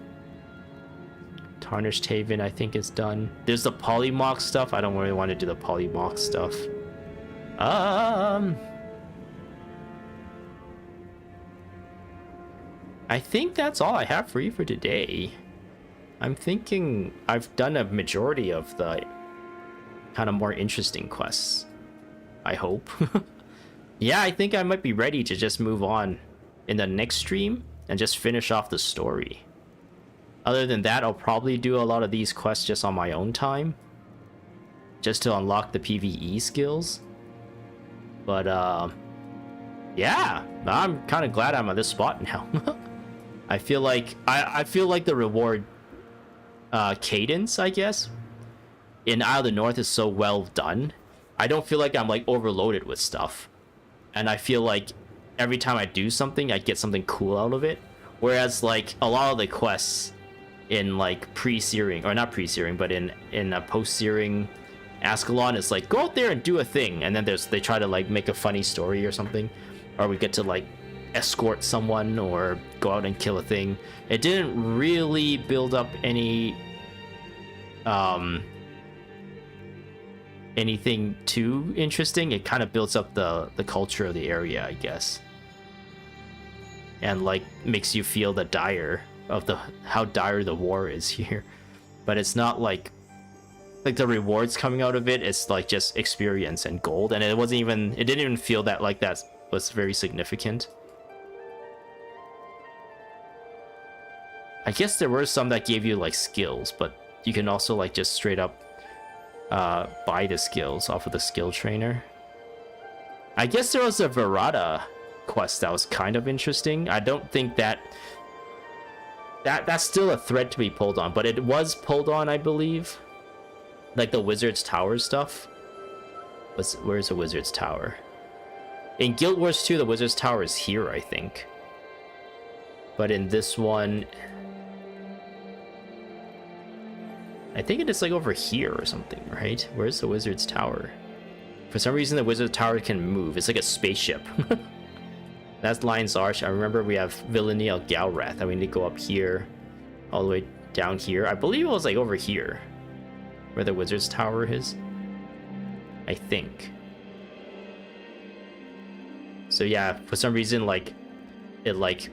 Tarnished Haven, I think, is done. There's the Polymorph stuff. I don't really want to do the Polymorph stuff. I think that's all I have for you for today. I'm thinking I've done a majority of the kind of more interesting quests. I hope. Yeah, I think I might be ready to just move on in the next stream and just finish off the story. Other than that, I'll probably do a lot of these quests just on my own time, just to unlock the PvE skills. But yeah, I'm kind of glad I'm at this spot now. I feel like I feel like the reward cadence, I guess, in Isle of the North is so well done. I don't feel like I'm like overloaded with stuff, and I feel like every time I do something, I get something cool out of it. Whereas like a lot of the quests in like pre-searing, or not pre-searing, but in a post-searing Ascalon, it's like go out there and do a thing, and then they try to like make a funny story or something, or we get to like escort someone or go out and kill a thing. It didn't really build up any anything too interesting. It kind of builds up the culture of the area, I guess, and like makes you feel the how dire the war is here. But it's not like the rewards coming out of it. It's like just experience and gold, and it didn't even feel that like that was very significant. I guess there were some that gave you like skills, but you can also like just straight up buy the skills off of the skill trainer. I guess there was a Verada quest that was kind of interesting. I don't think that's still a thread to be pulled on, but it was pulled on, I believe. Like the Wizard's Tower stuff. Where's the Wizard's Tower? In Guild Wars 2, the Wizard's Tower is here, I think. But in this one, I think it is like over here or something, right? Where's the Wizard's Tower? For some reason, the Wizard's Tower can move. It's like a spaceship. That's Lion's Arch. I remember we have Villainy of Galrath, and we need to go up here, all the way down here. I believe it was like over here, where the Wizard's Tower is. I think. So yeah, for some reason, like it like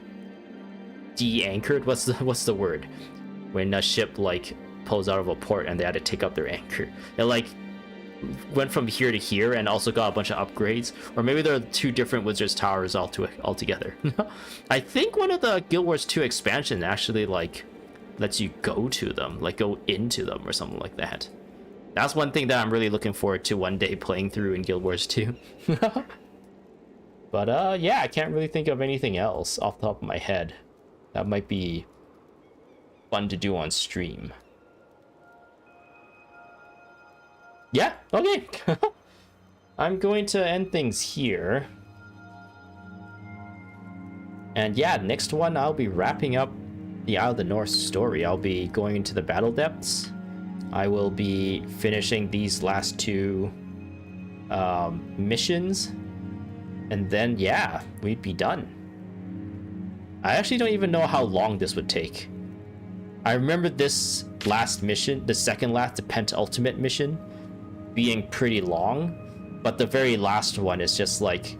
de-anchored. What's the word? When a ship like pulls out of a port and they had to take up their anchor. It like went from here to here and also got a bunch of upgrades. Or maybe there are two different Wizard's Towers altogether. I think one of the Guild Wars 2 expansion actually like lets you go to them, like go into them or something like that. That's one thing that I'm really looking forward to one day playing through in Guild Wars 2. But yeah, I can't really think of anything else off the top of my head that might be fun to do on stream. Yeah, okay. I'm going to end things here. And yeah, next one I'll be wrapping up the Isle of the North story. I'll be going into the Battle Depths. I will be finishing these last two missions. And then, yeah, we'd be done. I actually don't even know how long this would take. I remember this last mission, the second last, the penultimate mission, being pretty long, but the very last one is just like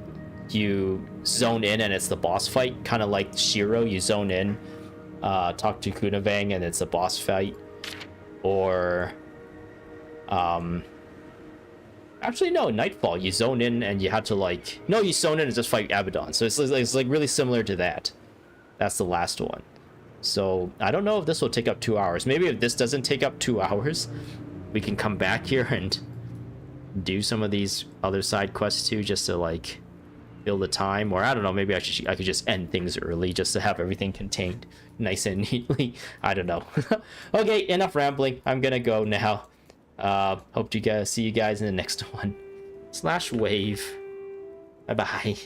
you zone in and it's the boss fight, kind of like Shiro. You zone in, talk to Kunavang and it's a boss fight. Or actually no, Nightfall, you zone in and you have to like, no, you zone in and just fight Abaddon. So it's like really similar to that. That's the last one. So I don't know if this will take up 2 hours. Maybe if this doesn't take up 2 hours, we can come back here and do some of these other side quests too, just to like fill the time. Or I don't know, maybe I could just end things early just to have everything contained nice and neatly. I don't know. Okay, enough rambling. I'm gonna go now. Hope to see you guys in the next one. /wave. Bye bye.